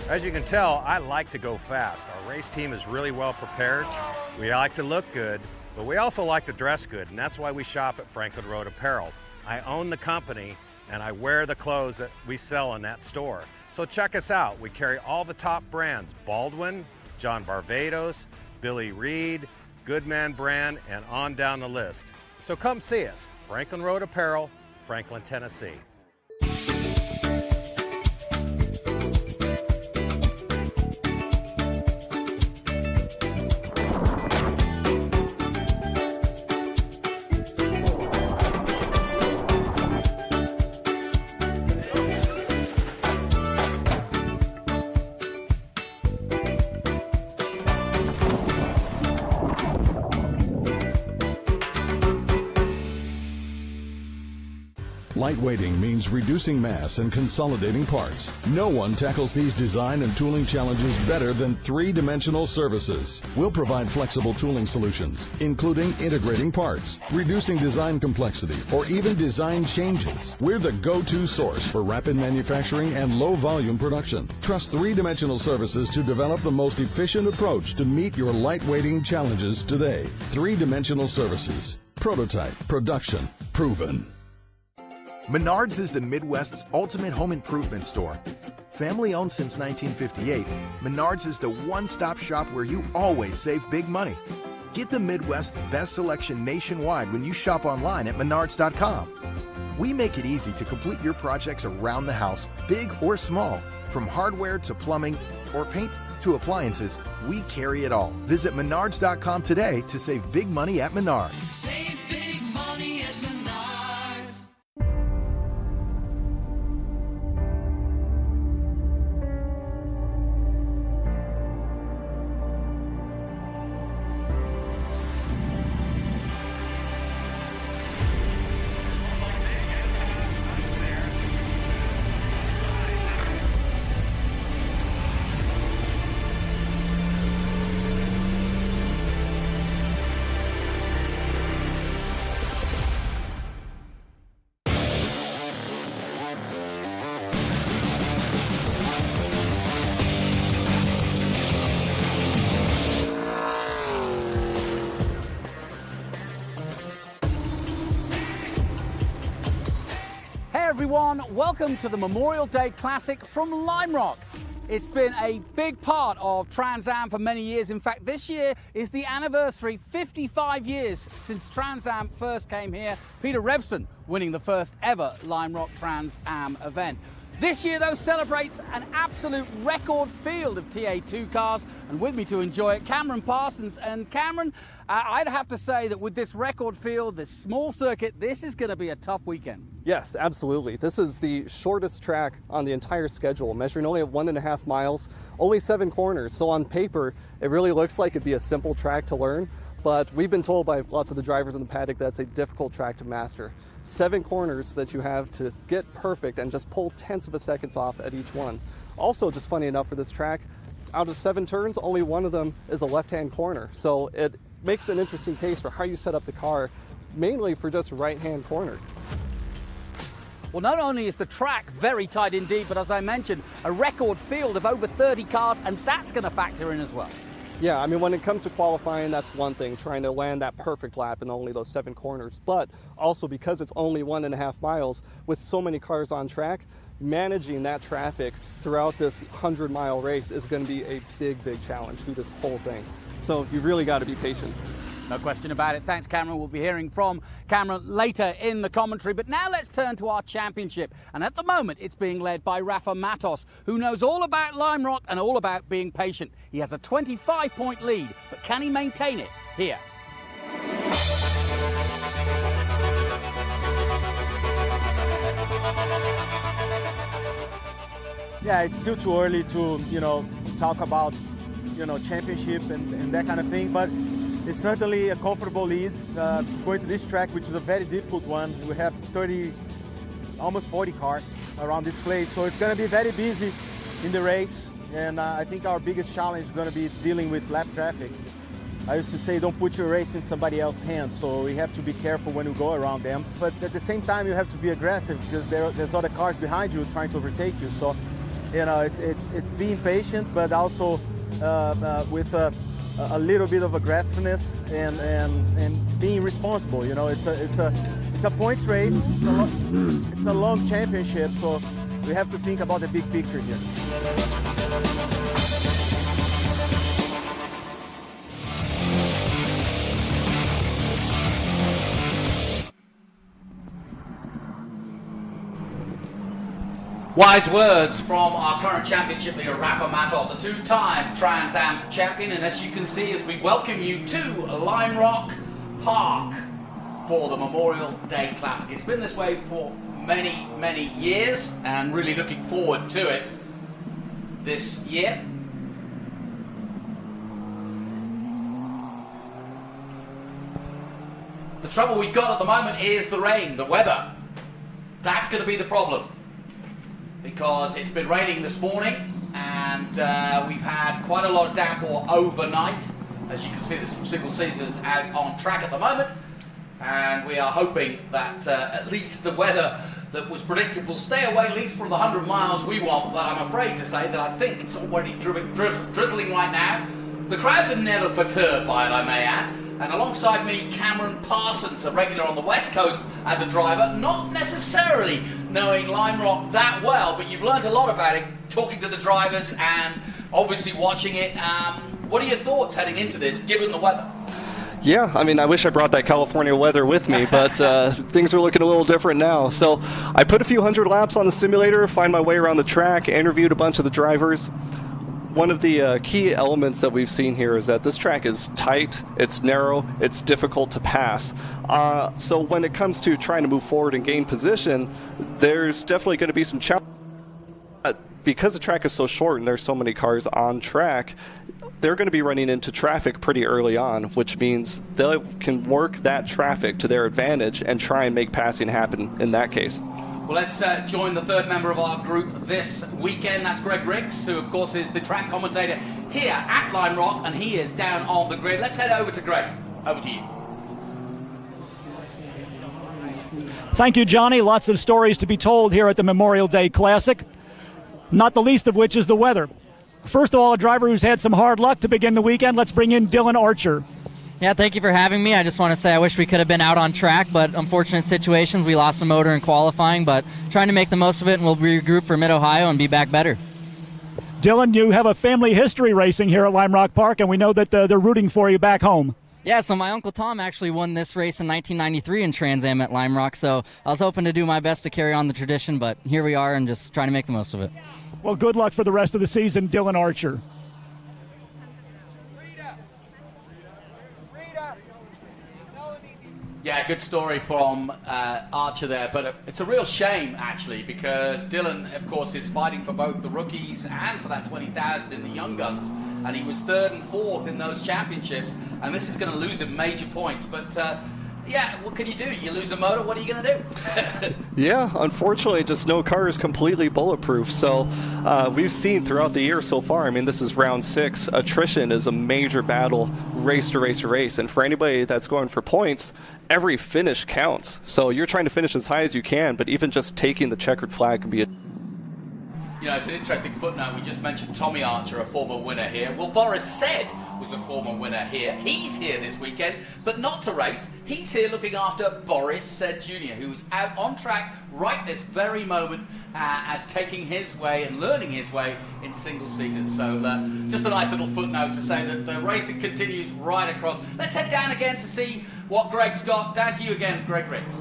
As you can tell, I like to go fast. Our race team is really well prepared. We like to look good, but we also like to dress good, and that's why we shop at Franklin Road Apparel. I own the company, and I wear the clothes that we sell in that store. So check us out. We carry all the top brands: Baldwin, John Barbados, Billy Reed, Goodman brand, and on down the list. So come see us, Franklin Road Apparel, Franklin, Tennessee. Lightweighting means reducing mass and consolidating parts. No one tackles these design and tooling challenges better than three-dimensional services. We'll provide flexible tooling solutions, including integrating parts, reducing design complexity, or even design changes. We're the go-to source for rapid manufacturing and low-volume production. Trust three-dimensional services to develop the most efficient approach to meet your lightweighting challenges today. Three-dimensional services. Prototype, production, proven. Menards is the Midwest's ultimate home improvement store. Family owned since 1958, Menards is the one-stop shop where you always save big money. Get the Midwest's best selection nationwide when you shop online at menards.com. We make it easy to complete your projects around the house, big or small. From hardware to plumbing or paint to appliances, we carry it all. Visit menards.com today to save big money at Menards. Save big money at Menards. Everyone, welcome to the Memorial Day Classic from Lime Rock. It's been a big part of Trans Am for many years. In fact, this year is the anniversary, 55 years since Trans Am first came here. Peter Revson winning the first ever Lime Rock Trans Am event. This year, though, celebrates an absolute record field of TA2 cars, and with me to enjoy it, Cameron Parsons. And Cameron, I'd have to say that with this record field, this small circuit, this is going to be a tough weekend. Yes, absolutely. This is the shortest track on the entire schedule, measuring only at 1.5 miles, only 7 corners. So on paper, it really looks like it'd be a simple track to learn, but we've been told by lots of the drivers in the paddock that's a difficult track to master. 7 corners that you have to get perfect and just pull tenths of a seconds off at each one. Also, just funny enough for this track, out of 7 turns, only one of them is a left-hand corner. So it makes an interesting case for how you set up the car, mainly for just right-hand corners. Well, not only is the track very tight indeed, but as I mentioned, a record field of over 30 cars, and that's going to factor in as well. Yeah, I mean, when it comes to qualifying, that's one thing, trying to land that perfect lap in only those 7 corners. But also because it's only 1.5 miles, with so many cars on track, managing that traffic throughout this 100-mile race is going to be a big, big challenge through this whole thing. So you really got to be patient. No question about it. Thanks, Cameron. We'll be hearing from Cameron later in the commentary. But now let's turn to our championship. And at the moment, it's being led by Rafa Matos, who knows all about Lime Rock and all about being patient. He has a 25-point lead, but can he maintain it here? Yeah, it's still too early to, talk about, championship and that kind of thing. But it's certainly a comfortable lead going to this track, which is a very difficult one. We have almost 40 cars around this place, so it's going to be very busy in the race. And I think our biggest challenge is going to be dealing with lap traffic. I used to say, don't put your race in somebody else's hands, so we have to be careful when we go around them. But at the same time, you have to be aggressive because there's other cars behind you trying to overtake you. So You know, it's being patient, but also with a little bit of aggressiveness and being responsible. You know, it's a points race. It's a long championship, so we have to think about the big picture here. Wise words from our current championship leader, Rafa Matos, a two-time Trans Am champion. And as you can see, as we welcome you to Lime Rock Park for the Memorial Day Classic. It's been this way for many, many years, and really looking forward to it this year. The trouble we've got at the moment is the rain, the weather. That's going to be the problem, because it's been raining this morning, and we've had quite a lot of downpour overnight. As you can see, there's some single-seaters out on track at the moment, and we are hoping that at least the weather that was predicted will stay away at least for the 100 miles we want. But I'm afraid to say that I think it's already drizzling right now. The crowds are never perturbed by it, I may add. And alongside me, Cameron Parsons, a regular on the West Coast as a driver, not necessarily knowing Lime Rock that well, but you've learned a lot about it, talking to the drivers and obviously watching it. What are your thoughts heading into this, given the weather? Yeah, I mean, I wish I brought that California weather with me, but things are looking a little different now. So I put a few hundred laps on the simulator, find my way around the track, interviewed a bunch of the drivers. One of the key elements that we've seen here is that this track is tight, it's narrow, it's difficult to pass. So when it comes to trying to move forward and gain position, there's definitely going to be some challenges. Because the track is so short and there's so many cars on track, they're going to be running into traffic pretty early on, which means they can work that traffic to their advantage and try and make passing happen in that case. Well, let's join the third member of our group this weekend. That's Greg Riggs, who, of course, is the track commentator here at Lime Rock, and he is down on the grid. Let's head over to Greg. Over to you. Thank you, Johnny. Lots of stories to be told here at the Memorial Day Classic, not the least of which is the weather. First of all, a driver who's had some hard luck to begin the weekend. Let's bring in Dylan Archer. Yeah, thank you for having me. I just want to say I wish we could have been out on track, but unfortunate situations. We lost a motor in qualifying, but trying to make the most of it, and we'll regroup for Mid-Ohio and be back better. Dylan, you have a family history racing here at Lime Rock Park, and we know that they're rooting for you back home. Yeah, so my Uncle Tom actually won this race in 1993 in Trans Am at Lime Rock, so I was hoping to do my best to carry on the tradition, but here we are and just trying to make the most of it. Well, good luck for the rest of the season, Dylan Archer. Yeah, good story from Archer there, but it's a real shame, actually, because Dylan, of course, is fighting for both the rookies and for that 20,000 in the Young Guns, and he was 3rd and 4th in those championships, and this is going to lose him major points, but yeah, what can you do? You lose a motor, what are you going to do? Yeah, unfortunately, just no car is completely bulletproof. So we've seen throughout the year so far, I mean, this is round 6. Attrition is a major battle, race to race to race. And for anybody that's going for points, every finish counts. So you're trying to finish as high as you can, but even just taking the checkered flag can be a... You know, it's an interesting footnote. We just mentioned Tommy Archer, a former winner here. Well, Boris Said was a former winner here. He's here this weekend, but not to race. He's here looking after Boris Said Jr., who's out on track right this very moment and taking his way and learning his way in single-seaters. So just a nice little footnote to say that the racing continues right across. Let's head down again to see what Greg's got. Down to you again, Greg Riggs.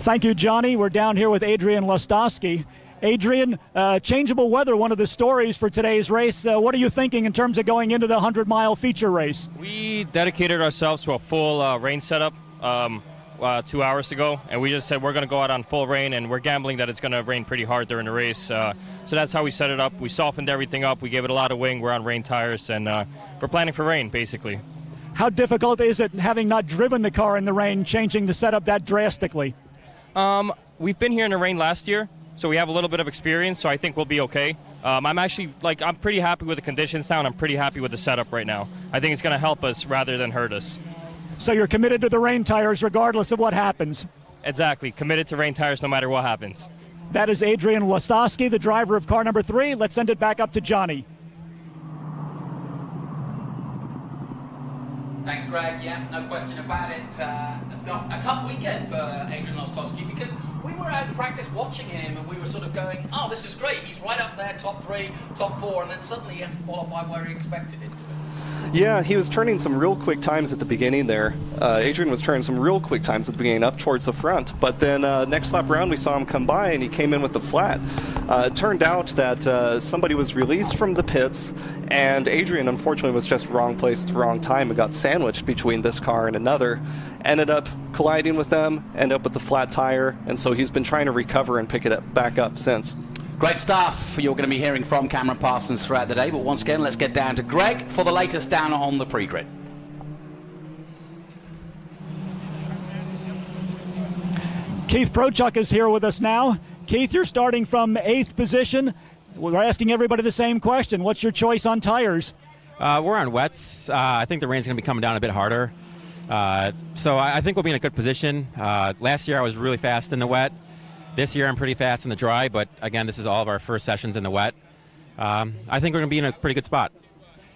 Thank you, Johnny. We're down here with Adrian Lostowski. Adrian, changeable weather, one of the stories for today's race. What are you thinking in terms of going into the 100-mile feature race? We dedicated ourselves to a full rain setup 2 hours ago, and we just said we're going to go out on full rain, and we're gambling that it's going to rain pretty hard during the race. So that's how we set it up. We softened everything up. We gave it a lot of wing. We're on rain tires, and we're planning for rain, basically. How difficult is it, having not driven the car in the rain, changing the setup that drastically? We've been here in the rain last year, so we have a little bit of experience, so I think we'll be okay. I'm pretty happy with the conditions now, and I'm pretty happy with the setup right now. I think it's going to help us rather than hurt us. So you're committed to the rain tires regardless of what happens? Exactly. Committed to rain tires no matter what happens. That is Adrian Wastowski, the driver of car number 3. Let's send it back up to Johnny. Thanks, Greg. Yeah, no question about it. A tough weekend for Adrian Wastowski because we were out in practice watching him and we were sort of going, oh, this is great. He's right up there, top 3, top 4, and then suddenly he has to qualify where he expected it. Yeah, he was turning some real quick times at the beginning there. Adrian was turning some real quick times at the beginning up towards the front. But then next lap around, we saw him come by and he came in with the flat. It turned out that somebody was released from the pits and Adrian, unfortunately, was just wrong place at the wrong time and got sandwiched between this car and another. Ended up colliding with them, ended up with the flat tire, and so he's been trying to recover and pick it back up since. Great stuff you're going to be hearing from Cameron Parsons throughout the day, but once again, let's get down to Greg for the latest down on the pre-grid. Keith Prochuk is here with us now. Keith, you're starting from 8th position. We're asking everybody the same question. What's your choice on tires? We're on wets. I think the rain's going to be coming down a bit harder. So I think we'll be in a good position. Last year I was really fast in the wet. This year I'm pretty fast in the dry, but again, this is all of our first sessions in the wet. I think we're going to be in a pretty good spot.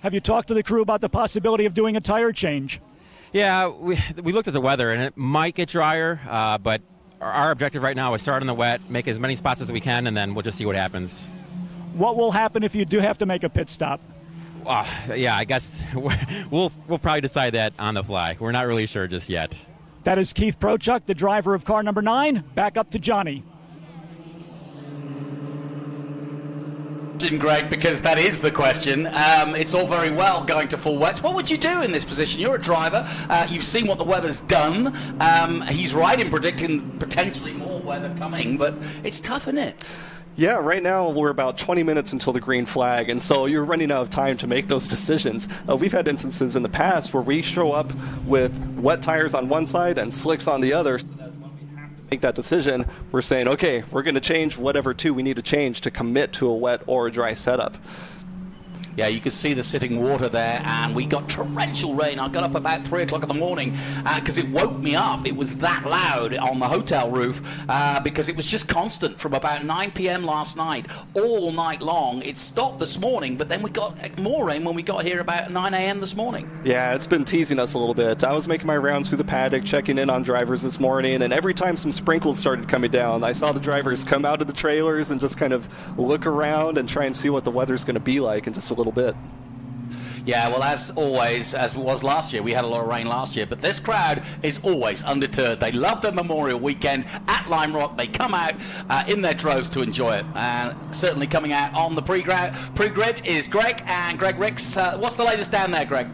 Have you talked to the crew about the possibility of doing a tire change? Yeah, we looked at the weather, and it might get drier, but our objective right now is start in the wet, make as many spots as we can, and then we'll just see what happens. What will happen if you do have to make a pit stop? Yeah, I guess we'll probably decide that on the fly. We're not really sure just yet. That is Keith Prochuk, the driver of car number 9. Back up to Johnny. Greg, because that is the question. It's all very well going to full wets. What would you do in this position? You're a driver. You've seen what the weather's done. He's right in predicting potentially more weather coming, but it's tough, isn't it? Yeah, right now we're about 20 minutes until the green flag, and so you're running out of time to make those decisions. We've had instances in the past where we show up with wet tires on one side and slicks on the other. So that when we have to make that decision, we're saying, okay, we're going to change whatever two we need to change to commit to a wet or a dry setup. Yeah, you could see the sitting water there, and we got torrential rain. I got up about 3 o'clock in the morning because it woke me up. It was that loud on the hotel roof because it was just constant from about 9 p.m. last night, all night long. It stopped this morning, but then we got more rain when we got here about 9 a.m. this morning. Yeah, it's been teasing us a little bit. I was making my rounds through the paddock, checking in on drivers this morning, and every time some sprinkles started coming down, I saw the drivers come out of the trailers and just kind of look around and try and see what the weather's going to be like in just a little bit. Yeah, well, as always, as it was last year, we had a lot of rain last year, but this crowd is always undeterred. They love the Memorial Weekend at Lime Rock. They come out in their droves to enjoy it. And certainly coming out on the pre-grid is Greg and Greg Ricks. What's the latest down there, Greg?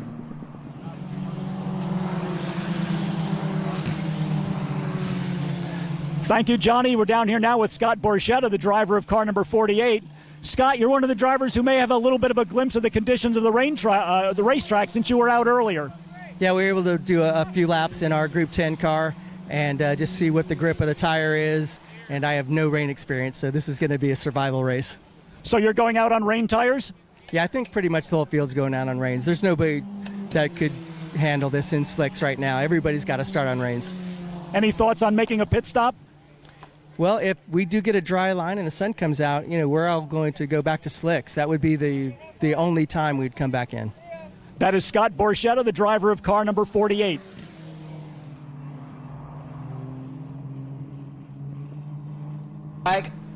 Thank you, Johnny. We're down here now with Scott Borchetta, the driver of car number 48. Scott, you're one of the drivers who may have a little bit of a glimpse of the conditions of the racetrack since you were out earlier. Yeah, we were able to do a few laps in our Group 10 car and just see what the grip of the tire is. And I have no rain experience, so this is going to be a survival race. So you're going out on rain tires? Yeah, I think pretty much the whole field's going out on rains. There's nobody that could handle this in slicks right now. Everybody's got to start on rains. Any thoughts on making a pit stop? Well, if we do get a dry line and the sun comes out, we're all going to go back to slicks. That would be the only time we'd come back in. That is Scott Borchetta, the driver of car number 48.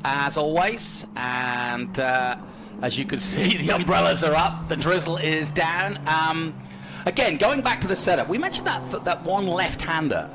As always, and as you can see, the umbrellas are up, the drizzle is down. Again, going back to the setup, we mentioned that one left-hander.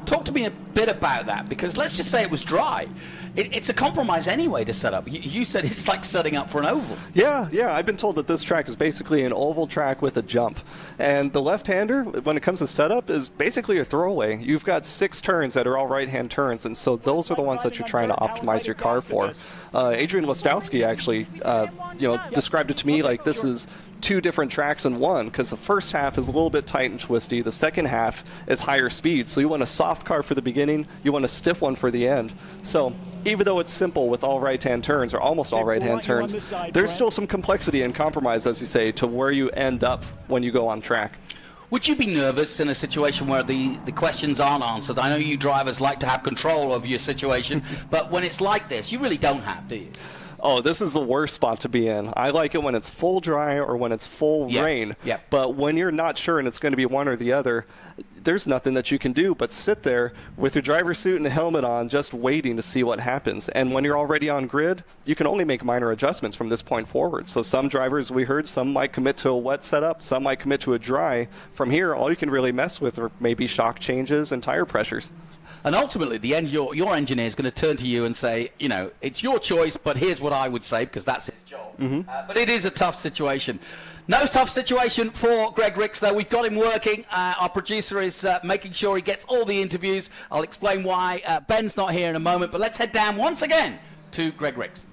Talk to me a bit about that, because let's just say it was dry. It's a compromise anyway to set up. You said it's like setting up for an oval. Yeah, I've been told that this track is basically an oval track with a jump. And the left-hander, when it comes to setup, is basically a throwaway. You've got 6 turns that are all right-hand turns, and so those are the ones that you're trying to optimize your car for. Adrian Wastowski actually, described it to me like this is 2 different tracks in one, because the first half is a little bit tight and twisty. The second half is higher speed. So you want a soft car for the beginning, you want a stiff one for the end. So even though it's simple with all right-hand turns, or almost all right-hand turns, there's still some complexity and compromise, as you say, to where you end up when you go on track. Would you be nervous in a situation where the questions aren't answered? I know you drivers like to have control of your situation, but when it's like this, you really don't have, do you? Oh, this is the worst spot to be in. I like it when it's full dry or when it's full rain. Yeah. But when you're not sure and it's going to be one or the other, there's nothing that you can do but sit there with your driver's suit and a helmet on, just waiting to see what happens. And when you're already on grid, you can only make minor adjustments from this point forward. So some drivers, we heard, some might commit to a wet setup, some might commit to a dry. From here, all you can really mess with are maybe shock changes and tire pressures. And ultimately, your engineer is going to turn to you and say, you know, it's your choice, but here's what I would say, because that's his job. But it is a tough situation. No tough situation for Greg Ricks, though. We've got him working. Our producer is making sure he gets all the interviews. I'll explain why. Ben's not here in a moment, but let's head down once again to Greg Ricks.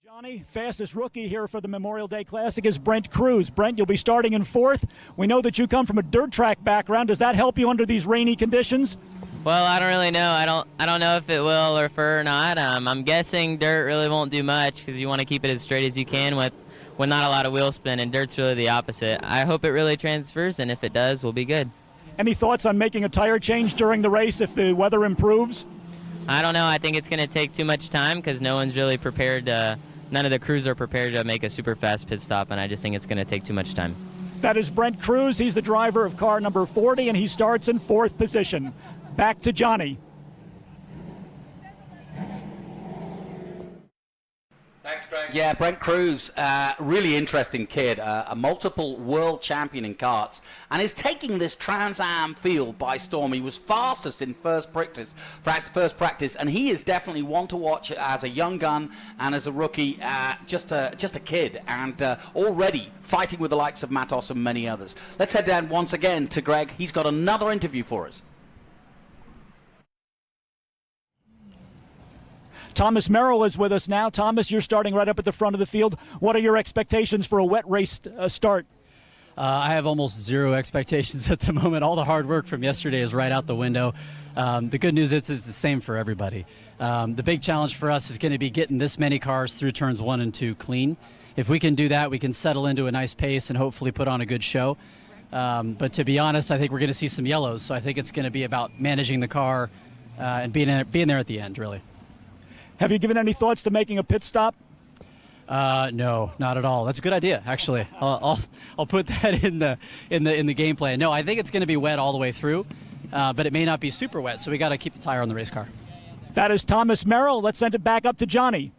Johnny, fastest rookie here for the Memorial Day Classic is Brent Cruz. Brent, you'll be starting in 4th. We know that you come from a dirt track background. Does that help you under these rainy conditions? Well, I don't really know. I don't know if it will or or not. I'm guessing dirt really won't do much because you want to keep it as straight as you can with not a lot of wheel spin, and dirt's really the opposite. I hope it really transfers, and if it does, we'll be good. Any thoughts on making a tire change during the race if the weather improves? I don't know. I think it's going to take too much time because no one's really prepared. None of the crews are prepared to make a super fast pit stop, and I just think it's going to take too much time. That is Brent Cruz. He's the driver of car number 40, and he starts in 4th position. Back to Johnny. Thanks, Greg. Yeah, Brent Cruz, really interesting kid, a multiple world champion in karts, and is taking this Trans Am field by storm. He was fastest in first practice, and he is definitely one to watch as a young gun and as a rookie, just a kid, and already fighting with the likes of Matos and many others. Let's head down once again to Greg. He's got another interview for us. Thomas Merrill is with us now. Thomas, you're starting right up at the front of the field. What are your expectations for a wet race start? I have almost zero expectations at the moment. All the hard work from yesterday is right out the window. The good news is it's the same for everybody. The big challenge for us is going to be getting this many cars through turns 1 and 2 clean. If we can do that, we can settle into a nice pace and hopefully put on a good show. But to be honest, I think we're going to see some yellows. So I think it's going to be about managing the car and being there at the end, really. Have you given any thoughts to making a pit stop? No, not at all. That's a good idea, actually. I'll put that in the game plan. No, I think it's going to be wet all the way through, but it may not be super wet, so we got to keep the tire on the race car. That is Thomas Merrill. Let's send it back up to Johnny.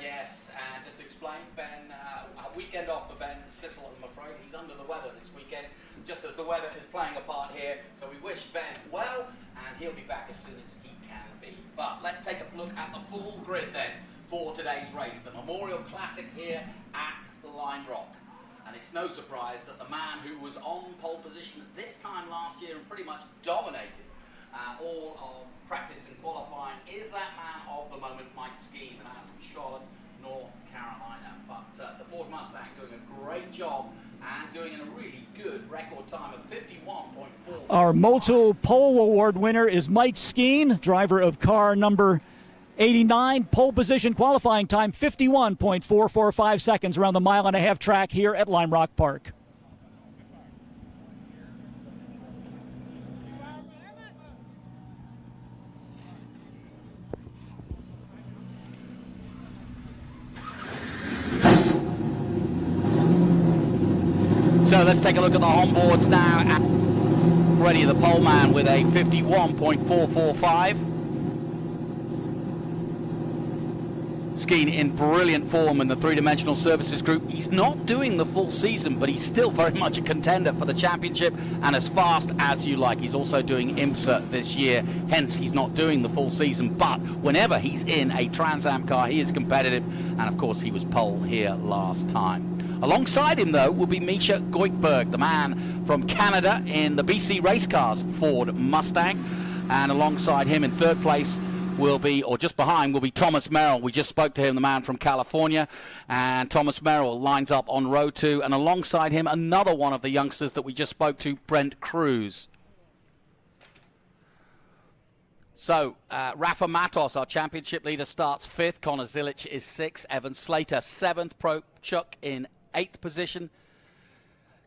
Yes, and just to explain, Ben, a weekend off for Ben Sissel, I'm afraid. He's under the weather this weekend, just as the weather is playing a part here. So we wish Ben well, and he'll be back as soon as he can be. But let's take a look at the full grid then for today's race, the Memorial Classic here at Lime Rock. And it's no surprise that the man who was on pole position this time last year and pretty much dominated all of practice and qualifying is that man of the moment, Mike Skeen, the man from Charlotte, North Carolina. But the Ford Mustang doing a great job and doing in a really good record time of 51.4. Our multiple pole award winner is Mike Skeen, driver of car number 89. Pole position qualifying time 51.445 seconds around the mile-and-a-half track here at Lime Rock Park. So let's take a look at the onboards now. Already the pole man with a 51.445. Skeen in brilliant form in the three-dimensional services group. He's not doing the full season, but he's still very much a contender for the championship and as fast as you like. He's also doing IMSA this year, hence he's not doing the full season, but whenever he's in a Trans Am car, he is competitive, and of course he was pole here last time. Alongside him, though, will be Misha Goikberg, the man from Canada in the BC Race Cars Ford Mustang. And alongside him in third place will be, or just behind, will be Thomas Merrill. We just spoke to him, the man from California. And Thomas Merrill lines up on row 2. And alongside him, another one of the youngsters that we just spoke to, Brent Cruz. So, Rafa Matos, our championship leader, starts 5th. Connor Zilic is 6th. Evan Slater, 7th. Pro Chuck in 8th position.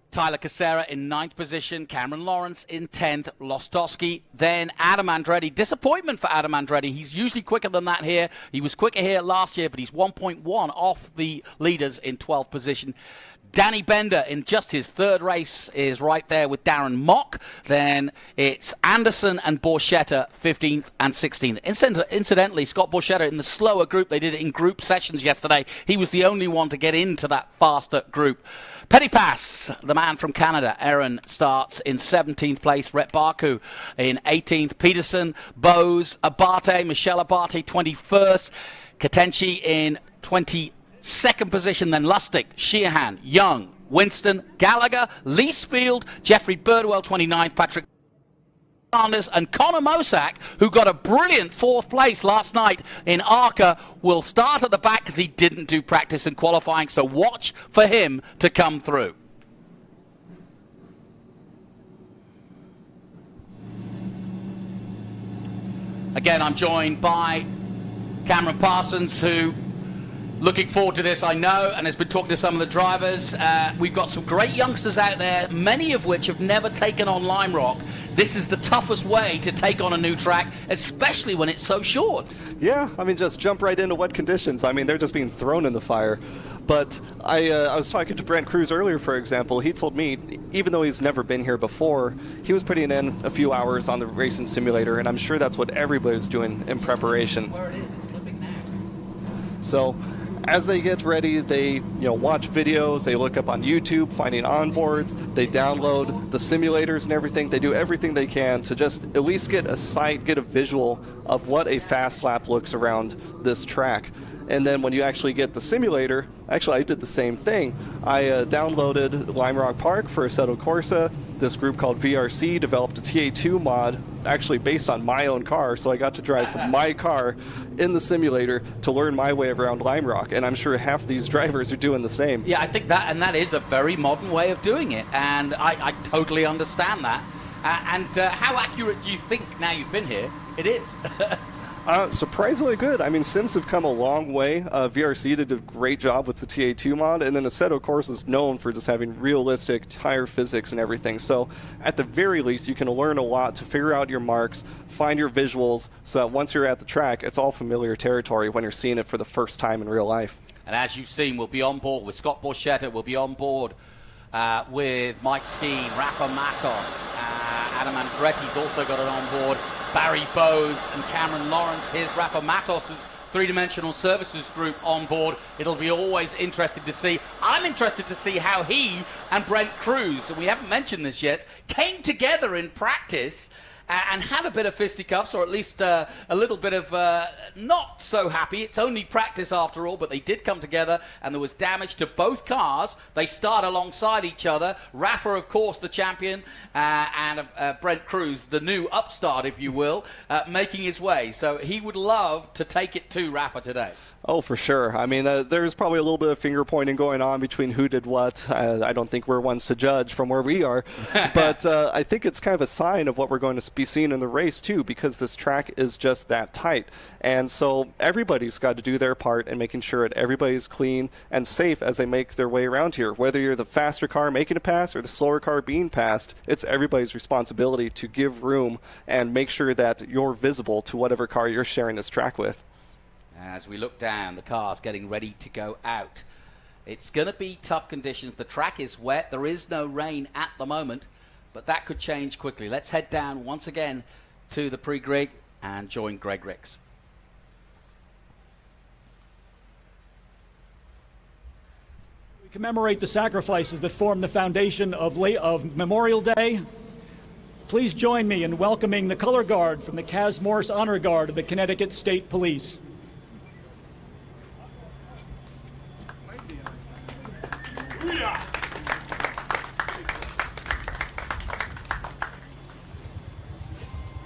Tyler Casera in 9th position. Cameron Lawrence in 10th. Lostowski. Then Adam Andretti. Disappointment for Adam Andretti. He's usually quicker than that here. He was quicker here last year, but he's 1.1 off the leaders in 12th position. Danny Bender in just his 3rd race is right there with Darren Mock. Then it's Anderson and Borchetta, 15th and 16th. Incidentally, Scott Borchetta in the slower group, they did it in group sessions yesterday. He was the only one to get into that faster group. Petty Pass, the man from Canada, Aaron, starts in 17th place. Rhett Barku in 18th. Peterson, Bose, Abate, Michelle Abate, 21st. Katenchi in 22nd position. Then Lustig, Sheehan, Young, Winston, Gallagher, Leesfield, Jeffrey Birdwell, 29th. Patrick Sanders and Connor Mosack, who got a brilliant 4th place last night in ARCA, will start at the back because he didn't do practice and qualifying, so watch for him to come through. Again, I'm joined by Cameron Parsons, who looking forward to this, I know, and has been talking to some of the drivers. We've got some great youngsters out there, many of which have never taken on Lime Rock. This is the toughest way to take on a new track, especially when it's so short. Yeah, I mean, just jump right into wet conditions. I mean, they're just being thrown in the fire. But I was talking to Brent Cruz earlier, for example. He told me, even though he's never been here before, he was putting in a few hours on the racing simulator, and I'm sure that's what everybody's doing in preparation. Where it is, it's clipping now. So as they get ready, they watch videos, they look up on YouTube, finding onboards, they download the simulators and everything. They do everything they can to just at least get a sight, get a visual of what a fast lap looks around this track. And then when you actually get the simulator, actually I did the same thing. I downloaded Lime Rock Park for Assetto Corsa. This group called VRC developed a TA2 mod actually based on my own car, so I got to drive my car in the simulator to learn my way around Lime Rock, and I'm sure half these drivers are doing the same. Yeah, I think that is a very modern way of doing it, and I totally understand that. How accurate do you think, now you've been here, it is? Surprisingly good. I mean, Sims have come a long way. VRC did a great job with the TA2 mod, and then Assetto Corsa is known for just having realistic tire physics and everything. So at the very least, you can learn a lot to figure out your marks, find your visuals, so that once you're at the track, it's all familiar territory when you're seeing it for the first time in real life. And as you've seen, we'll be on board with Scott Borchetta, we'll be on board with Mike Skeen, Rafa Matos, Adam Andretti's also got it on board, Barry Bowes and Cameron Lawrence. Here's Rafa Matos' three-dimensional services group on board. It'll be always interesting to see. I'm interested to see how he and Brent Cruz, and we haven't mentioned this yet, came together in practice and had a bit of fisticuffs, or at least a little bit of not so happy. It's only practice after all, but they did come together, and there was damage to both cars. They start alongside each other. Rafa, of course, the champion, and Brent Cruz, the new upstart, if you will, making his way. So he would love to take it to Rafa today. Oh, for sure. I mean, there's probably a little bit of finger pointing going on between who did what. I don't think we're ones to judge from where we are. But I think it's kind of a sign of what we're going to be seeing in the race, too, because this track is just that tight. And so everybody's got to do their part in making sure that everybody's clean and safe as they make their way around here. Whether you're the faster car making a pass or the slower car being passed, it's everybody's responsibility to give room and make sure that you're visible to whatever car you're sharing this track with. As we look down, the car's getting ready to go out. It's going to be tough conditions. The track is wet. There is no rain at the moment, but that could change quickly. Let's head down once again to the pre-grid and join Greg Ricks. We commemorate the sacrifices that form the foundation of Memorial Day. Please join me in welcoming the color guard from the Cas Morse Honor Guard of the Connecticut State Police.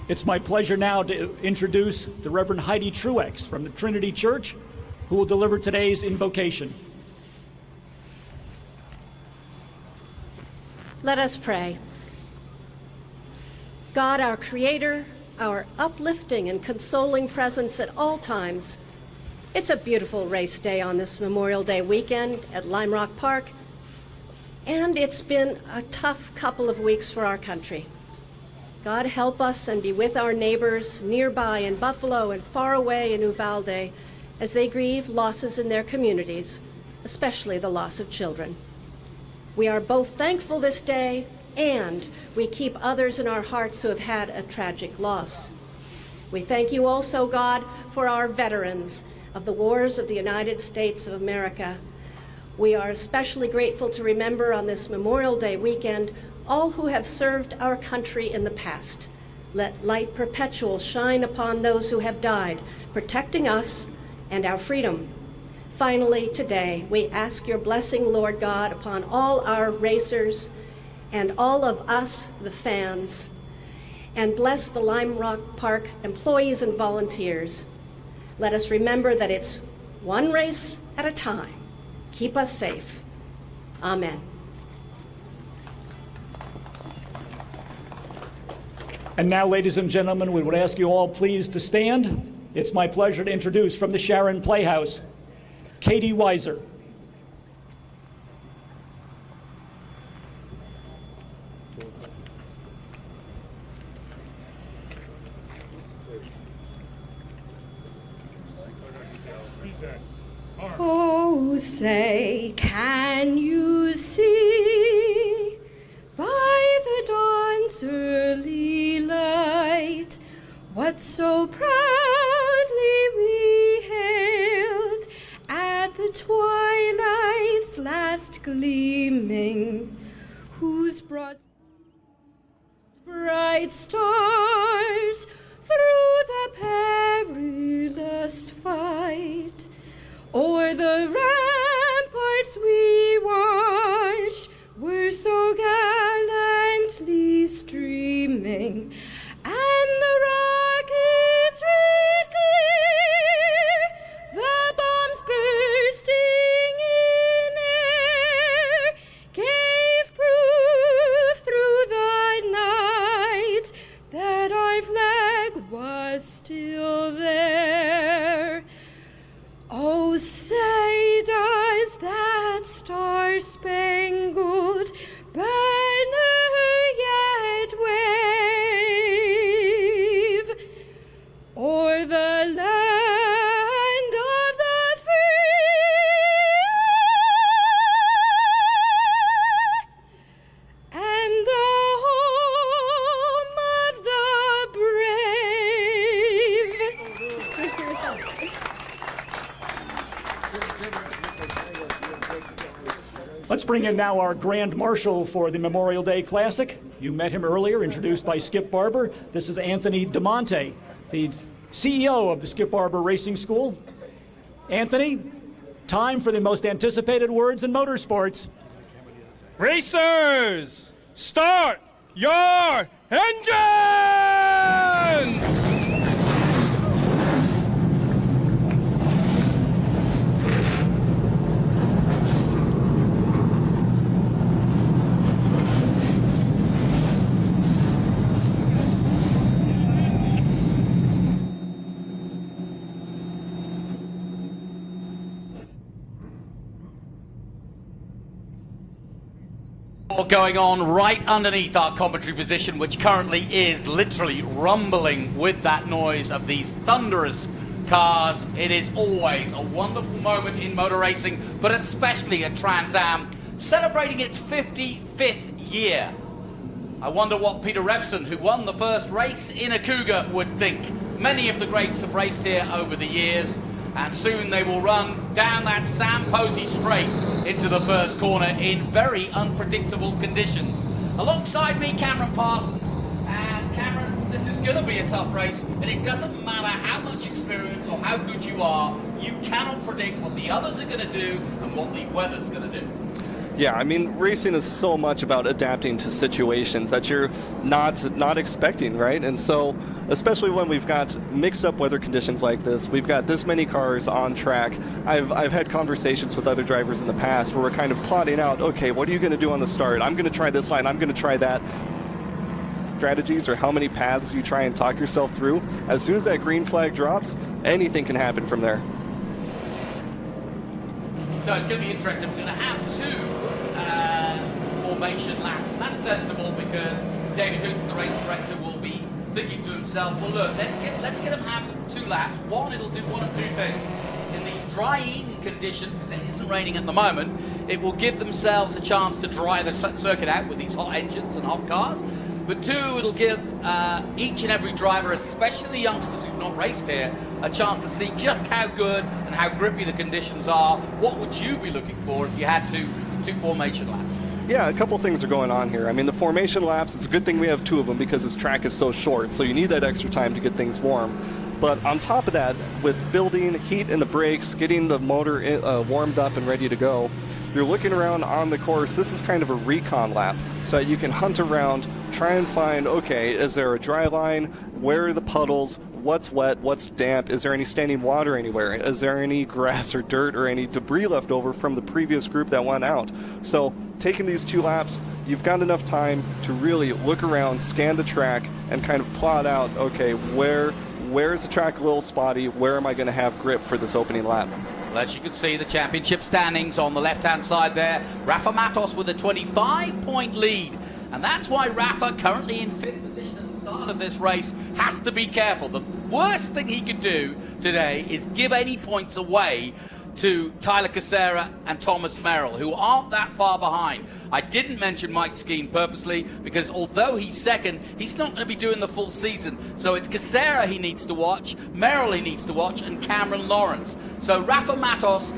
It's my pleasure now to introduce the Reverend Heidi Truex from the Trinity Church, who will deliver today's invocation. Let us pray. God, our Creator, our uplifting and consoling presence at all times. It's a beautiful race day on this Memorial Day weekend at Lime Rock Park, and it's been a tough couple of weeks for our country. God help us and be with our neighbors nearby in Buffalo and far away in Uvalde as they grieve losses in their communities, especially the loss of children. We are both thankful this day, and we keep others in our hearts who have had a tragic loss. We thank you also, God, for our veterans of the wars of the United States of America. We are especially grateful to remember on this Memorial Day weekend all who have served our country in the past. Let light perpetual shine upon those who have died, protecting us and our freedom. Finally, today, we ask your blessing, Lord God, upon all our racers and all of us, the fans, and bless the Lime Rock Park employees and volunteers. Let us remember that it's one race at a time. Keep us safe. Amen. And now, ladies and gentlemen, we would ask you all please to stand. It's my pleasure to introduce from the Sharon Playhouse, Katie Weiser. Oh, say, can you see by the dawn's early light what so proudly we hailed at the twilight's last gleaming, whose broad bright stars through the perilous fight o'er the ramparts we watched were so gallantly streaming, and the rockets red clear, the bombs bursting in air, gave proof through the night that our flag was still there. Oh, say does that star-spangled banner yet wave o'er the land of the free and the home of the brave? Let's bring in now our Grand Marshal for the Memorial Day Classic. You met him earlier, introduced by Skip Barber. This is Anthony DeMonte, the CEO of the Skip Barber Racing School. Anthony, time for the most anticipated words in motorsports. Racers, start your engines! Going on right underneath our commentary position, which currently is literally rumbling with that noise of these thunderous cars. It is always a wonderful moment in motor racing, but especially at Trans Am, celebrating its 55th year. I wonder what Peter Revson, who won the first race in a Cougar, would think. Many of the greats have raced here over the years, and soon they will run down that Sam Posey straight into the first corner in very unpredictable conditions. Alongside me, Cameron Parsons. And Cameron, this is going to be a tough race, and it doesn't matter how much experience or how good you are, you cannot predict what the others are going to do and what the weather's going to do. Yeah, I mean, racing is so much about adapting to situations that you're not expecting, right? And so, especially when we've got mixed up weather conditions like this, we've got this many cars on track. I've had conversations with other drivers in the past where we're kind of plotting out, okay, what are you going to do on the start? I'm going to try this line, I'm going to try that. strategies or how many paths you try and talk yourself through, as soon as that green flag drops, anything can happen from there. So it's going to be interesting. We're going to have 2 formation laps. And that's sensible because David Hoots, the race director, will be thinking to himself, well, look, let's get them having 2 laps. One, it'll do one of 2 things. In these drying conditions, because it isn't raining at the moment, it will give themselves a chance to dry the circuit out with these hot engines and hot cars. But 2, it'll give each and every driver, especially the youngsters who've not raced here, a chance to see just how good and how grippy the conditions are. What would you be looking for if you had 2 formation laps? Yeah, a couple things are going on here. I mean, the formation laps, it's a good thing we have 2 of them because this track is so short, so you need that extra time to get things warm. But on top of that, with building heat in the brakes, getting the motor warmed up and ready to go, you're looking around on the course. This is kind of a recon lap, so that you can hunt around, try and find, okay, is there a dry line? Where are the puddles? What's wet? What's damp? Is there any standing water anywhere? Is there any grass or dirt or any debris left over from the previous group that went out? So taking these 2 laps, you've got enough time to really look around, scan the track, and kind of plot out, okay, where is the track a little spotty? Where am I going to have grip for this opening lap? Well, as you can see, the championship standings on the left-hand side there. Rafa Matos with a 25-point lead. And that's why Rafa, currently in 5th position at the start of this race, has to be careful. The worst thing he could do today is give any points away to Tyler Casera and Thomas Merrill, who aren't that far behind. I didn't mention Mike Skeen purposely because although he's 2nd, he's not going to be doing the full season. So it's Casera he needs to watch, Merrill he needs to watch, and Cameron Lawrence. So Rafa Matos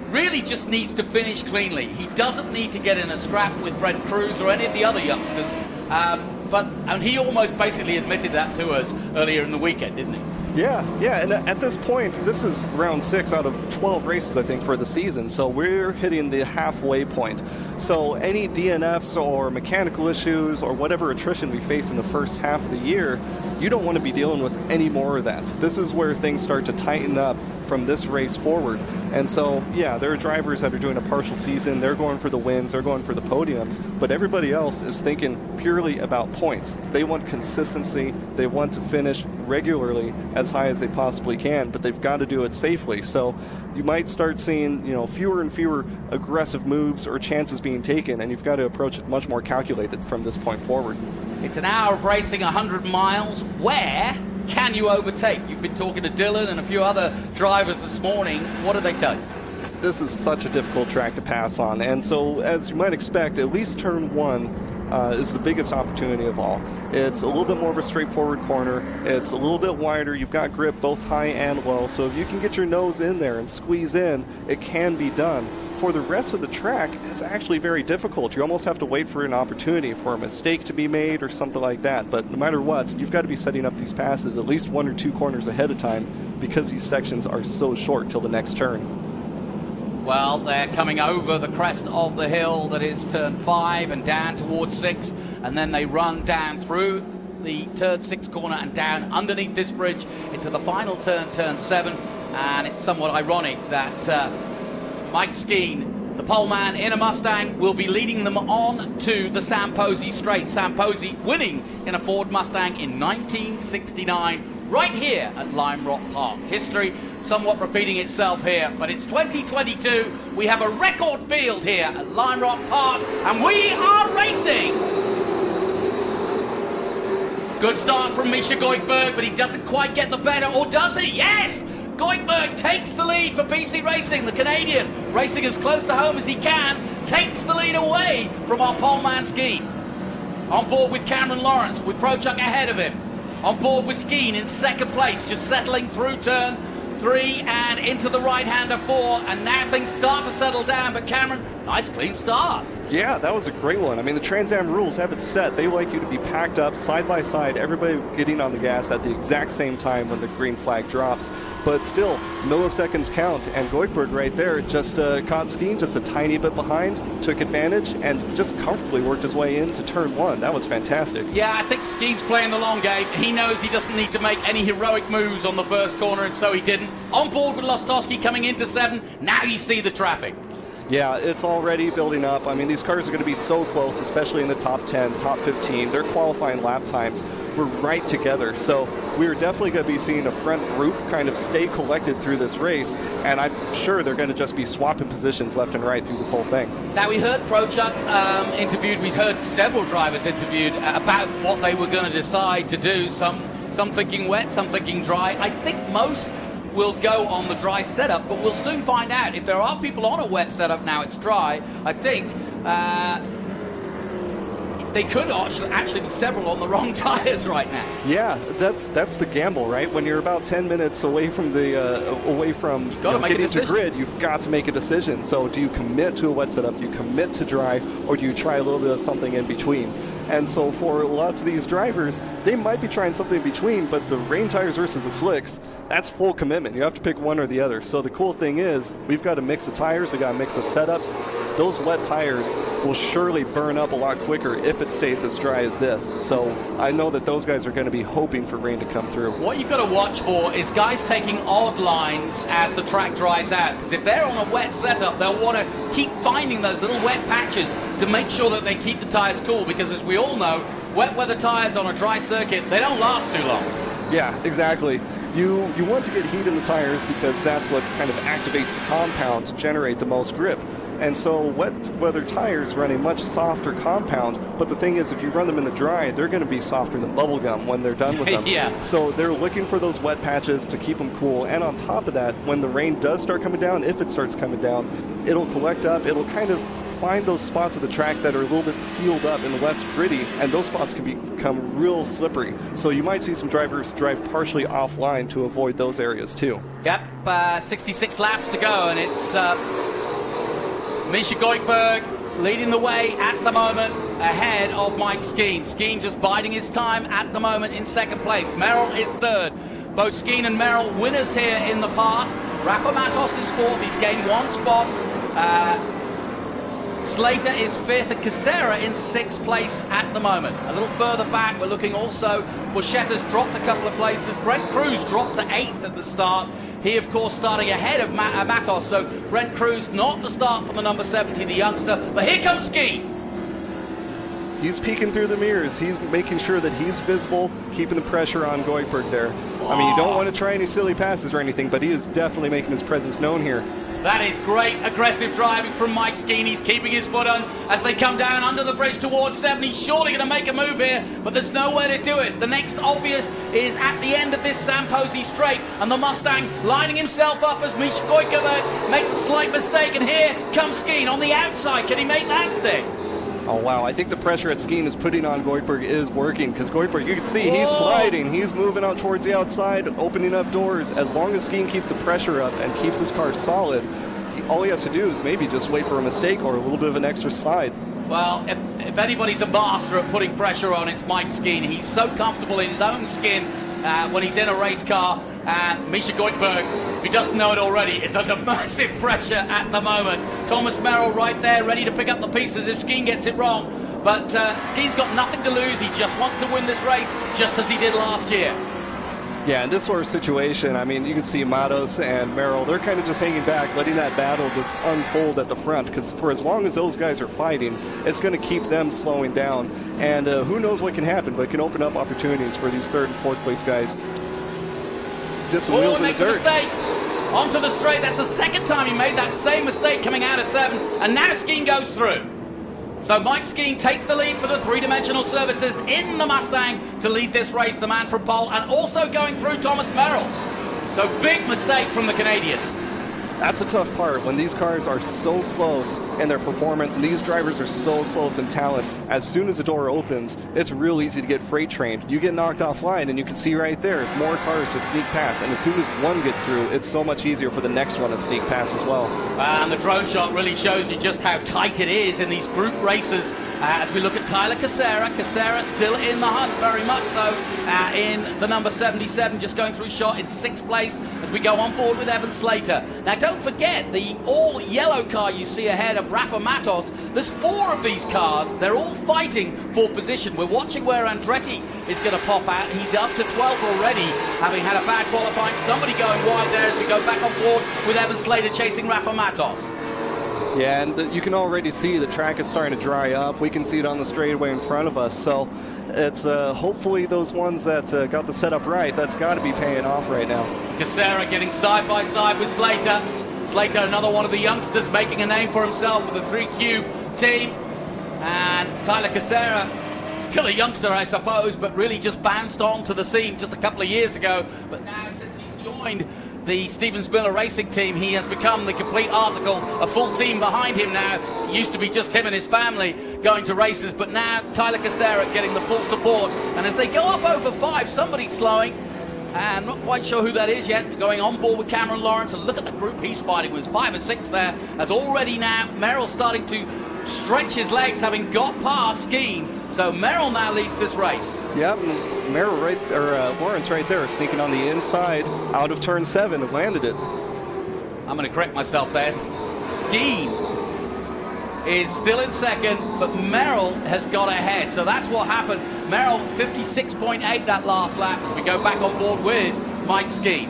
really just needs to finish cleanly. He doesn't need to get in a scrap with Brent Cruz or any of the other youngsters. And he almost basically admitted that to us earlier in the weekend, didn't he? Yeah, and at this point, this is round 6 out of 12 races, I think, for the season. So we're hitting the halfway point. So any DNFs or mechanical issues or whatever attrition we face in the first half of the year, you don't want to be dealing with any more of that. This is where things start to tighten up from this race forward. And so, yeah, there are drivers that are doing a partial season. They're going for the wins. They're going for the podiums. But everybody else is thinking purely about points. They want consistency. They want to finish regularly as high as they possibly can, but they've got to do it safely. So you might start seeing, fewer and fewer aggressive moves or chances being taken, and you've got to approach it much more calculated from this point forward. It's an hour of racing, 100 miles. Where can you overtake? You've been talking to Dylan and a few other drivers this morning. What did they tell you? This is such a difficult track to pass on, and so as you might expect, at least turn 1 is the biggest opportunity of all. It's a little bit more of a straightforward corner. It's a little bit wider. You've got grip both high and low, so if you can get your nose in there and squeeze in, it can be done. For the rest of the track, it's actually very difficult. You almost have to wait for an opportunity for a mistake to be made or something like that. But no matter what, you've got to be setting up these passes at least 1 or 2 corners ahead of time because these sections are so short till the next turn. Well, they're coming over the crest of the hill that is turn 5 and down towards 6, and then they run down through the turn 6 corner and down underneath this bridge into the final turn, turn 7. And it's somewhat ironic that Mike Skeen, the pole man in a Mustang, will be leading them on to the Sam Posey straight. Sam Posey winning in a Ford Mustang in 1969 right here at Lime Rock Park. History somewhat repeating itself here, but it's 2022. We have a record field here at Lime Rock Park, and we are racing. Good start from Misha Goikberg, but he doesn't quite get the better, or does he? Yes! Goikberg takes the lead for BC Racing. The Canadian, racing as close to home as he can, takes the lead away from our poleman Skeen. On board with Cameron Lawrence, with Prochuk ahead of him. On board with Skeen in 2nd place, just settling through turn 3 and into the right-hander 4, and now things start to settle down, but Cameron, nice clean start. Yeah, that was a great one. I mean, the Trans Am rules have it set. They like you to be packed up side by side, everybody getting on the gas at the exact same time when the green flag drops. But still, milliseconds count, and Goikberg right there just caught Skeen just a tiny bit behind, took advantage, and just comfortably worked his way into turn 1. That was fantastic. Yeah, I think Skeen's playing the long game. He knows he doesn't need to make any heroic moves on the first corner, and so he didn't. On board with Lostowski coming into 7. Now you see the traffic. Yeah, it's already building up. I mean, these cars are going to be so close, especially in the top 10, top 15. Their qualifying lap times were right together. So we're definitely going to be seeing a front group kind of stay collected through this race. And I'm sure they're going to just be swapping positions left and right through this whole thing. Now, we heard Prochuk interviewed, we heard several drivers interviewed about what they were going to decide to do. Some thinking wet, some thinking dry. I think most will go on the dry setup, but we'll soon find out. If there are people on a wet setup now, it's dry. I think they could actually be several on the wrong tires right now. Yeah, that's the gamble, right? When you're about 10 minutes away from the getting to grid, you've got to make a decision. So do you commit to a wet setup? Do you commit to dry, or do you try a little bit of something in between? And so for lots of these drivers, they might be trying something in between, but the rain tires versus the slicks, that's full commitment. You have to pick one or the other. So the cool thing is, we've got a mix of tires, we've got a mix of setups. Those wet tires will surely burn up a lot quicker if it stays as dry as this. So I know that those guys are going to be hoping for rain to come through. What you've got to watch for is guys taking odd lines as the track dries out. Because if they're on a wet setup, they'll want to keep finding those little wet patches to make sure that they keep the tires cool, because as we all know, wet weather tires on a dry circuit, they don't last too long. Yeah, exactly. You want to get heat in the tires because that's what kind of activates the compound to generate the most grip. And so wet weather tires run a much softer compound, but the thing is, if you run them in the dry, they're going to be softer than bubble gum when they're done with them. Yeah. So they're looking for those wet patches to keep them cool. And on top of that, when the rain does start coming down, if it starts coming down, it'll collect up, it'll kind of find those spots of the track that are a little bit sealed up and less gritty, and those spots can become real slippery. So you might see some drivers drive partially offline to avoid those areas too. Yep, 66 laps to go, and it's Misha Goldberg leading the way at the moment, ahead of Mike Skeen. Skeen just biding his time at the moment in second place. Merrill is third. Both Skeen and Merrill winners here in the past. Rafa Matos is fourth. He's gained one spot. Slater is fifth, and Casera in sixth place at the moment. A little further back, we're looking also, Borchetta's dropped a couple of places. Brent Cruz dropped to eighth at the start. He, of course, starting ahead of Matos, so Brent Cruz not the start from the number 70, the youngster. But here comes Ski. He's peeking through the mirrors. He's making sure that he's visible, keeping the pressure on Goldberg there. I mean, you don't want to try any silly passes or anything, but he is definitely making his presence known here. That is great aggressive driving from Mike Skeen. He's keeping his foot on as they come down under the bridge towards 7. He's surely going to make a move here, but there's no way to do it. The next obvious is at the end of this Samposi straight, and the Mustang lining himself up as Misha Goldberg makes a slight mistake, and here comes Skeen on the outside. Can he make that stick? Oh, wow. I think the pressure that Skeen is putting on Goldberg is working, because Goldberg, you can see he's sliding. He's moving out towards the outside, opening up doors. As long as Skeen keeps the pressure up and keeps his car solid, all he has to do is maybe just wait for a mistake or a little bit of an extra slide. Well, if anybody's a master at putting pressure on, it's Mike Skeen. He's so comfortable in his own skin when he's in a race car. And Misha Goldberg, if he doesn't know it already, is under massive pressure at the moment. Thomas Merrill right there, ready to pick up the pieces if Skeen gets it wrong. But Skeen's got nothing to lose. He just wants to win this race, just as he did last year. Yeah, in this sort of situation, I mean, you can see Matos and Merrill, they're kind of just hanging back, letting that battle just unfold at the front, because for as long as those guys are fighting, it's going to keep them slowing down. And who knows what can happen, but it can open up opportunities for these third and fourth place guys. Dip some wheels in the dirt. Mistake. Onto the straight. That's the second time he made that same mistake coming out of 7, and now Skeen goes through. So Mike Skeen takes the lead for the three-dimensional services in the Mustang to lead this race, the man from pole, and also going through Thomas Merrill. So big mistake from the Canadian. That's a tough part when these cars are so close in their performance and these drivers are so close in talent. As soon as the door opens, it's real easy to get freight trained. You get knocked offline and you can see right there more cars to sneak past, and as soon as one gets through, it's so much easier for the next one to sneak past as well. And the drone shot really shows you just how tight it is in these group races. As we look at Tyler Casera still in the hunt, very much so, in the number 77, just going through shot in 6th place as we go on board with Evan Slater. Now don't forget, the all-yellow car you see ahead of Rafa Matos, there's 4 of these cars, they're all fighting for position. We're watching where Andretti is going to pop out. He's up to 12th already, having had a bad qualifying. Somebody going wide there as we go back on board with Evan Slater chasing Rafa Matos. Yeah, and you can already see the track is starting to dry up. We can see it on the straightaway in front of us. So it's hopefully those ones that got the setup right, that's got to be paying off right now. Casera getting side by side with Slater. Slater, another one of the youngsters, making a name for himself for the 3Cube team. And Tyler Casera, still a youngster, I suppose, but really just bounced onto the scene just a couple of years ago. But now, since he's joined the Stevens Miller Racing team, he has become the complete article, a full team behind him now. It used to be just him and his family going to races, but now Tyler Casera getting the full support. And as they go up over 5, somebody's slowing. And not quite sure who that is yet, going on board with Cameron Lawrence. And look at the group he's fighting with. 5 or 6 there. As already now, Merrill starting to stretch his legs, having got past Skeen. So Merrill now leads this race. Yep, Merrill Lawrence right there, sneaking on the inside out of turn 7 and landed it. I'm going to correct myself there. Skeen is still in second, but Merrill has got ahead. So that's what happened. Merrill 56.8 that last lap as we go back on board with Mike Skeen.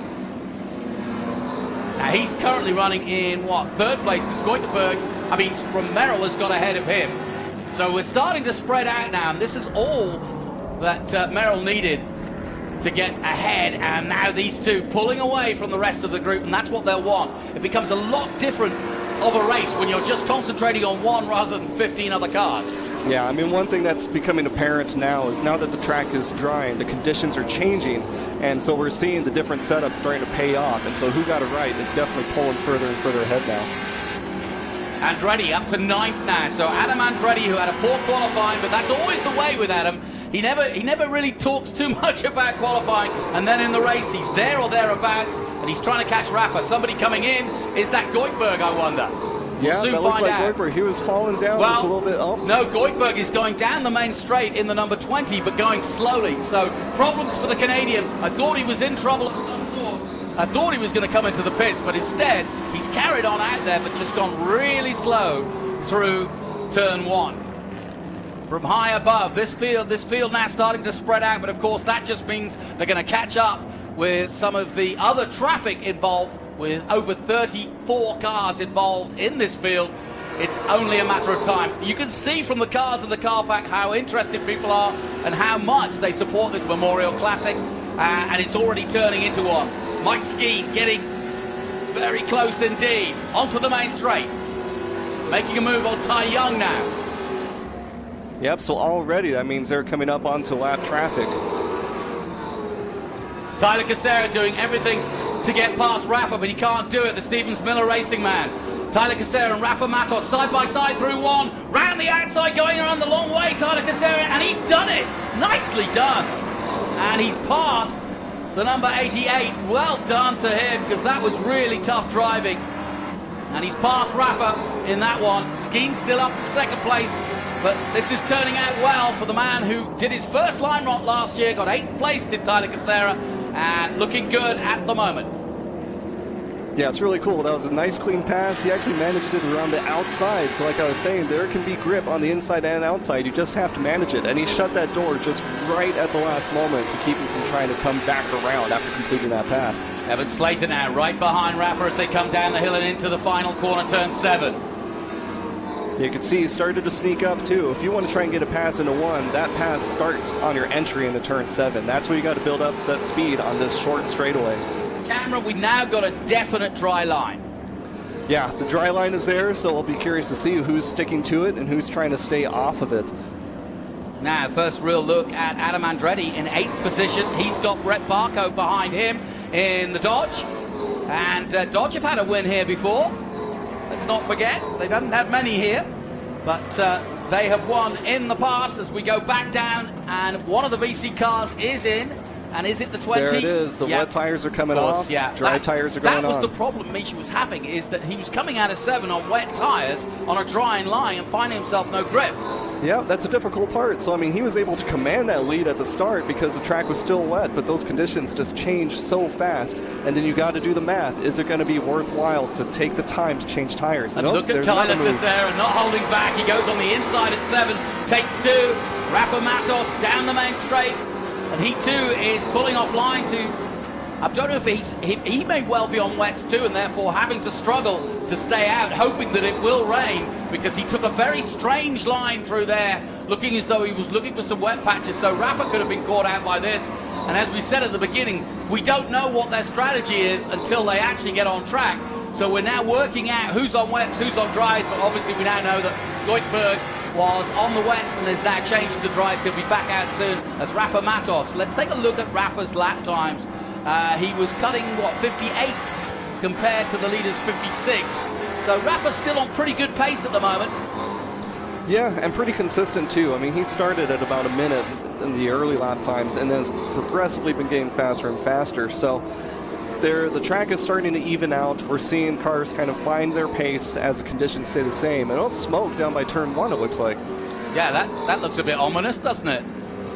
Now he's currently running in what, 3rd place, because from Merrill has got ahead of him. So we're starting to spread out now, and this is all that Merrill needed to get ahead, and now these two pulling away from the rest of the group, and that's what they'll want. It becomes a lot different of a race when you're just concentrating on one rather than 15 other cars. Yeah, I mean, one thing that's becoming apparent now is now that the track is drying, the conditions are changing, and so we're seeing the different setups starting to pay off, and so who got it right is definitely pulling further and further ahead now. Andretti up to 9th now, so Adam Andretti, who had a poor qualifying, but that's always the way with Adam. He never really talks too much about qualifying, and then in the race he's there or thereabouts, and he's trying to catch Rafa. Somebody coming in, is that Goikberg, I wonder? We'll soon that looked find like out. Goikberg. He was falling down just a little bit. Oh. No, Goikberg is going down the main straight in the number 20, but going slowly. So problems for the Canadian. I thought he was in trouble of some sort. I thought he was going to come into the pits, but instead he's carried on out there, but just gone really slow through turn 1. From high above, this field now starting to spread out, but of course that just means they're going to catch up with some of the other traffic involved, with over 34 cars involved in this field. It's only a matter of time. You can see from the cars in the car pack how interested people are and how much they support this Memorial Classic, and it's already turning into one. Mike Skeen getting very close indeed onto the main straight, making a move on Ty Young now. Yep, so already that means they're coming up onto lap traffic. Tyler Casera doing everything to get past Rafa, but he can't do it, the Stevens Miller Racing man. Tyler Casera and Rafa Matos side by side through 1, round the outside, going around the long way, Tyler Casera, and he's done it! Nicely done! And he's passed the number 88. Well done to him, because that was really tough driving. And he's passed Rafa in that one. Skeen's still up in 2nd place. But this is turning out well for the man who did his first line rot last year, got 8th place, did Tyler Casera, and looking good at the moment. Yeah, it's really cool. That was a nice clean pass. He actually managed it around the outside. So like I was saying, there can be grip on the inside and outside. You just have to manage it. And he shut that door just right at the last moment to keep him from trying to come back around after completing that pass. Evan Slater now right behind Rafa as they come down the hill and into the final corner, turn 7. You can see he started to sneak up too. If you want to try and get a pass into 1, that pass starts on your entry into turn 7. That's where you got to build up that speed on this short straightaway. Cameron, we now got a definite dry line. Yeah, the dry line is there, so I'll be curious to see who's sticking to it and who's trying to stay off of it. Now, first real look at Adam Andretti in 8th position. He's got Brett Barco behind him in the Dodge. And Dodge have had a win here before. Let's not forget, they haven't had many here, but they have won in the past as we go back down, and one of the BC cars is in, and is it the 20? There it is, the wet tires are coming off, dry tires are going on. That was the problem Misha was having, is that he was coming out of 7 on wet tires on a drying line and finding himself no grip. Yeah, that's a difficult part. So, I mean, he was able to command that lead at the start because the track was still wet, but those conditions just change so fast. And then you got to do the math. Is it going to be worthwhile to take the time to change tires? And look at Tyler Casera not holding back. He goes on the inside at 7, takes 2. Rafa Matos down the main straight. And he too is pulling offline to I don't know if he may well be on wets too, and therefore having to struggle to stay out, hoping that it will rain, because he took a very strange line through there, looking as though he was looking for some wet patches. So Rafa could have been caught out by this. And as we said at the beginning, we don't know what their strategy is until they actually get on track. So we're now working out who's on wets, who's on dries, but obviously we now know that Goikberg was on the wets and has now changed to the dries. He'll be back out soon as Rafa Matos. Let's take a look at Rafa's lap times. He was cutting, 58 compared to the leader's 56. So Rafa's still on pretty good pace at the moment. Yeah, and pretty consistent too. I mean, he started at about a minute in the early lap times and then has progressively been getting faster and faster. So the track is starting to even out. We're seeing cars kind of find their pace as the conditions stay the same. And smoke down by turn 1, it looks like. Yeah, that looks a bit ominous, doesn't it?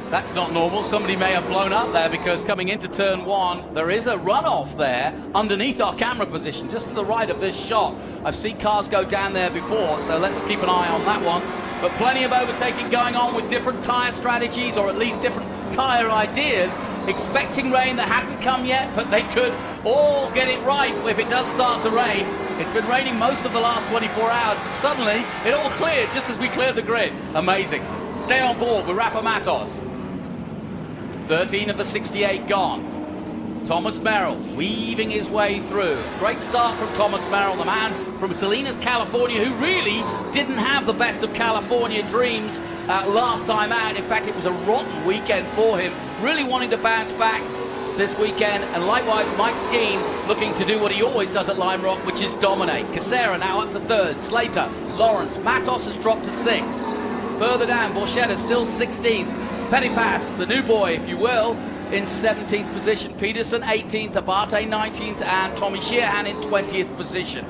That's not normal. Somebody may have blown up there, because coming into turn 1, there is a runoff there underneath our camera position, just to the right of this shot. I've seen cars go down there before, so let's keep an eye on that one. But plenty of overtaking going on with different tyre strategies, or at least different tyre ideas. Expecting rain that hasn't come yet, but they could all get it right if it does start to rain. It's been raining most of the last 24 hours, but suddenly it all cleared just as we cleared the grid. Amazing. Stay on board with Rafa Matos. 13 of the 68 gone. Thomas Merrill weaving his way through. Great start from Thomas Merrill, the man from Salinas, California, who really didn't have the best of California dreams last time out. In fact, it was a rotten weekend for him. Really wanting to bounce back this weekend. And likewise, Mike Skeen looking to do what he always does at Lime Rock, which is dominate. Casera now up to 3rd. Slater, Lawrence, Matos has dropped to 6th. Further down, Borchetta still 16th. Pettipas, the new boy, if you will, in 17th position. Peterson 18th, Abate 19th, and Tommy Sheehan in 20th position.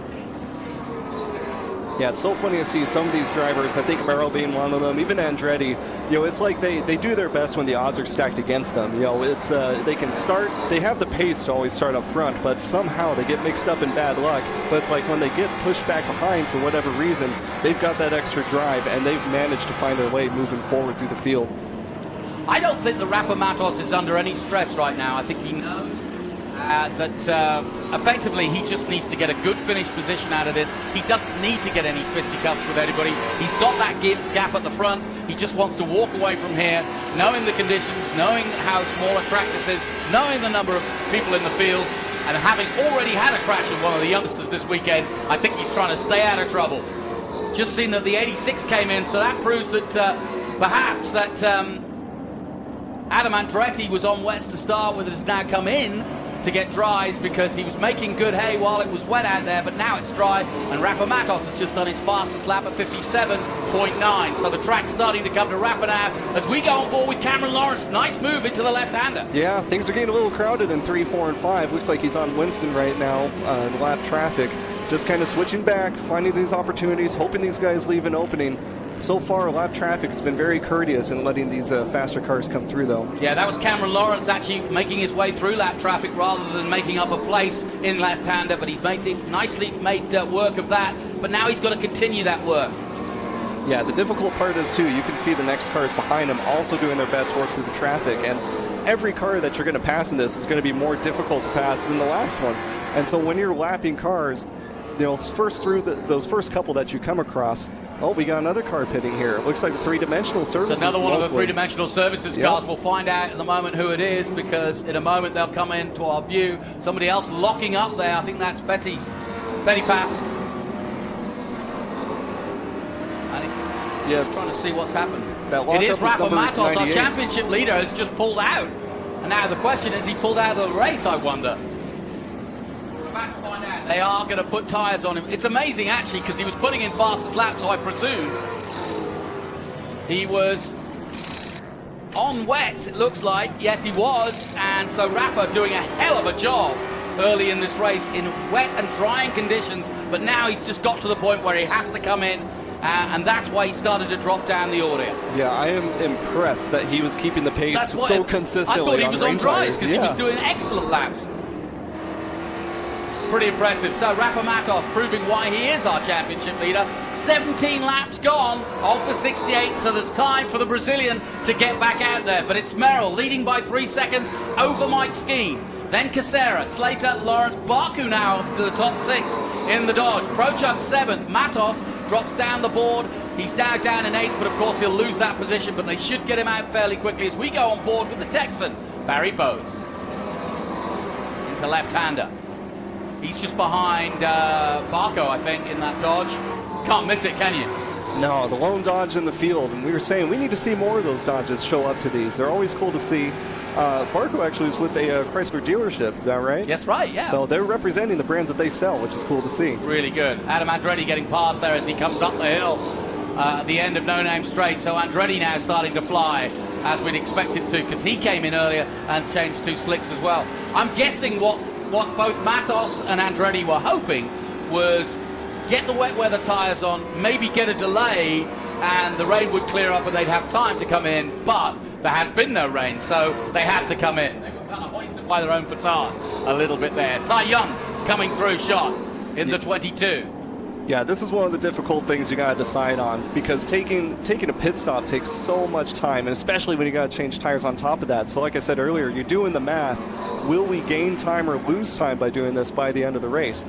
Yeah, it's so funny to see some of these drivers, I think Merrill being one of them, even Andretti, it's like they do their best when the odds are stacked against them. It's they can start, they have the pace to always start up front, but somehow they get mixed up in bad luck. But it's like when they get pushed back behind for whatever reason, they've got that extra drive, and they've managed to find their way moving forward through the field. I don't think that Rafa Matos is under any stress right now. I think he knows that effectively he just needs to get a good finish position out of this. He doesn't need to get any fisticuffs with anybody. He's got that gap at the front. He just wants to walk away from here, knowing the conditions, knowing how small a track this is, knowing the number of people in the field, and having already had a crash with one of the youngsters this weekend. I think he's trying to stay out of trouble. Just seen that the 86 came in, so that proves that perhaps that Adam Andretti was on wets to start with, and has now come in to get dries because he was making good hay while it was wet out there, but now it's dry, and Rafa Matos has just done his fastest lap at 57.9. So the track's starting to come to Rafa now as we go on board with Cameron Lawrence. Nice move into the left-hander. Yeah, things are getting a little crowded in 3, 4, and 5. Looks like he's on Winston right now in lap traffic. Just kind of switching back, finding these opportunities, hoping these guys leave an opening. So far, lap traffic has been very courteous in letting these faster cars come through, though. Yeah, that was Cameron Lawrence actually making his way through lap traffic rather than making up a place in left-hander, but he nicely made work of that, but now he's got to continue that work. Yeah, the difficult part is, too, you can see the next cars behind him also doing their best work through the traffic, and every car that you're going to pass in this is going to be more difficult to pass than the last one. And so when you're lapping cars, first through those first couple that you come across, we got another car pitting here. It looks like the three-dimensional services. It's another one mostly. of the three-dimensional services cars. We'll find out in a moment who it is, because in a moment they'll come into our view. Somebody else locking up there. I think that's Petty Pass. Just trying to see what's happened. It is Rafa Matos, our championship leader, has just pulled out. And now the question is, he pulled out of the race, I wonder. We're about to find out. They are going to put tyres on him. It's amazing, actually, because he was putting in fastest lap, so I presume he was on wet, it looks like. Yes, he was. And so Rafa doing a hell of a job early in this race in wet and drying conditions. But now he's just got to the point where he has to come in. And that's why he started to drop down the order. Yeah, I am impressed that he was keeping the pace so consistently. I thought he was on dries because he was doing excellent laps. Pretty impressive. So Rafa Matos proving why he is our championship leader. 17 laps gone of the 68, so there's time for the Brazilian to get back out there. But it's Merrill leading by 3 seconds over Mike Skeen. Then Casera, Slater, Lawrence, Baku now to the top 6 in the Dodge. Prochuk 7th, Matos drops down the board. He's now down in 8th, but of course he'll lose that position, but they should get him out fairly quickly as we go on board with the Texan, Barry Bowes. Into left-hander. He's just behind Barco, I think, in that Dodge. Can't miss it, can you? No, the lone Dodge in the field, and we were saying we need to see more of those Dodges show up to these. They're always cool to see. Barco actually is with a Chrysler dealership, is that right? Yes, right, yeah. So they're representing the brands that they sell, which is cool to see. Really good. Adam Andretti getting past there as he comes up the hill at the end of No Name Straight. So Andretti now starting to fly as we'd expected to, because he came in earlier and changed 2 slicks as well. I'm guessing what both Matos and Andretti were hoping was get the wet weather tyres on, maybe get a delay, and the rain would clear up and they'd have time to come in, but there has been no rain, so they had to come in. They were kind of hoisted by their own petard a little bit there. Ty Young coming through shot in the 22. Yeah, this is one of the difficult things you got to decide on, because taking a pit stop takes so much time, and especially when you got to change tires on top of that. So like I said earlier, you're doing the math. Will we gain time or lose time by doing this by the end of the race?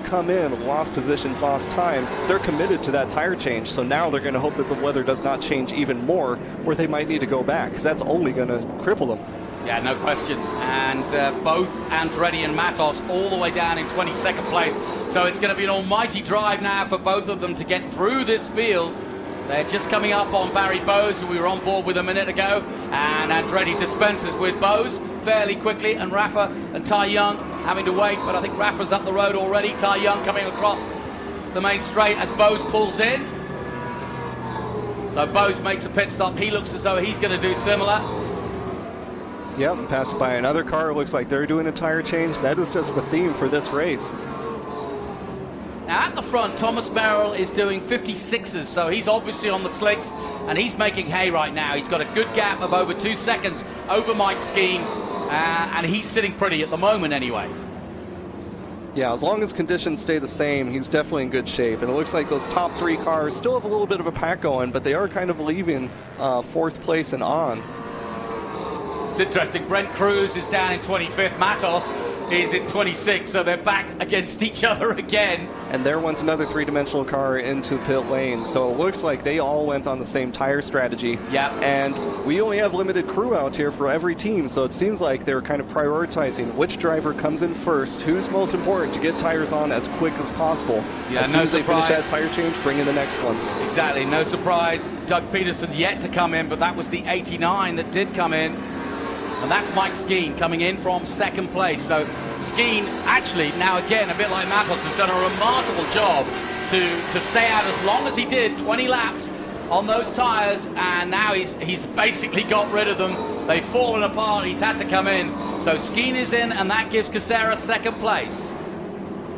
Come in, lost positions, lost time. They're committed to that tire change, so now they're going to hope that the weather does not change even more, where they might need to go back, because that's only going to cripple them. Yeah, no question. And both Andretti and Matos all the way down in 22nd place. So it's going to be an almighty drive now for both of them to get through this field. They're just coming up on Barry Bowes, who we were on board with a minute ago. And Andretti dispenses with Bowes fairly quickly. And Rafa and Ty Young having to wait. But I think Rafa's up the road already. Ty Young coming across the main straight as Bowes pulls in. So Bowes makes a pit stop. He looks as though he's going to do similar. Yep, passed by another car. It looks like they're doing a tire change. That is just the theme for this race. Now at the front, Thomas Merrill is doing 56s, so he's obviously on the slicks, and he's making hay right now. He's got a good gap of over 2 seconds over Mike Skeen, and he's sitting pretty at the moment anyway. Yeah, as long as conditions stay the same, he's definitely in good shape. And it looks like those top 3 cars still have a little bit of a pack going, but they are kind of leaving 4th place and on. It's interesting. Brent Cruz is down in 25th. Matos is in 26th, so they're back against each other again. And there went another 3-dimensional car into pit lane, so it looks like they all went on the same tire strategy. Yeah. And we only have limited crew out here for every team, so it seems like they're kind of prioritizing which driver comes in first, who's most important to get tires on as quick as possible. Yeah, as soon as they finish that tire change, bring in the next one. Exactly, no surprise. Doug Peterson yet to come in, but that was the 89 that did come in. And that's Mike Skeen coming in from 2nd place. So Skeen, actually, now again, a bit like Matos, has done a remarkable job to stay out as long as he did, 20 laps on those tyres, and now he's basically got rid of them. They've fallen apart, he's had to come in. So Skeen is in, and that gives Casera 2nd place.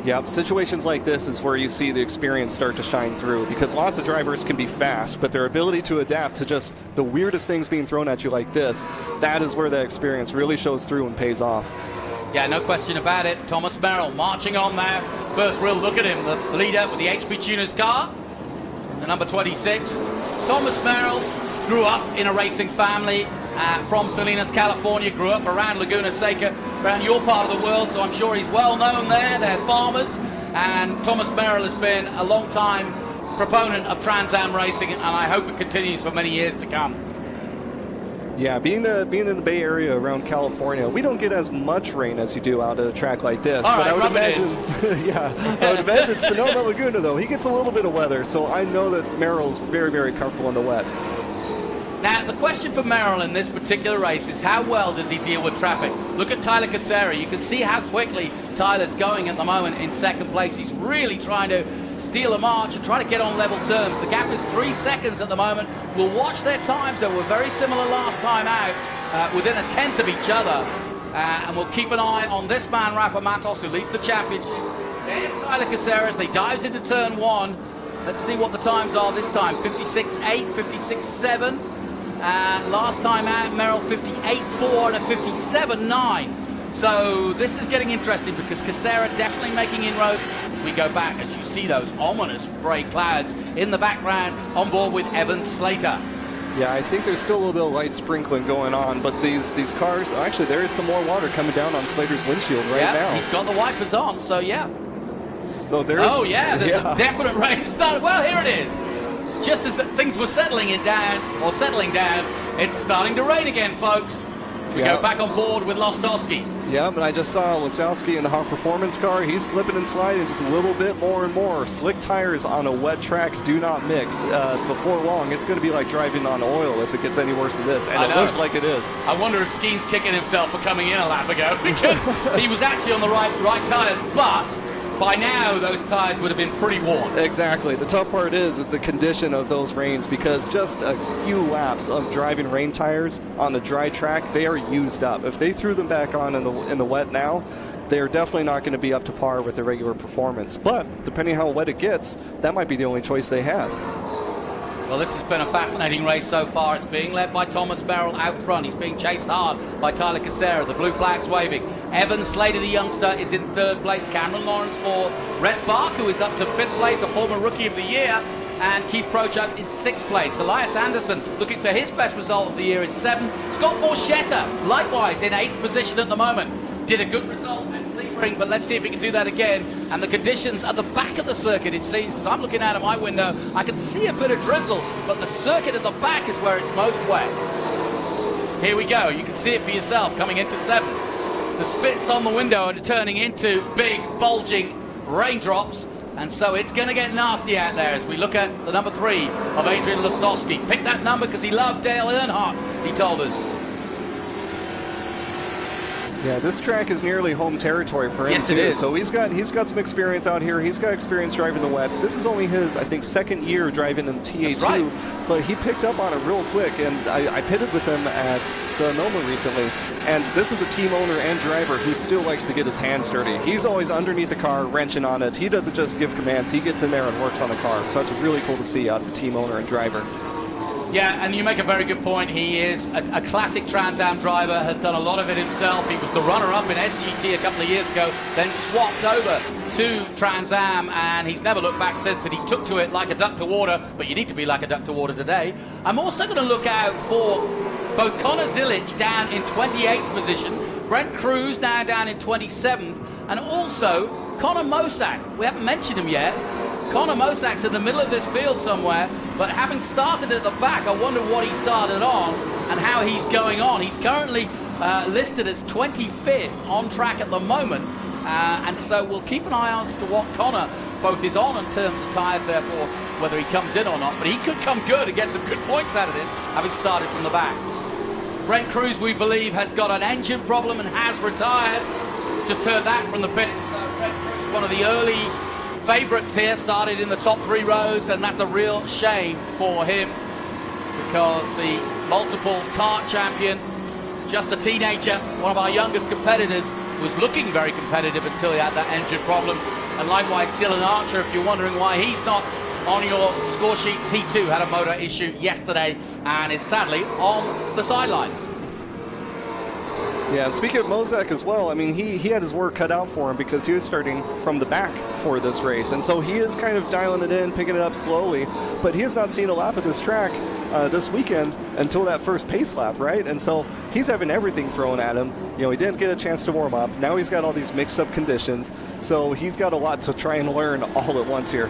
Yep, situations like this is where you see the experience start to shine through, because lots of drivers can be fast, but their ability to adapt to just the weirdest things being thrown at you like this, that is where that experience really shows through and pays off. Yeah, no question about it. Thomas Merrill marching on there. First real look at him, the leader with the HP Tuners car, the number 26. Thomas Merrill grew up in a racing family from Salinas, California, grew up around Laguna Seca, around your part of the world, so I'm sure he's well known there. They're farmers, and Thomas Merrill has been a long time proponent of Trans Am racing, and I hope it continues for many years to come. Yeah, being in the Bay Area around California, we don't get as much rain as you do out at a track like this. All but right, I would imagine, I would imagine Sonoma Laguna, though, he gets a little bit of weather, so I know that Merrill's very, very comfortable in the wet. Now, the question for Merrill in this particular race is how well does he deal with traffic? Look at Tyler Casera. You can see how quickly Tyler's going at the moment in 2nd place. He's really trying to steal a march and try to get on level terms. The gap is 3 seconds at the moment. We'll watch their times. They were very similar last time out, within a 10th of each other. And we'll keep an eye on this man, Rafa Matos, who leads the championship. There's Tyler Casera as they dives into turn 1. Let's see what the times are this time. 56.8, 56.7. Last time out, Merrill 58.4 and a 57.9. So this is getting interesting because Casera definitely making inroads. We go back as you see those ominous grey clouds in the background on board with Evan Slater. Yeah, I think there's still a little bit of light sprinkling going on, but these cars, actually there is some more water coming down on Slater's windshield right now. He's got the wipers on, so yeah. So there's... Oh yeah, there's a definite rain start. Well, here it is. Just as things were settling down, it's starting to rain again, folks. We go back on board with Lostowski. Yeah, but I just saw Lostowski in the hot performance car. He's slipping and sliding just a little bit more and more. Slick tires on a wet track do not mix. Before long, it's going to be like driving on oil if it gets any worse than this, and it looks like it is. I wonder if Skeen's kicking himself for coming in a lap ago, because he was actually on the right tires, but by now those tires would have been pretty worn. Exactly. The tough part is the condition of those rains, because just a few laps of driving rain tires on a dry track, they are used up. If they threw them back on in the wet now, they're definitely not going to be up to par with their regular performance. But depending how wet it gets, that might be the only choice they have. Well, this has been a fascinating race so far. It's being led by Thomas Merrill out front. He's being chased hard by Tyler Casera. The blue flag's waving. Evan Slater, the youngster, is in third place. Cameron Lawrence for Rhett Bark, who is up to fifth place, a former Rookie of the Year. And Keith Prochuk in sixth place. Elias Anderson, looking for his best result of the year, is seventh. Scott Borchetta, likewise in eighth position at the moment. Did a good result at Sebring, but let's see if he can do that again. And the conditions at the back of the circuit, it seems, because I'm looking out of my window, I can see a bit of drizzle, but the circuit at the back is where it's most wet. Here we go. You can see it for yourself coming into seventh. The spits on the window are turning into big, bulging raindrops, and so it's going to get nasty out there as we look at the number 3 of Adrian Lostowski. Pick that number because he loved Dale Earnhardt, he told us. Yeah, this track is nearly home territory for him. Yes, too. it is. So he's got some experience out here. He's got experience driving the wets. This is only his, I think, second year driving in TA2. Right. But he picked up on it real quick, and I pitted with him at Sonoma recently. And this is a team owner and driver who still likes to get his hands dirty. He's always underneath the car, wrenching on it. He doesn't just give commands. He gets in there and works on the car. So that's really cool to see out of the team owner and driver. Yeah, and you make a very good point. He is a classic Trans Am driver, has done a lot of it himself. He was the runner-up in SGT a couple of years ago, then swapped over to Trans Am, and he's never looked back since, and he took to it like a duck to water, but you need to be like a duck to water today. I'm also going to look out for both Connor Zilic down in 28th position, Brent Cruz now down in 27th, and also Connor Mosak. We haven't mentioned him yet. Connor Mosak's in the middle of this field somewhere, but having started at the back, I wonder what he started on and how he's going on. He's currently listed as 25th on track at the moment, and so we'll keep an eye on as to what Connor both is on in terms of tyres, therefore whether he comes in or not, but he could come good and get some good points out of this, having started from the back. Brent Cruz, we believe, has got an engine problem and has retired. Just heard that from the pits. Brent Cruz, one of the early favourites here, started in the top 3 rows, and that's a real shame for him because the multiple kart champion, just a teenager, one of our youngest competitors, was looking very competitive until he had that engine problem. And likewise Dylan Archer, if you're wondering why he's not on your score sheets, he too had a motor issue yesterday and is sadly on the sidelines. Yeah, speaking of Mosak as well, I mean, he had his work cut out for him because he was starting from the back for this race. And so he is kind of dialing it in, picking it up slowly. But he has not seen a lap of this track this weekend until that first pace lap, right? And so he's having everything thrown at him. You know, he didn't get a chance to warm up. Now he's got all these mixed up conditions. So he's got a lot to try and learn all at once here.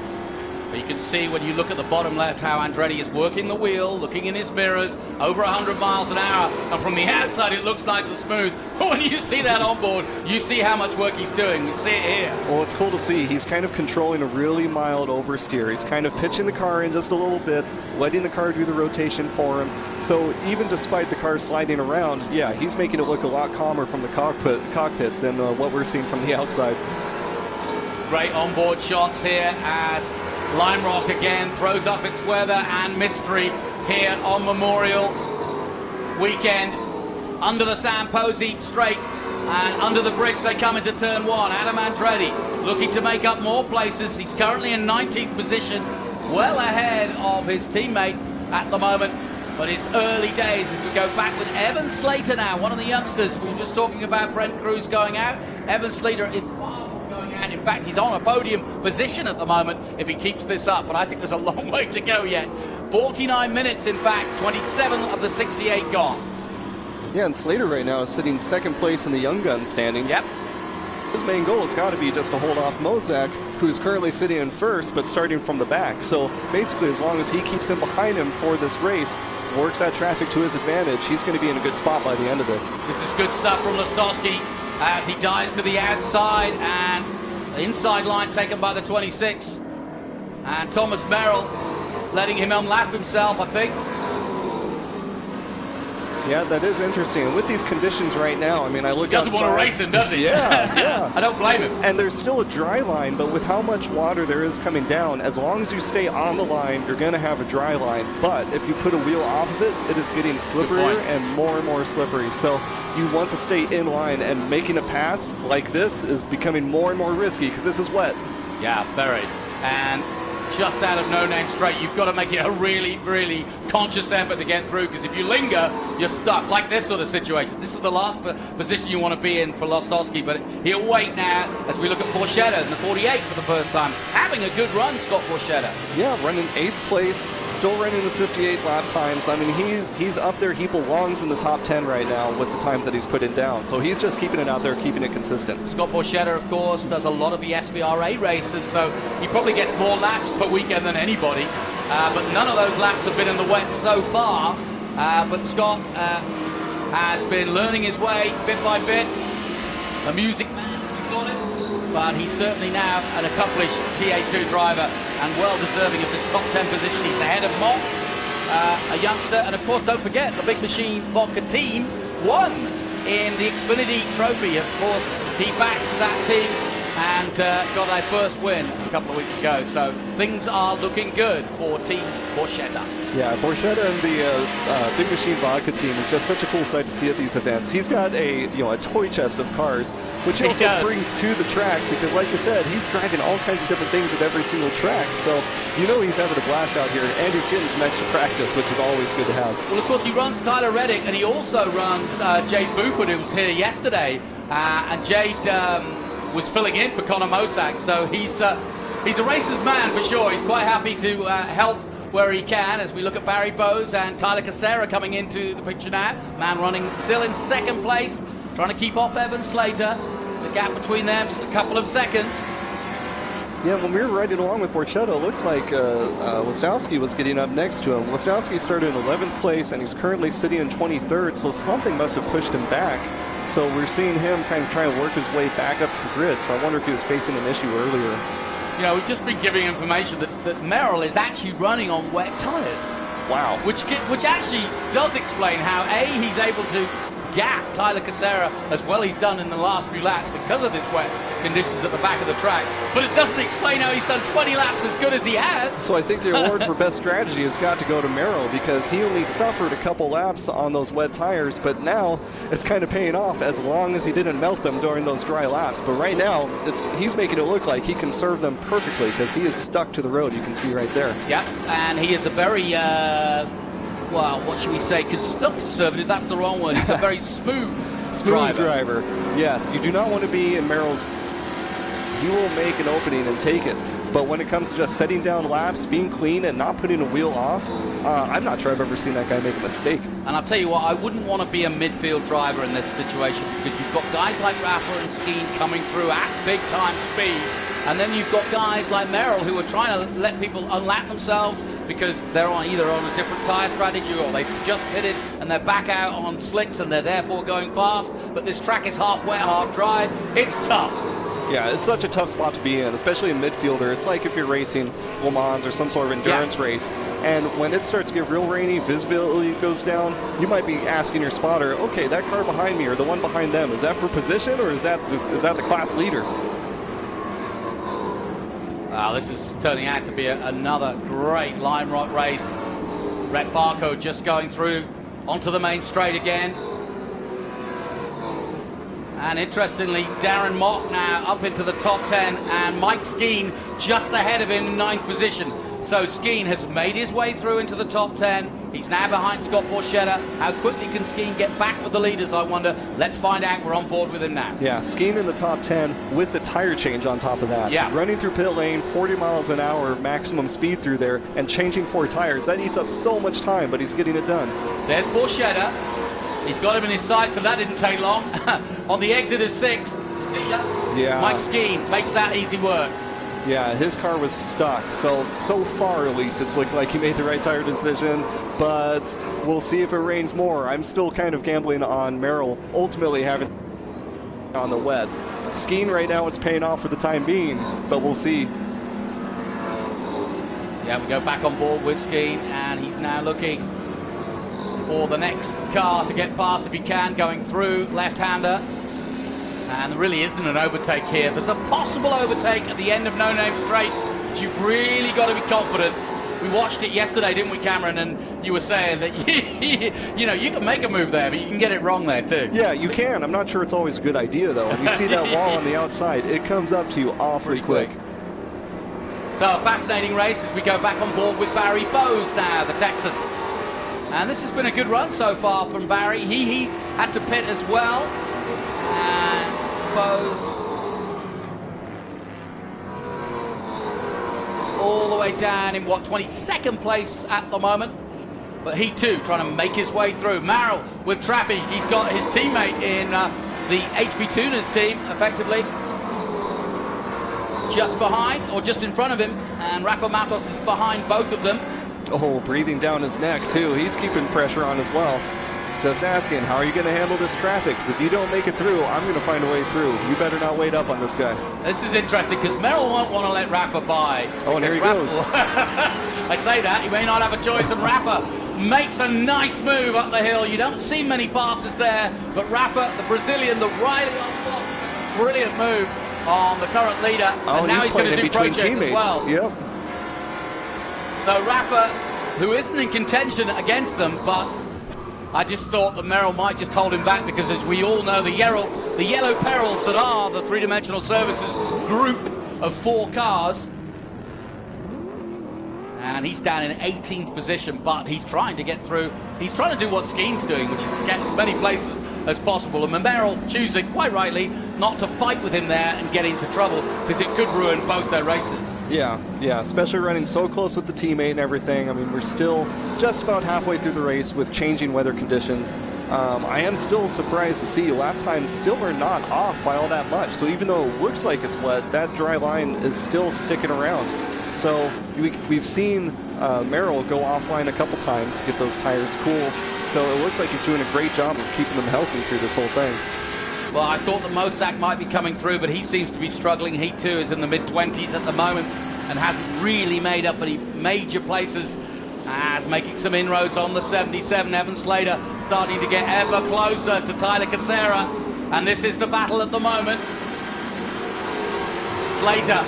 But you can see when you look at the bottom left how Andretti is working the wheel, looking in his mirrors, over 100 miles an hour, and from the outside it looks nice and smooth. But when you see that on board, you see how much work he's doing. You see it here. Well, it's cool to see. He's kind of controlling a really mild oversteer. He's kind of pitching the car in just a little bit, letting the car do the rotation for him. So even despite the car sliding around, yeah, he's making it look a lot calmer from the cockpit than what we're seeing from the outside. Great onboard shots here as Lime Rock again throws up its weather and mystery here on Memorial Weekend. Under the San Posey straight and under the bridge they come into turn 1. Adam Andretti looking to make up more places. He's currently in 19th position, well ahead of his teammate at the moment. But it's early days as we go back with Evan Slater now, one of the youngsters. We were just talking about Brent Cruz going out. Evan Slater is far from going out. In fact, he's on a podium position at the moment if he keeps this up. But I think there's a long way to go yet 49 minutes, in fact, 27 of the 68 gone. Yeah, and Slater right now is sitting second place in the Young Gun standings. Yep. His main goal has got to be just to hold off Mozak, who's currently sitting in first, but starting from the back. So basically, as long as he keeps him behind him for this race, works that traffic to his advantage, he's going to be in a good spot by the end of this. This is good stuff from Listowski as he dives to the outside, and the inside line taken by the 26. And Thomas Merrill letting him unlap himself, I think. Yeah, that is interesting. And with these conditions right now, I mean, I look outside. Doesn't want to race him, does he? Yeah. I don't blame him. And there's still a dry line, but with how much water there is coming down, as long as you stay on the line, you're going to have a dry line. But if you put a wheel off of it, it is getting slipperier and more slippery. So you want to stay in line, and making a pass like this is becoming more and more risky because this is wet. Yeah, very. And just out of no-name straight, you've got to make it a really, really conscious effort to get through, because if you linger, you're stuck, like this sort of situation. This is the last position you want to be in for Lostowski, but he'll wait now as we look at Borchetta in the 48 for the first time. Having a good run, Scott Borchetta. Yeah, running 8th place, still running the 58 lap times. I mean, he's up there. He belongs in the top 10 right now with the times that he's putting down. So he's just keeping it out there, keeping it consistent. Scott Borchetta, of course, does a lot of the SVRA races, so he probably gets more laps per weekend than anybody. But none of those laps have been in the wet so far. But Scott has been learning his way bit by bit. A music man, as we call it. But he's certainly now an accomplished TA2 driver and well deserving of this top 10 position. He's ahead of Mock, a youngster. And of course, don't forget, the Big Machine Vodka team won in the Xfinity Trophy. Of course, he backs that team and got their first win a couple of weeks ago. So things are looking good for Team Borchetta. Yeah, Borchetta and the Big Machine Vodka team is just such a cool sight to see at these events. He's got a toy chest of cars, which he also brings to the track because, like you said, he's driving all kinds of different things at every single track. So he's having a blast out here, and he's getting some extra practice, which is always good to have. Well, of course, he runs Tyler Reddick, and he also runs Jade Buford, who was here yesterday, and Jade was filling in for Connor Mosak, so he's a racer's man for sure. He's quite happy to help where he can as we look at Barry Bowes and Tyler Casera coming into the picture now. Man running still in second place, trying to keep off Evan Slater. The gap between them just a couple of seconds. Yeah, when we were riding along with Borchetta, it looks like Listowski was getting up next to him. Listowski started in 11th place, and he's currently sitting in 23rd, so something must have pushed him back. So we're seeing him kind of trying to work his way back up to the grid, so I wonder if he was facing an issue earlier. We've just been giving information that Merrill is actually running on wet tires. Wow. Which actually does explain how, A, he's able to gap Tyler Casera as well he's done in the last few laps because of this wet conditions at the back of the track. But it doesn't explain how he's done 20 laps as good as he has. So I think the award for best strategy has got to go to Merrill because he only suffered a couple laps on those wet tires, but now it's kind of paying off as long as he didn't melt them during those dry laps. But right now, he's making it look like he can serve them perfectly because he is stuck to the road. You can see right there. Yeah, and he is a very well, what should we say? Not conservative, that's the wrong word. He's a very smooth driver. Yes, you do not want to be in Merrill's. He will make an opening and take it. But when it comes to just setting down laps, being clean, and not putting a wheel off, I'm not sure I've ever seen that guy make a mistake. And I'll tell you what, I wouldn't want to be a midfield driver in this situation because you've got guys like Raffler and Skeen coming through at big-time speed. And then you've got guys like Merrill who are trying to let people unlap themselves because they're either on a different tyre strategy or they've just pitted and they're back out on slicks and they're therefore going fast. But this track is half wet, half dry. It's tough. Yeah, it's such a tough spot to be in, especially a midfielder. It's like if you're racing Le Mans or some sort of endurance race, and when it starts to get real rainy, visibility goes down, you might be asking your spotter, okay, that car behind me or the one behind them, is that for position or is that the class leader? Wow, this is turning out to be another great Lime Rock race. Rhett Barco just going through onto the main straight again. And interestingly, Darren Mock now up into the top 10 and Mike Skeen just ahead of him in 9th position. So Skeen has made his way through into the top 10. He's now behind Scott Borchetta. How quickly can Skeen get back with the leaders, I wonder? Let's find out. We're on board with him now. Yeah, Skeen in the top 10 with the tire change on top of that. Yeah. Running through pit lane, 40 miles an hour maximum speed through there, and changing 4 tires. That eats up so much time, but he's getting it done. There's Borchetta. He's got him in his sights, and that didn't take long. On the exit of 6, see ya? Yeah. Mike Skeen makes that easy work. Yeah, his car was stuck. So far at least, it's looked like he made the right tire decision, but we'll see if it rains more. I'm still kind of gambling on Merrill ultimately having on the wets. Skeen right now it's paying off for the time being, but we'll see. Yeah, we go back on board with Skeen, and he's now looking for the next car to get past if he can, going through left-hander. And there really isn't an overtake here. There's a possible overtake at the end of No Name Straight, but you've really got to be confident. We watched it yesterday, didn't we, Cameron? And you were saying that you know, you can make a move there, but you can get it wrong there too. Yeah, you can. I'm not sure it's always a good idea though. When you see that wall on the outside, it comes up to you awfully quick. So a fascinating race as we go back on board with Barry Bowes now, the Texan. And this has been a good run so far from Barry. He had to pit as well. And Bowes all the way down in what, 22nd place at the moment, but he too trying to make his way through. Merrill with traffic. He's got his teammate in the HB Tuners team effectively just behind or just in front of him, and Rafa Matos is behind both of them. Oh, breathing down his neck too. He's keeping pressure on as well. Just asking, how are you going to handle this traffic? Because if you don't make it through, I'm going to find a way through. You better not wait up on this guy. This is interesting because Merrill won't want to let Rafa by. Oh, and here he goes. I say that, he may not have a choice, and Rafa makes a nice move up the hill. You don't see many passes there, but Rafa, the Brazilian, the Riley on Fox, brilliant move on the current leader. Oh, and now he's going to do Project teammates as well. Yep. So Rafa, who isn't in contention against them, but I just thought that Merrill might just hold him back because, as we all know, the yellow perils that are the three-dimensional services group of 4 cars. And he's down in 18th position, but he's trying to get through. He's trying to do what Skeen's doing, which is to get as many places as possible. And Merrill choosing, quite rightly, not to fight with him there and get into trouble because it could ruin both their races. Yeah, especially running so close with the teammate and everything. I mean, we're still just about halfway through the race with changing weather conditions. I am still surprised to see lap times still are not off by all that much. So even though it looks like it's wet, that dry line is still sticking around. So we've seen Merrill go offline a couple times to get those tires cool. So it looks like he's doing a great job of keeping them healthy through this whole thing. Well, I thought that Mosak might be coming through, but he seems to be struggling. He too is in the mid-20s at the moment and hasn't really made up any major places. As making some inroads on the 77, Evan Slater starting to get ever closer to Tyler Casera. And this is the battle at the moment. Slater,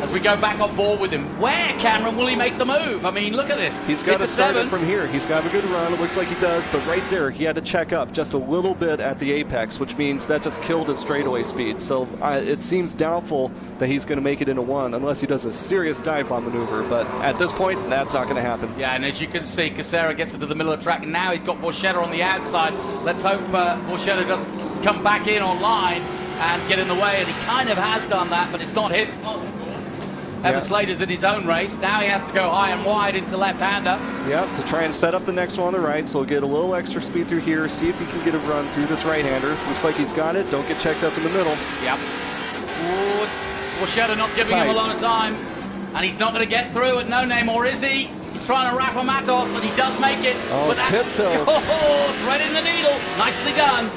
as we go back on board with him. Where, Cameron, will he make the move? I mean, look at this. He's got to start it from here. He's got a good run. It looks like he does, but right there, he had to check up just a little bit at the apex, which means that just killed his straightaway speed. So it seems doubtful that he's going to make it into 1 unless he does a serious dive bomb maneuver. But at this point, that's not going to happen. Yeah, and as you can see, Casera gets into the middle of the track, and now he's got Borchetta on the outside. Let's hope Borchetta doesn't come back in online and get in the way, and he kind of has done that, but it's not his fault. Evan Slater's in his own race. Now he has to go high and wide into left-hander. Yep, to try and set up the next one on the right, so he'll get a little extra speed through here, see if he can get a run through this right-hander. Looks like he's got it. Don't get checked up in the middle. Yep. Borchetta not giving him a lot of time, and he's not going to get through at No Name, or is he? He's trying to Rafa Matos, and he does make it. Oh, but that's right in the needle. Nicely done.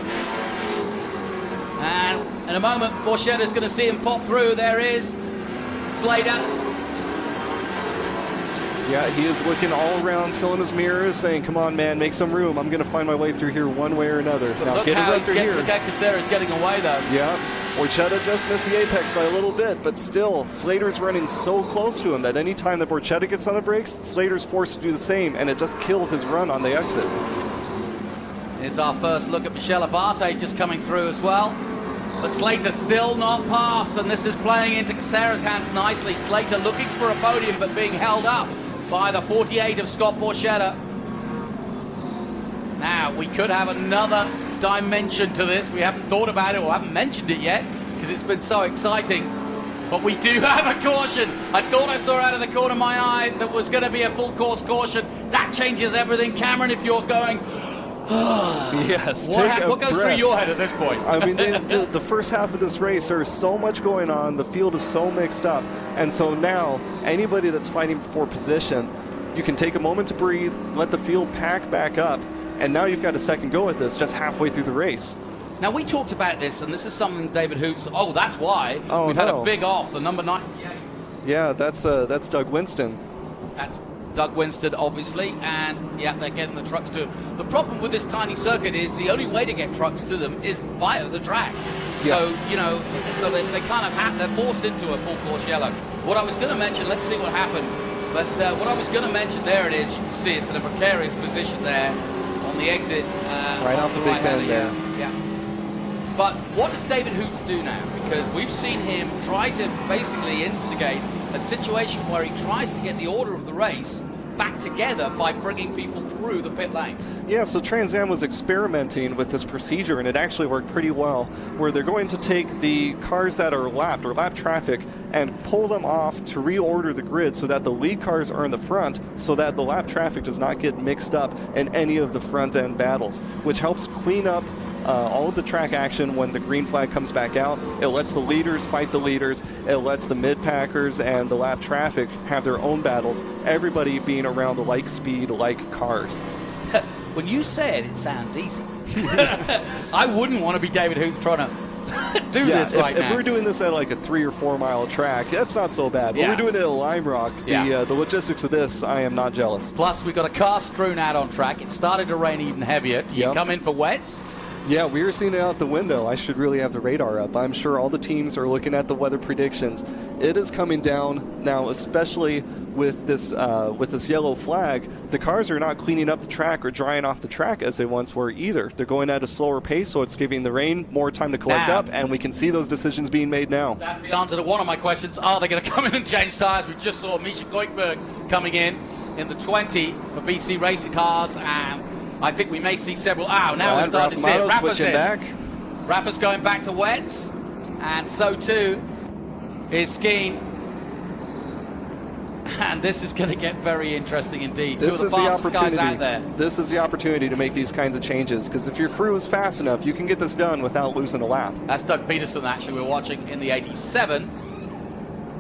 And in a moment, Borchetta's going to see him pop through. There is Slater. Yeah, he is looking all around, filling his mirrors, saying, come on, man, make some room. I'm going to find my way through here one way or another. But now, look get it right through here. Look how Casera's getting away, though. Yeah, Borchetta just missed the apex by a little bit, but still, Slater's running so close to him that any time that Borchetta gets on the brakes, Slater's forced to do the same, and it just kills his run on the exit. Here's our first look at Michel Abate just coming through as well. But Slater still not passed, and this is playing into Casera's hands nicely. Slater looking for a podium, but being held up by the 48 of Scott Borchetta. Now, we could have another dimension to this. We haven't thought about it or haven't mentioned it yet because it's been so exciting. But we do have a caution. I thought I saw out of the corner of my eye that was going to be a full course caution. That changes everything. Cameron, if you're going... Yes. What goes through your head at this point? I mean, the first half of this race, there's so much going on. The field is so mixed up. And so now, anybody that's fighting for position, you can take a moment to breathe, let the field pack back up, and now you've got a second go at this just halfway through the race. Now, we talked about this, and this is something David Hoots... Oh, that's why. We've had a big off, the number 98. Yeah, that's Doug Winston. That's Doug Winston, obviously, and, yeah, they're getting the trucks to... The problem with this tiny circuit is the only way to get trucks to them is via the track. Yeah. So, you know, so they kind of they're forced into a full course yellow. What I was going to mention, let's see what happened, but what I was going to mention, there it is. You can see it's in a precarious position there on the exit. Right off the big bend there. Yeah. But what does David Hoots do now? Because we've seen him try to basically instigate a situation where he tries to get the order of the race back together by bringing people through the pit lane. Yeah, so Trans Am was experimenting with this procedure, and it actually worked pretty well, where they're going to take the cars that are lapped or lap traffic and pull them off to reorder the grid so that the lead cars are in the front so that the lap traffic does not get mixed up in any of the front end battles, which helps clean up all of the track action when the green flag comes back out. It lets the leaders fight the leaders. It lets the mid-packers and the lap traffic have their own battles, everybody being around the like speed, like cars. When you say it, it sounds easy. I wouldn't want to be David Hoots trying to do this right now. If we're doing this at like a 3 or 4 mile track, that's not so bad. But we're doing it at Lime Rock. The logistics of this, I am not jealous. Plus, we've got a car strewn out on track. It started to rain even heavier. Do you come in for wets? Yeah, we were seeing it out the window. I should really have the radar up. I'm sure all the teams are looking at the weather predictions. It is coming down now, especially with this yellow flag. The cars are not cleaning up the track or drying off the track as they once were either. They're going at a slower pace, so it's giving the rain more time to collect up, and we can see those decisions being made now. That's the answer to one of my questions. Are they going to come in and change tyres? We just saw Misha Goikberg coming in the 20 for BC Racing Cars, and I think we may see several. Now we're starting to see it. Rafa's in. Back. Rafa's going back to wets, and so too is Skeen. And this is going to get very interesting indeed. This Two of the fastest guys out there. This is the opportunity to make these kinds of changes, because if your crew is fast enough, you can get this done without losing a lap. That's Doug Peterson, actually, we're watching in the 87.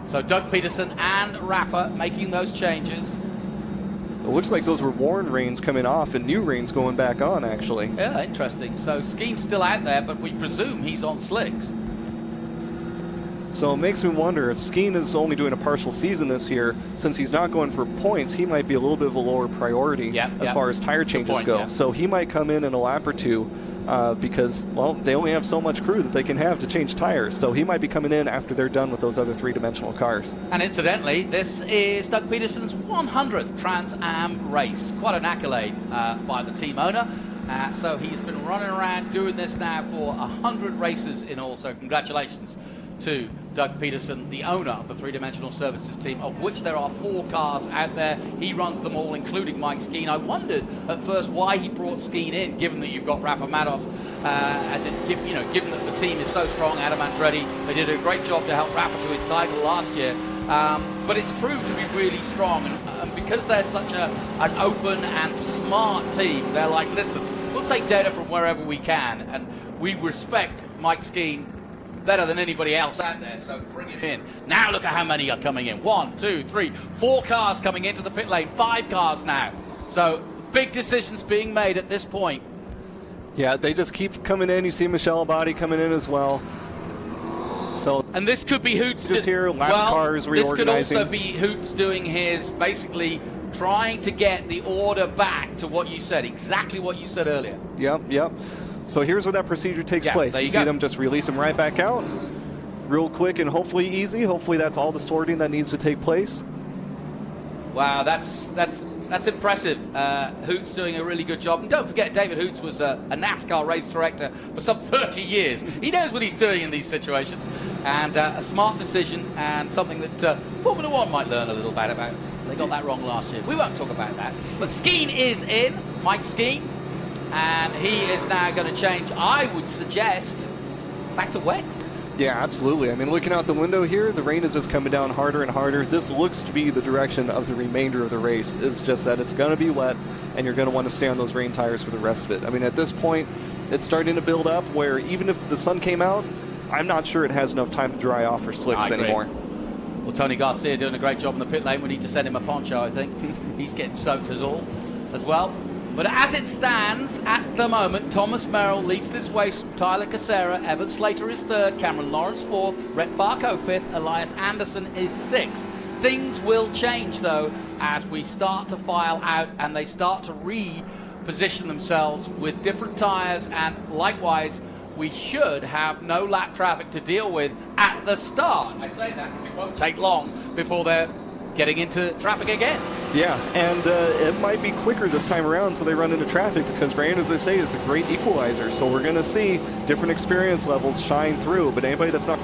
So Doug Peterson and Rafa making those changes. It looks like those were worn reins coming off and new reins going back on, actually. Yeah, interesting. So Skeen's still out there, but we presume he's on slicks. So it makes me wonder if Skeen is only doing a partial season this year, since he's not going for points, he might be a little bit of a lower priority as far as tire changes go. Yeah. So he might come in a lap or two because, well, they only have so much crew that they can have to change tires. So he might be coming in after they're done with those other three-dimensional cars. And incidentally, this is Doug Peterson's 100th Trans Am race. Quite an accolade by the team owner. So he's been running around doing this now for 100 races in all. So congratulations to Doug Peterson, the owner of the three-dimensional services team, of which there are 4 cars out there. He runs them all, including Mike Skeen. I wondered at first why he brought Skeen in, given that you've got Rafa Mados, and that, given that the team is so strong. Adam Andretti, they did a great job to help Rafa to his title last year. But it's proved to be really strong, and because they're such an open and smart team, they're like, listen, we'll take data from wherever we can, and we respect Mike Skeen better than anybody else out there, so bring it in. Now look at how many are coming in. 1, 2, 3, 4 cars coming into the pit lane, 5 cars now. So big decisions being made at this point. Yeah, they just keep coming in. You see Michelle Abadi coming in as well. So, and this could be Hoots just here, cars reorganizing. This could also be Hoots doing his, basically trying to get the order back to what you said, exactly what you said earlier. Yep. So here's where that procedure takes place. You see them just release them right back out, real quick and hopefully easy. Hopefully that's all the sorting that needs to take place. Wow, that's impressive. Hoots doing a really good job. And don't forget, David Hoots was a NASCAR race director for some 30 years. He knows what he's doing in these situations. And a smart decision, and something that Formula One might learn a little bit about. They got that wrong last year. We won't talk about that. But Skeen is in, Mike Skeen. and he is now going to change, I would suggest, back to wet. Yeah, absolutely. I mean, looking out the window here, the rain is just coming down harder and harder. This looks to be the direction of the remainder of the race. It's just that it's going to be wet, and you're going to want to stay on those rain tires for the rest of it. I mean, at this point, it's starting to build up where even if the sun came out, I'm not sure it has enough time to dry off for slicks anymore. Well, Tony Garcia doing a great job in the pit lane. We need to send him a poncho, I think. He's getting soaked as well. But as it stands at the moment, Thomas Merrill leads this race. Tyler Casera, Evan Slater is third, Cameron Lawrence fourth, Rhett Barco fifth, Elias Anderson is sixth. Things will change, though, as we start to file out and they start to reposition themselves with different tyres, and likewise, we should have no lap traffic to deal with at the start. I say that because it won't take long before they're getting into traffic again. Yeah, and it might be quicker this time around until they run into traffic, because rain, as they say, is a great equalizer. So we're going to see different experience levels shine through, but anybody that's not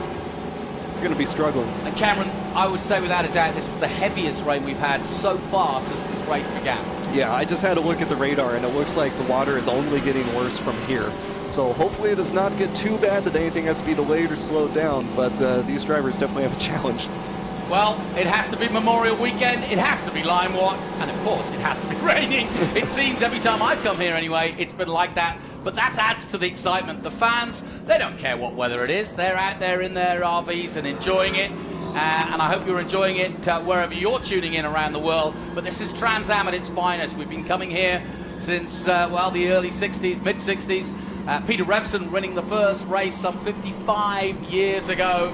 going to be struggling. And Cameron, I would say without a doubt, this is the heaviest rain we've had so far since this race began. Yeah, I just had a look at the radar, and it looks like the water is only getting worse from here. So hopefully it does not get too bad that anything has to be delayed or slowed down, but these drivers definitely have a challenge. Well, it has to be Memorial Weekend, it has to be Limewalk, and of course it has to be raining. It seems every time I've come here anyway, it's been like that, but that adds to the excitement. The fans, they don't care what weather it is. They're out there in their RVs and enjoying it, and I hope you're enjoying it wherever you're tuning in around the world. But this is Trans Am at its finest. We've been coming here since, well, the early 60s, mid-60s. Peter Revson winning the first race some 55 years ago.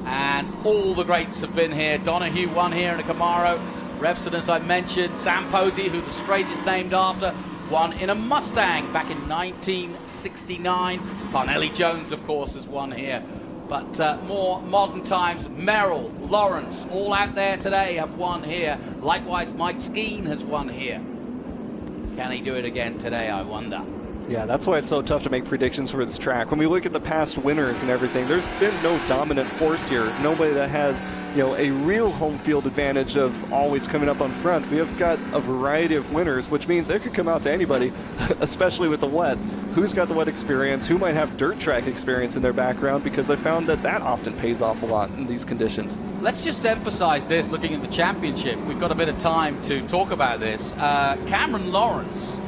And all the greats have been here. Donahue won here in a Camaro. Revson, as I mentioned. Sam Posey, who the straight is named after, won in a Mustang back in 1969. Parnelli Jones, of course, has won here. But more modern times, Merrill, Lawrence, all out there today have won here. Likewise, Mike Skeen has won here. Can he do it again today, I wonder? Yeah, that's why it's so tough to make predictions for this track. When we look at the past winners and everything, there's been no dominant force here. Nobody that has, a real home field advantage of always coming up on front. We have got a variety of winners, which means it could come out to anybody, especially with the wet. Who's got the wet experience? Who might have dirt track experience in their background? Because I found that often pays off a lot in these conditions. Let's just emphasize this, looking at the championship. We've got a bit of time to talk about this. Cameron Lawrence,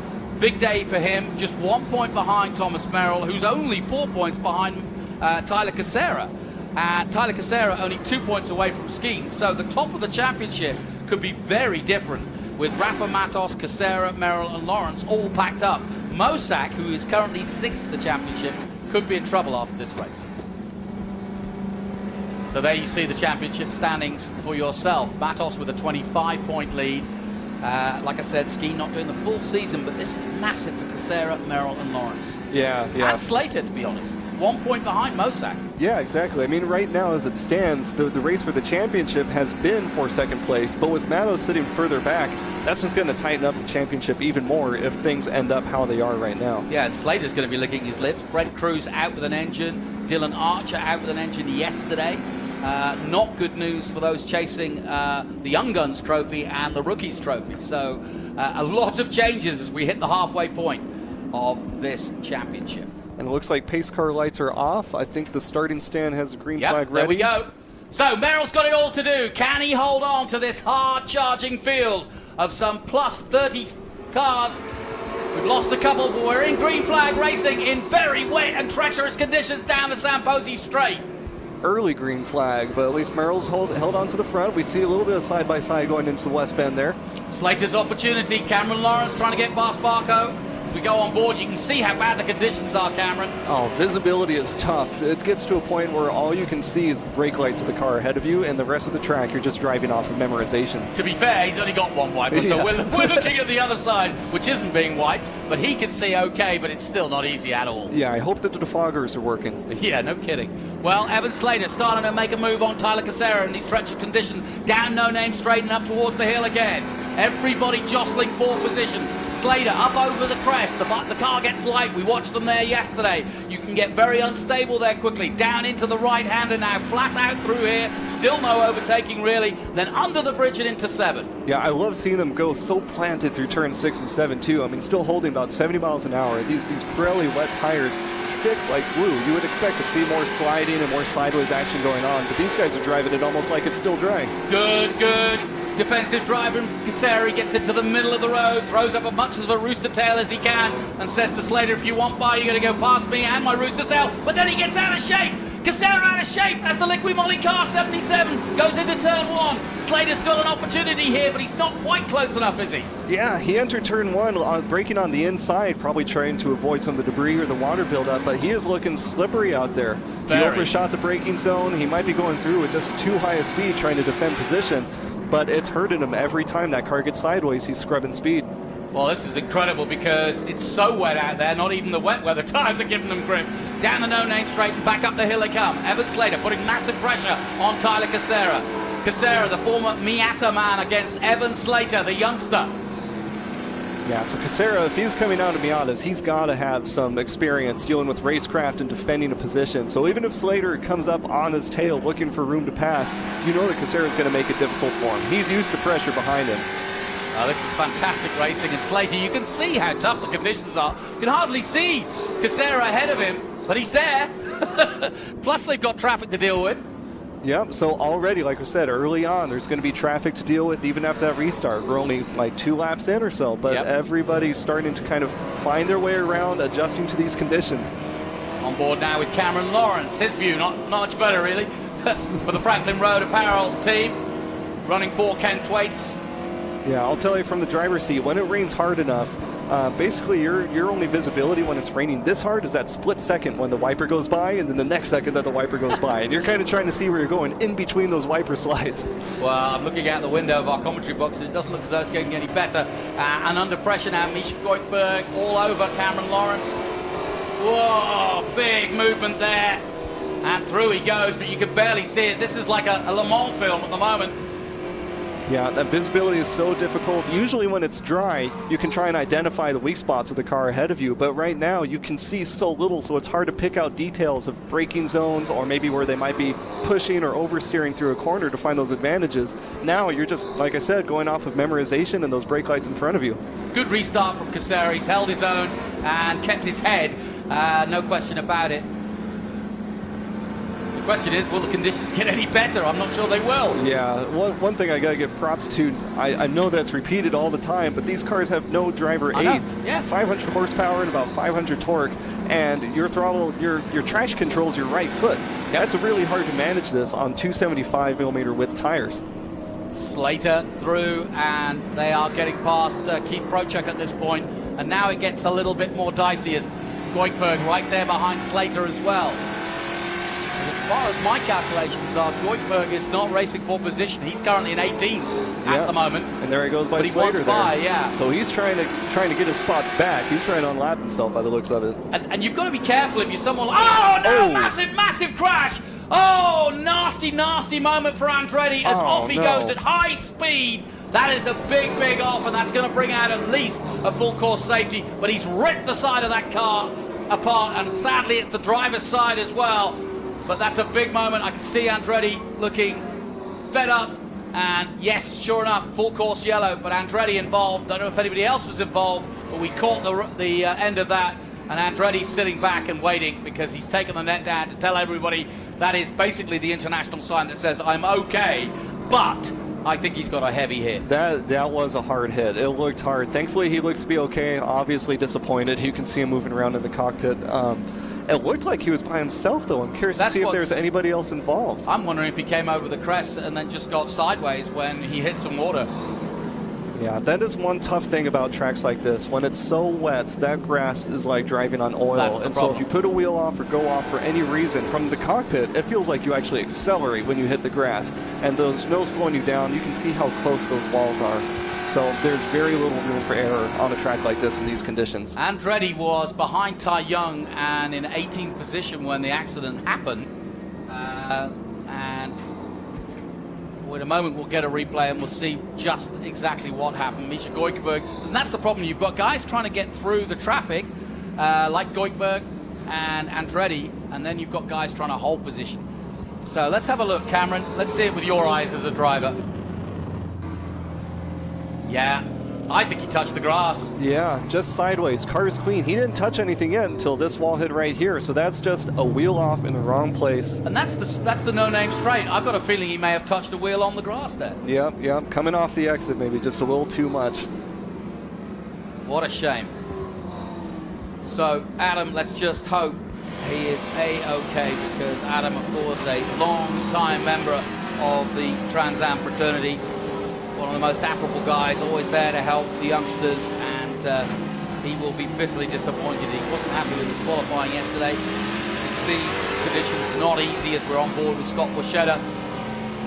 big day for him, just 1 point behind Thomas Merrill, who's only 4 points behind Tyler Casera. Tyler Casera only 2 points away from Skeen. So the top of the championship could be very different with Rafa, Matos, Casera, Merrill and Lawrence all packed up. Mosak, who is currently sixth in the championship, could be in trouble after this race. So there you see the championship standings for yourself. Matos with a 25-point lead. Like I said, Skeen not doing the full season, but this is massive for Casera, Merrill and Lawrence. Yeah. And Slater, to be honest. 1 point behind Mosak. Yeah, exactly. I mean, right now, as it stands, the race for the championship has been for second place, but with Matos sitting further back, that's just going to tighten up the championship even more if things end up how they are right now. Yeah, and Slater's going to be licking his lips. Brent Cruz out with an engine. Dylan Archer out with an engine yesterday. Not good news for those chasing the Young Guns trophy and the Rookies trophy. So a lot of changes as we hit the halfway point of this championship. And it looks like pace car lights are off. I think the starting stand has a green flag ready. There we go. So Merrill's got it all to do. Can he hold on to this hard-charging field of some plus 30 cars? We've lost a couple, but we're in green flag racing in very wet and treacherous conditions down the San Posey Straight. Early green flag, but at least Merrill's held on to the front. We see a little bit of side-by-side going into the West Bend there. Slater's opportunity. Cameron Lawrence trying to get past Barco. As we go on board, you can see how bad the conditions are, Cameron. Oh, visibility is tough. It gets to a point where all you can see is the brake lights of the car ahead of you, and the rest of the track you're just driving off of memorization. To be fair, he's only got one wiper, so we're looking at the other side, which isn't being wiped, but he can see okay, but it's still not easy at all. Yeah, I hope that the defoggers are working. Yeah, no kidding. Well, Evan Slater starting to make a move on Tyler Casera in these treacherous conditions. Down No Name, straight and up towards the hill again. Everybody jostling for position. Slater up over the crest. The car gets light. We watched them there yesterday. You can get very unstable there quickly. Down into the right-hander now, flat out through here. Still no overtaking really. Then under the bridge and into 7. Yeah, I love seeing them go so planted through turn 6 and 7 too. I mean, still holding about 70 miles an hour. These Pirelli wet tires stick like glue. You would expect to see more sliding and more sideways action going on, but these guys are driving it almost like it's still dry. Good, good. Defensive driver Caseri gets into the middle of the road, throws up as much of a rooster tail as he can, and says to Slater, if you want by, you're going to go past me and my rooster tail. But then he gets out of shape. Casera out of shape as the Liqui Moly car 77 goes into turn 1. Slater's got an opportunity here, but he's not quite close enough, is he? Yeah, he entered turn 1 braking on the inside, probably trying to avoid some of the debris or the water buildup, but he is looking slippery out there. He overshot the braking zone. He might be going through with just too high a speed trying to defend position, but it's hurting him every time that car gets sideways. He's scrubbing speed. Well, this is incredible because it's so wet out there, not even the wet weather tires are giving them grip. Down the no-name straight and back up the hill they come. Evan Slater putting massive pressure on Tyler Casera. Casera, the former Miata man, against Evan Slater, the youngster. Yeah, so Casera, if he's coming out of Miatas, he's got to have some experience dealing with racecraft and defending a position. So even if Slater comes up on his tail looking for room to pass, you know that Casera is going to make it difficult for him. He's used to pressure behind him. This is fantastic racing, and Slater, you can see how tough the conditions are. You can hardly see Casera ahead of him, but he's there. Plus, they've got traffic to deal with. Yep, so already, like I said, early on, there's going to be traffic to deal with even after that restart. We're only like 2 laps in or so, but everybody's starting to kind of find their way around, adjusting to these conditions. On board now with Cameron Lawrence. His view, not much better, really, for the Franklin Road Apparel team, running for Ken Thwaites. Yeah, I'll tell you from the driver's seat, when it rains hard enough, basically your only visibility when it's raining this hard is that split second when the wiper goes by and then the next second that the wiper goes by. And you're kind of trying to see where you're going in between those wiper slides. Well, I'm looking out the window of our commentary box and it doesn't look as though it's getting any better. And under pressure now, Misha Goikhberg all over Cameron Lawrence. Whoa, big movement there. And through he goes, but you can barely see it. This is like a Le Mans film at the moment. Yeah, that visibility is so difficult. Usually when it's dry, you can try and identify the weak spots of the car ahead of you, but right now you can see so little, so it's hard to pick out details of braking zones or maybe where they might be pushing or oversteering through a corner to find those advantages. Now you're just, like I said, going off of memorization and those brake lights in front of you. Good restart from Casera. He's held his own and kept his head, no question about it. The question is, will the conditions get any better? I'm not sure they will. Yeah, one thing I gotta give props to, I know that's repeated all the time, but these cars have no driver aids. Yeah. 500 horsepower and about 500 torque, and your throttle, your traction controls your right foot. Yeah, it's really hard to manage this on 275 millimeter width tires. Slater through, and they are getting past Keith Prochek at this point, and now it gets a little bit more dicey as Goikhberg right there behind Slater as well. As far as my calculations are, Goikhberg is not racing for position. He's currently in 18 at the moment. And there he goes by but he Slater wants by, there. yeah. So he's trying to get his spots back. He's trying to unlap himself by the looks of it. And you've got to be careful if you're someone like... Oh, no! Massive, massive crash! Oh, nasty, nasty moment for Andretti as off he goes at high speed. That is a big, big off, and that's going to bring out at least a full course safety. But he's ripped the side of that car apart, and sadly it's the driver's side as well. But that's a big moment. I can see Andretti looking fed up. And yes, sure enough, full course yellow. But Andretti involved. Don't know if anybody else was involved, but we caught the end of that. And Andretti's sitting back and waiting because he's taken the net down to tell everybody that is basically the international sign that says, I'm okay, but I think he's got a heavy hit. That was a hard hit. It looked hard. Thankfully, he looks to be okay. Obviously disappointed. You can see him moving around in the cockpit. It looked like he was by himself, though. I'm curious to see if there's anybody else involved. I'm wondering if he came over the crest and then just got sideways when he hit some water. Yeah, that is one tough thing about tracks like this. When it's so wet, that grass is like driving on oil. And so if you put a wheel off or go off for any reason from the cockpit, it feels like you actually accelerate when you hit the grass. And there's no slowing you down. You can see how close those walls are. So there's very little room for error on a track like this in these conditions. Andretti was behind Tai Young and in 18th position when the accident happened. And in a moment we'll get a replay and we'll see just exactly what happened. Misha Goikhberg, and that's the problem. You've got guys trying to get through the traffic, like Goikhberg and Andretti, and then you've got guys trying to hold position. So let's have a look, Cameron. Let's see it with your eyes as a driver. Yeah, I think he touched the grass. Yeah, just sideways. Car's clean. He didn't touch anything yet until this wall hit right here. So that's just a wheel off in the wrong place. And that's the no-name straight. I've got a feeling he may have touched a wheel on the grass there. Yep. Coming off the exit, maybe just a little too much. What a shame. So, Adam, let's just hope he is A-OK, because Adam, of course, a long-time member of the Trans Am fraternity. One of the most affable guys, always there to help the youngsters, and he will be bitterly disappointed. He wasn't happy with his qualifying yesterday. You can see conditions not easy as we're on board with Scott Borchetta,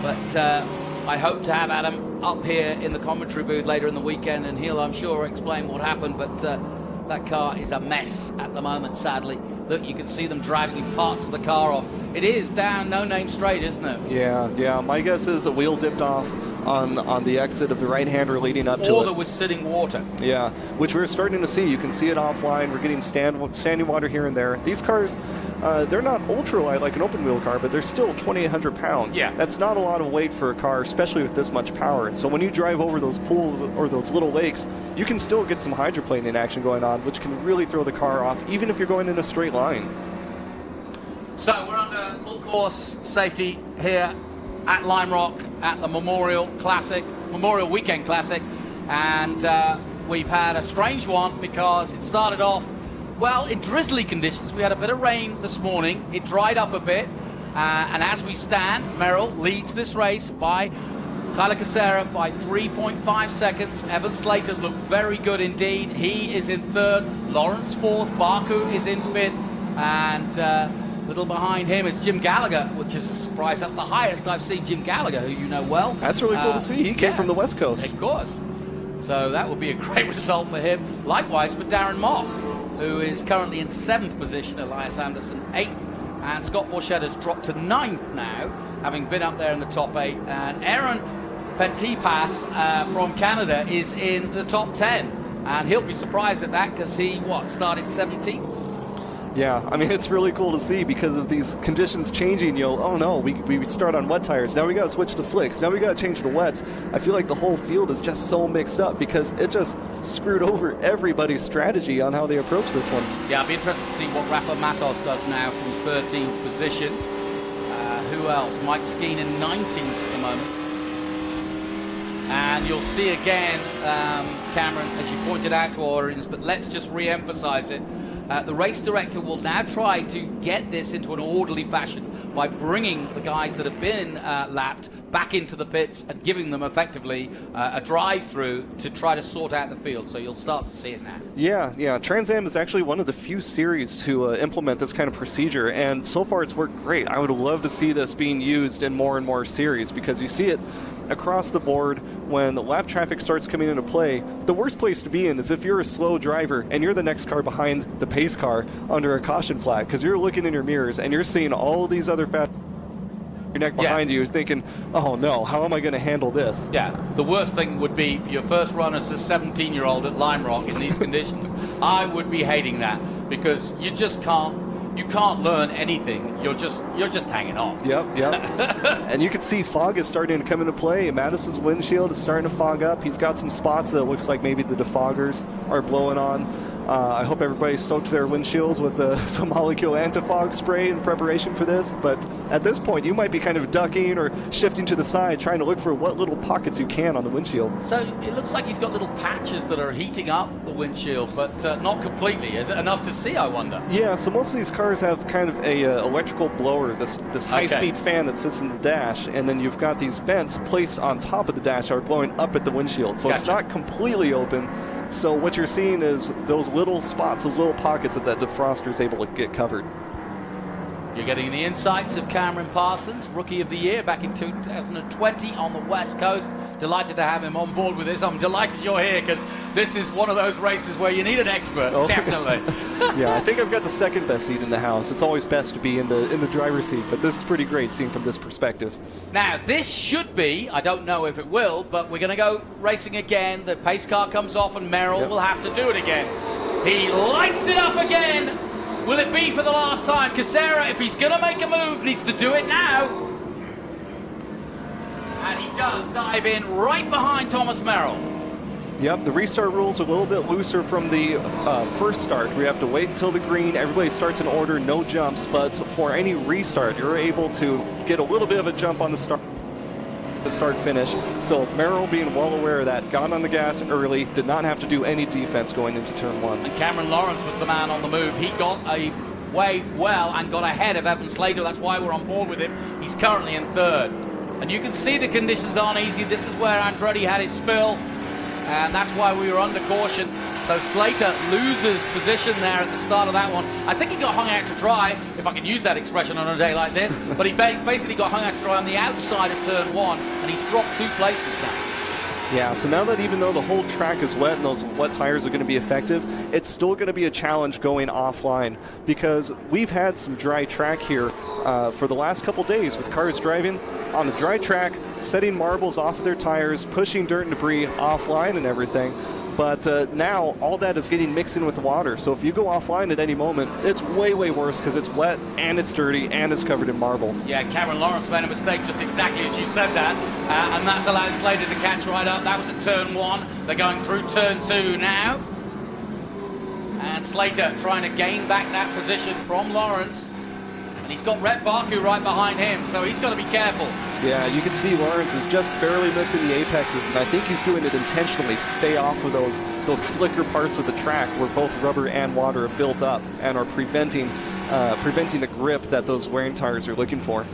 but I hope to have Adam up here in the commentary booth later in the weekend, and he'll, I'm sure, explain what happened, but that car is a mess at the moment, sadly. Look, you can see them dragging parts of the car off. It is down no-name straight, isn't it? Yeah. My guess is a wheel dipped off on the exit of the right-hander leading up to it. Or there was sitting water. Yeah, which we're starting to see. You can see it offline. We're getting standing water here and there. These cars, they're not ultra-light like an open-wheel car, but they're still 2,800 pounds. Yeah. That's not a lot of weight for a car, especially with this much power. And so when you drive over those pools or those little lakes, you can still get some hydroplaning action going on, which can really throw the car off, even if you're going in a straight line. So we're under full course safety here at Lime Rock at the Memorial Weekend Classic, and we've had a strange one because it started off, well, in drizzly conditions. We had a bit of rain this morning. It dried up a bit, and as we stand, Merrill leads this race by Tyler Casera by 3.5 seconds. Evan Slater's looked very good indeed. He is in third, Lawrence fourth, Baku is in fifth, and little behind him is Jim Gallagher, which is a surprise. That's the highest I've seen Jim Gallagher, who you know well. That's really cool to see. He came from the West Coast. Of course. So that would be a great result for him. Likewise for Darren Mock, who is currently in 7th position, Elias Anderson 8th, and Scott Borchetta's dropped to 9th now, having been up there in the top 8. And Aaron Petipas from Canada is in the top 10, and he'll be surprised at that because he, started 17th? Yeah, I mean, it's really cool to see because of these conditions changing. Oh no, we start on wet tires. Now we got to switch to slicks. Now we got to change to wets. I feel like the whole field is just so mixed up because it just screwed over everybody's strategy on how they approach this one. Yeah, I'll be interested to see what Rafa Matos does now from 13th position. Who else? Mike Skeen in 19th at the moment. And you'll see again, Cameron, as you pointed out to our audience, but let's just re-emphasize it. The race director will now try to get this into an orderly fashion by bringing the guys that have been lapped back into the pits and giving them effectively a drive-through to try to sort out the field. So you'll start to see it now. Yeah. Trans Am is actually one of the few series to implement this kind of procedure, and so far it's worked great. I would love to see this being used in more and more series because you see it across the board when the lap traffic starts coming into play. The worst place to be in is if you're a slow driver and you're the next car behind the pace car under a caution flag, because you're looking in your mirrors and you're seeing all these other fast your neck behind you thinking, oh no, how am I going to handle this? Yeah, the worst thing would be for your first run as a 17-year-old at Lime Rock in these conditions. I would be hating that because you just can't learn anything. You're just hanging on. Yep. And you can see fog is starting to come into play. Mattis's windshield is starting to fog up. He's got some spots that looks like maybe the defoggers are blowing on. I hope everybody soaked their windshields with some molecule anti-fog spray in preparation for this. But at this point, you might be kind of ducking or shifting to the side, trying to look for what little pockets you can on the windshield. So it looks like he's got little patches that are heating up the windshield, but not completely. Is it enough to see, I wonder? Yeah, so most of these cars have kind of a electrical blower, this high-speed fan that sits in the dash, and then you've got these vents placed on top of the dash that are blowing up at the windshield. So It's not completely open. So what you're seeing is those little spots, those little pockets that defroster is able to get covered. You're getting the insights of Cameron Parsons, Rookie of the Year back in 2020 on the West Coast. Delighted to have him on board with this. I'm delighted you're here because this is one of those races where you need an expert, definitely. Yeah, I think I've got the second best seat in the house. It's always best to be in the driver's seat, but this is pretty great seeing from this perspective. Now, this should be, I don't know if it will, but we're going to go racing again. The pace car comes off and Merrill will have to do it again. He lights it up again. Will it be for the last time? Casera, if he's going to make a move, needs to do it now. And he does dive in right behind Thomas Merrill. Yep, the restart rules are a little bit looser from the first start. We have to wait until the green. Everybody starts in order, no jumps. But for any restart, you're able to get a little bit of a jump on the start-finish. So Merrill, being well aware of that, got on the gas early, did not have to do any defense going into turn one. And Cameron Lawrence was the man on the move. He got away well and got ahead of Evan Slater. That's why we're on board with him. He's currently in third. And you can see the conditions aren't easy. This is where Andretti had his spill, and that's why we were under caution. So Slater loses position there at the start of that one. I think he got hung out to dry, if I can use that expression on a day like this, but he basically got hung out to dry on the outside of turn one, and he's dropped 2 places now. Yeah, so now that even though the whole track is wet and those wet tires are going to be effective, it's still going to be a challenge going offline because we've had some dry track here for the last couple days with cars driving on the dry track, setting marbles off of their tires, pushing dirt and debris offline and everything. But now all that is getting mixed in with the water. So if you go offline at any moment, it's way, way worse because it's wet and it's dirty and it's covered in marbles. Yeah, Cameron Lawrence made a mistake just exactly as you said that. And that's allowed Slater to catch right up. That was at turn one. They're going through turn two now. And Slater trying to gain back that position from Lawrence. And he's got Rhett Baku right behind him, so he's got to be careful. Yeah, you can see Lawrence is just barely missing the apexes, and I think he's doing it intentionally to stay off of those slicker parts of the track where both rubber and water have built up and are preventing the grip that those wearing tires are looking for.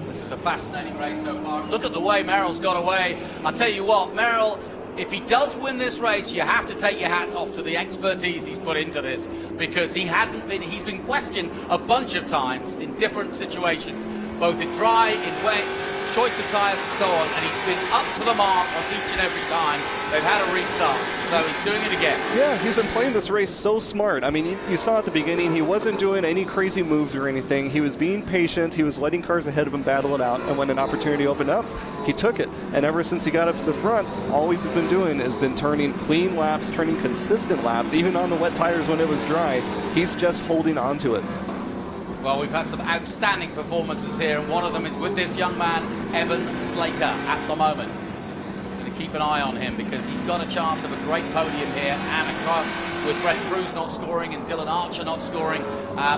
This is a fascinating race so far. Look at the way Merrill's got away. I'll tell you what, Merrill, if he does win this race, you have to take your hat off to the expertise he's put into this, because he's been questioned a bunch of times in different situations, both in dry, in wet, choice of tyres and so on, and he's been up to the mark on each and every time they've had a restart, so he's doing it again. Yeah, he's been playing this race so smart. I mean, you saw at the beginning, he wasn't doing any crazy moves or anything. He was being patient. He was letting cars ahead of him battle it out, and when an opportunity opened up, he took it. And ever since he got up to the front, all he's been doing has been turning clean laps, turning consistent laps, even on the wet tires when it was dry. He's just holding on to it. Well, we've had some outstanding performances here, and one of them is with this young man, Evan Slater, at the moment. I'm going to keep an eye on him because he's got a chance of a great podium here, and of course, with Brent Cruz not scoring and Dylan Archer not scoring,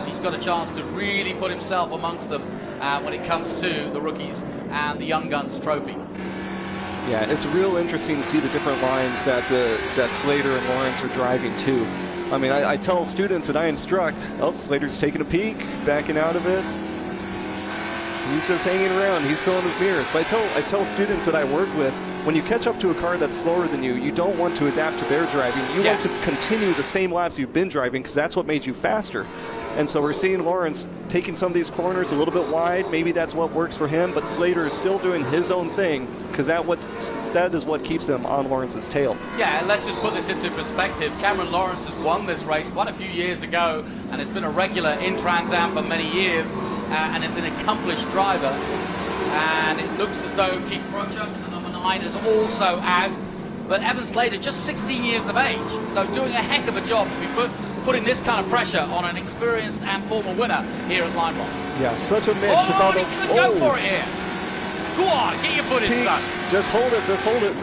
he's got a chance to really put himself amongst them when it comes to the rookies and the Young Guns trophy. Yeah, it's real interesting to see the different lines that Slater and Lawrence are driving too. I mean, I tell students that I instruct, oh, Slater's taking a peek, backing out of it. He's just hanging around. He's filling his mirrors. But I tell students that I work with, when you catch up to a car that's slower than you, you don't want to adapt to their driving. You want to continue the same laps you've been driving because that's what made you faster. And so we're seeing Lawrence taking some of these corners a little bit wide. Maybe that's what works for him, but Slater is still doing his own thing because that is what keeps him on Lawrence's tail. Yeah, and let's just put this into perspective. Cameron Lawrence has won this race quite a few years ago and has been a regular in Trans Am for many years and is an accomplished driver. And it looks as though Keith Crutcher, the number 9, is also out. But Evan Slater, just 16 years of age, so doing a heck of a job to be putting this kind of pressure on an experienced and former winner here at Lime Rock. Yeah, such a mix. Oh, he could go for it here. Go on, get your foot in, son. Just hold it, just hold it.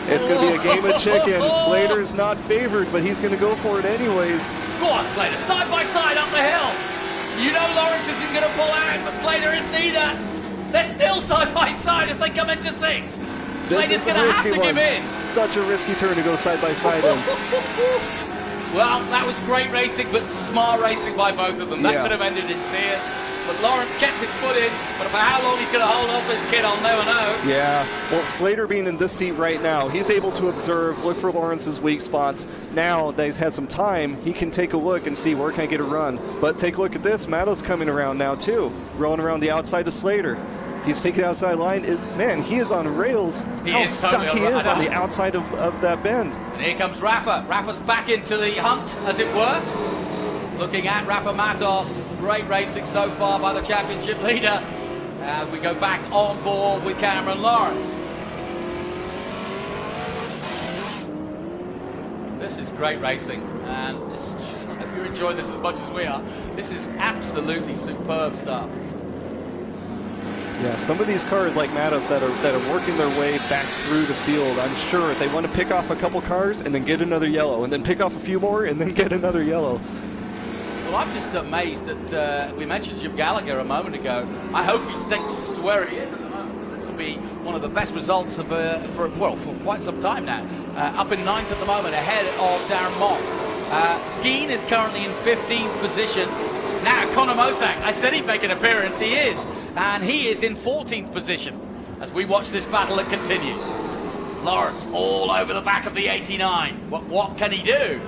It's going to be a game of chicken. Slater's not favored, but he's going to go for it anyways. Go on, Slater, side by side up the hill. You know Lawrence isn't going to pull out, but Slater is neither. They're still side by side as they come into 6. Slater's going to have to give in. Such a risky turn to go side by side in. Well, that was great racing, but smart racing by both of them. That could have ended in tears. but Lawrence kept his foot in. But for how long he's going to hold off this kid, I'll never know. Yeah, well, Slater being in this seat right now, he's able to observe, look for Lawrence's weak spots. Now that he's had some time, he can take a look and see where can I get a run. But take a look at this. Matto's coming around now, too, rolling around the outside of Slater. He's taking the outside line. Man, he is on rails. How stuck he is on the outside of that bend. And here comes Rafa. Rafa's back into the hunt, as it were. Looking at Rafa Matos. Great racing so far by the championship leader. As we go back on board with Cameron Lawrence. This is great racing, and I hope you're enjoying this as much as we are. This is absolutely superb stuff. Yeah, some of these cars like Matos that are working their way back through the field, I'm sure they want to pick off a couple cars and then get another yellow, and then pick off a few more and then get another yellow. Well, I'm just amazed at, we mentioned Jim Gallagher a moment ago. I hope he sticks to where he is at the moment, because this will be one of the best results of, for quite some time now. Up in 9th at the moment, ahead of Darren Mock. Skeen is currently in 15th position. Now, Conor Mosak, I said he'd make an appearance, he is. And he is in 14th position as we watch this battle that continues. Lawrence all over the back of the 89. What can he do?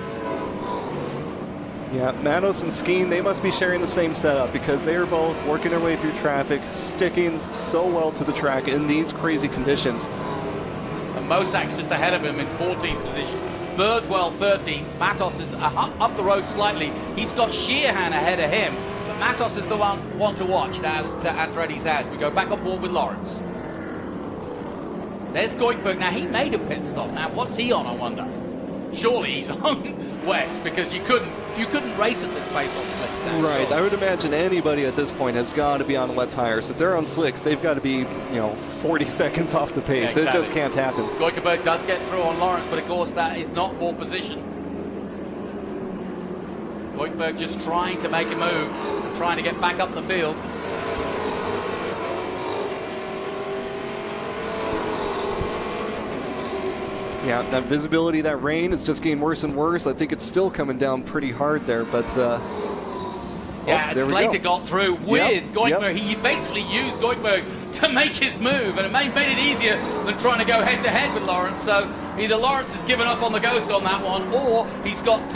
Yeah, Matos and Skeen, they must be sharing the same setup because they are both working their way through traffic, sticking so well to the track in these crazy conditions. And Mosak's just ahead of him in 14th position. Birdwell 13th. Matos is up the road slightly. He's got Sheehan ahead of him. But Matos is the one to watch now to Andretti's house. We go back on board with Lawrence. There's Goikberg. Now, he made a pit stop. Now, what's he on, I wonder? Surely he's on wets, because you couldn't race at this pace on slicks now. Right, I would imagine anybody at this point has got to be on wet tires. If they're on slicks, they've got to be, 40 seconds off the pace. Yeah, exactly. It just can't happen. Goikberg does get through on Lawrence, but of course that is not for position. Goikberg just trying to make a move, trying to get back up the field. Yeah, that visibility, that rain is just getting worse and worse. I think it's still coming down pretty hard there, but... yeah, Slater got through with Goikberg. Yep. He basically used Goikberg to make his move, and it made it easier than trying to go head-to-head with Lawrence. So either Lawrence has given up on the ghost on that one, or he's got,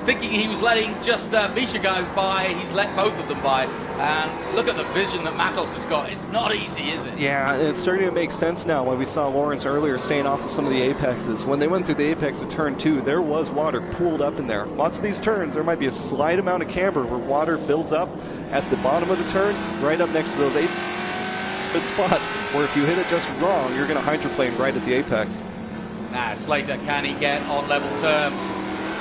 thinking he was letting just Misha go by, he's let both of them by. And look at the vision that Matos has got. It's not easy, is it? Yeah, it's starting to make sense now when we saw Lawrence earlier staying off of some of the apexes. When they went through the apex at turn 2, there was water pooled up in there. Lots of these turns, there might be a slight amount of camber where water builds up at the bottom of the turn, right up next to those apex spot, where if you hit it just wrong, you're going to hydroplane right at the apex. Now, Slater, can he get on level terms?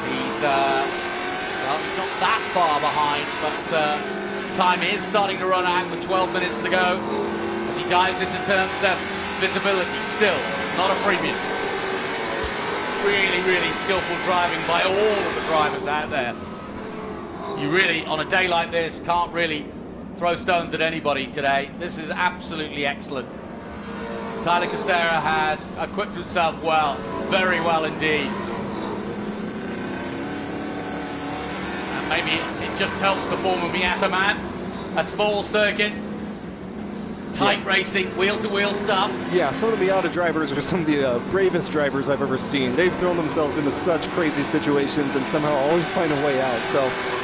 He's not that far behind, but time is starting to run out with 12 minutes to go as he dives into turn 7. Visibility still not a premium. Really, really skillful driving by all of the drivers out there. You really, on a day like this, can't really throw stones at anybody today. This is absolutely excellent. Tyler Castera has equipped himself well, very well indeed. And maybe it just helps the former Miata man. A small circuit, tight racing, wheel-to-wheel stuff. Yeah, some of the Miata drivers are some of the bravest drivers I've ever seen. They've thrown themselves into such crazy situations and somehow always find a way out. So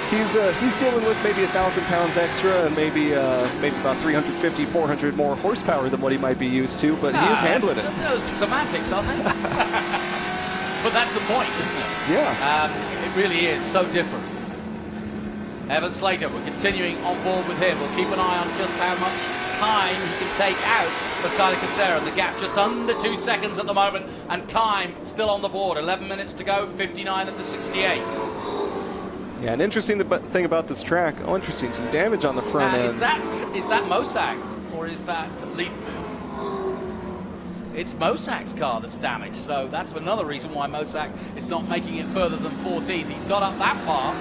he's dealing with maybe 1,000 pounds extra and maybe about 350, 400 more horsepower than what he might be used to, but he is handling it. Those are semantics, aren't they? But that's the point, isn't it? Yeah. It really is so different. Evan Slater, we're continuing on board with him. We'll keep an eye on just how much time he can take out of Tyler Castera. The gap just under 2 seconds at the moment, and time still on the board. 11 minutes to go, 59 at the 68. Yeah, an interesting thing about this track, interesting, some damage on the front end. Is that Mosak, or is that Leeson? It's Mosak's car that's damaged, so that's another reason why Mosak is not making it further than 14th. He's got up that far,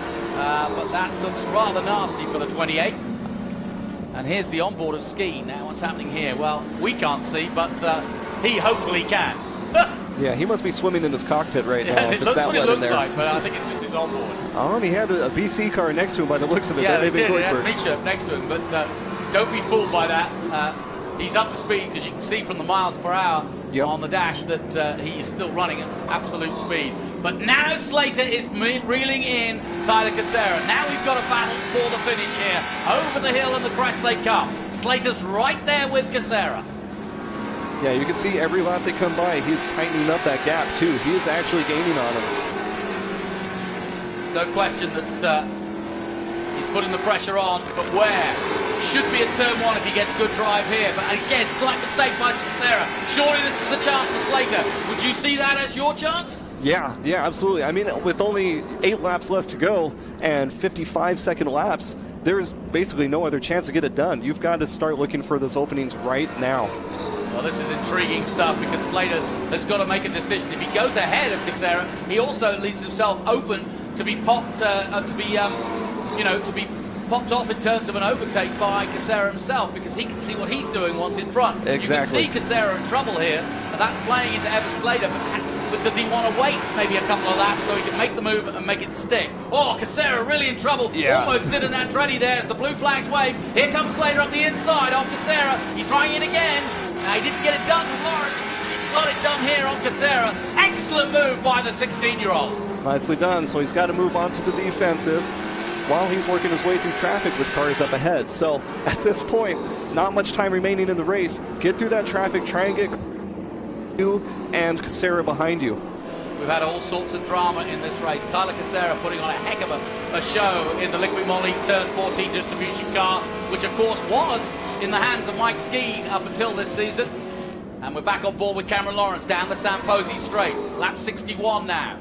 but that looks rather nasty for the 28. And here's the onboard of Skeen. Now, what's happening here? Well, we can't see, but he hopefully can. Yeah, he must be swimming in his cockpit right now. It If it's looks that what it wet in looks there. like, but I think it's just his onboard. Oh, and he had a BC car next to him by the looks of it. Yeah, That they may be did. They had Goldberg. Misha next to him, but don't be fooled by that. He's up to speed because you can see from the miles per hour on the dash that he is still running at absolute speed. But now Slater is reeling in Tyler Casera. Now we've got a battle for the finish here. Over the hill in the Crest Lake Cup. Slater's right there with Casera. Yeah, you can see every lap they come by, he's tightening up that gap too. He is actually gaining on him. No question that he's putting the pressure on, but where? Should be at turn one if he gets good drive here. But again, slight mistake by Slater. Surely this is a chance for Slater. Would you see that as your chance? Yeah, absolutely. I mean, with only 8 laps left to go and 55-second laps, there's basically no other chance to get it done. You've got to start looking for those openings right now. Well, this is intriguing stuff because Slater has got to make a decision. If he goes ahead of Casera, he also leaves himself open to be popped, to be popped off in terms of an overtake by Casera himself, because he can see what he's doing once in front. Exactly. You can see Casera in trouble here, and that's playing into Evan Slater. But does he want to wait maybe a couple of laps so he can make the move and make it stick? Oh, Casera really in trouble. Yeah. Almost did an Andretti there as the blue flags wave. Here comes Slater up the inside of Casera. He's trying it again. He didn't get it done with Lawrence. He's got it done here on Casera. Excellent move by the 16-year-old. Nicely done. So he's got to move on to the defensive while he's working his way through traffic with cars up ahead. So at this point, not much time remaining in the race. Get through that traffic, try and get you and Casera behind you. We've had all sorts of drama in this race. Tyler Casera putting on a heck of a show in the Liquid Moly Turn 14 distribution car, which of course was in the hands of Mike Skeen up until this season. And we're back on board with Cameron Lawrence down the San Posey straight. Lap 61 now.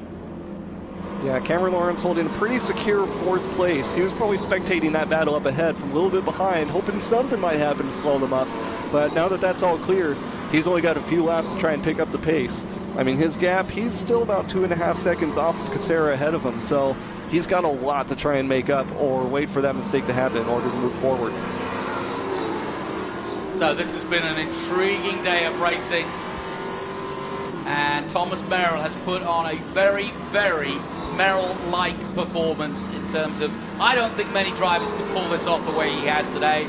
Yeah, Cameron Lawrence holding a pretty secure 4th place. He was probably spectating that battle up ahead from a little bit behind, hoping something might happen to slow them up. But now that that's all clear, he's only got a few laps to try and pick up the pace. I mean, his gap, he's still about 2.5 seconds off of Casera ahead of him, so he's got a lot to try and make up or wait for that mistake to happen in order to move forward. So this has been an intriguing day of racing, and Thomas Merrill has put on a very, very Merrill-like performance in terms of, I don't think many drivers could pull this off the way he has today.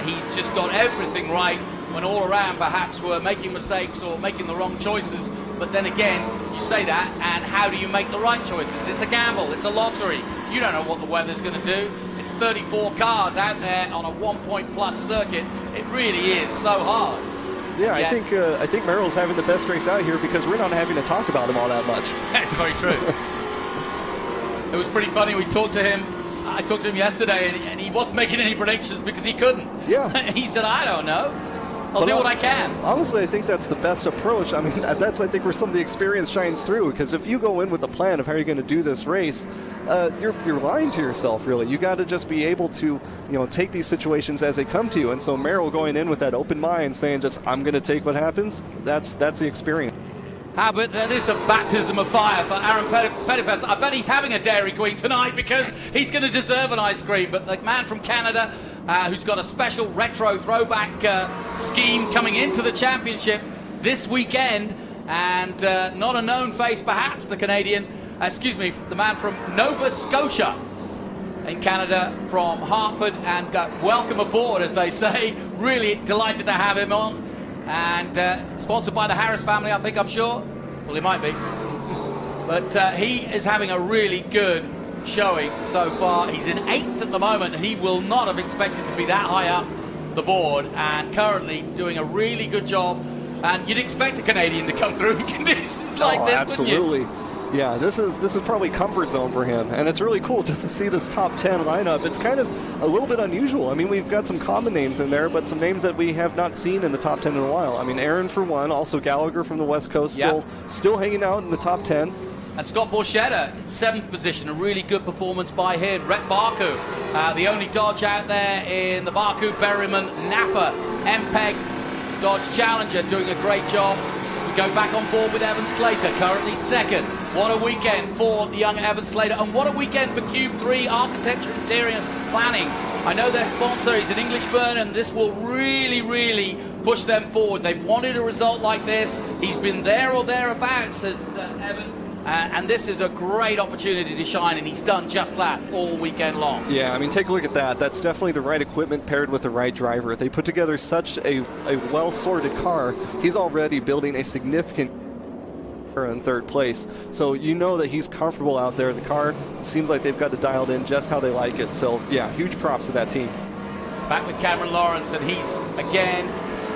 He's just got everything right when all around perhaps we're making mistakes or making the wrong choices. But then again, you say that, and how do you make the right choices? It's a gamble, it's a lottery. You don't know what the weather's going to do. It's 34 cars out there on a 1-point-plus circuit. It really is so hard. Yeah, I think Merrill's having the best race out here because we're not having to talk about him all that much. That's very true. It was pretty funny. I talked to him yesterday, and he wasn't making any predictions because he couldn't. Yeah. He said, I don't know. I'll do what I can. Honestly, I think that's the best approach. I mean, that's, I think, where some of the experience shines through, because if you go in with a plan of how you're going to do this race, you're lying to yourself, really. You got to just be able to, take these situations as they come to you. And so Merrill going in with that open mind, saying just, I'm going to take what happens, that's the experience. How about this is a baptism of fire for Aaron Petitpas. I bet he's having a Dairy Queen tonight because he's going to deserve an ice cream. But the man from Canada, who's got a special retro throwback scheme coming into the championship this weekend, and not a known face perhaps, the the man from Nova Scotia in Canada, from Hartford, and welcome aboard, as they say. Really delighted to have him on. And sponsored by the Harris family, I'm sure. Well, he might be. But he is having a really good showing so far. He's in 8th at the moment, and he will not have expected to be that high up the board, and currently doing a really good job. And you'd expect a Canadian to come through in conditions like this, absolutely. wouldn't you? Yeah, this is probably comfort zone for him, and it's really cool just to see this top 10 lineup. It's kind of a little bit unusual. I mean, we've got some common names in there, but some names that we have not seen in the top 10 in a while. I mean, Aaron for one, also Gallagher from the West Coast, still hanging out in the top 10. And Scott Borchetta, 7th position, a really good performance by him. Rhett Baku, the only Dodge out there in the Baku, Berryman, Napa, MPEG, Dodge Challenger, doing a great job. We go back on board with Evan Slater, currently 2nd. What a weekend for the young Evan Slater, and what a weekend for Cube 3 Architecture Interior Planning. I know their sponsor is an Englishman, and this will really, really push them forward. They've wanted a result like this. He's been there or thereabouts, says Evan. And this is a great opportunity to shine, and he's done just that all weekend long. Yeah, I mean, take a look at that. That's definitely the right equipment paired with the right driver. They put together such a well-sorted car. He's already building a significant in third place. So you know that he's comfortable out there. The car seems like they've got it dialed in just how they like it. So, yeah, huge props to that team. Back with Cameron Lawrence, and he's, again,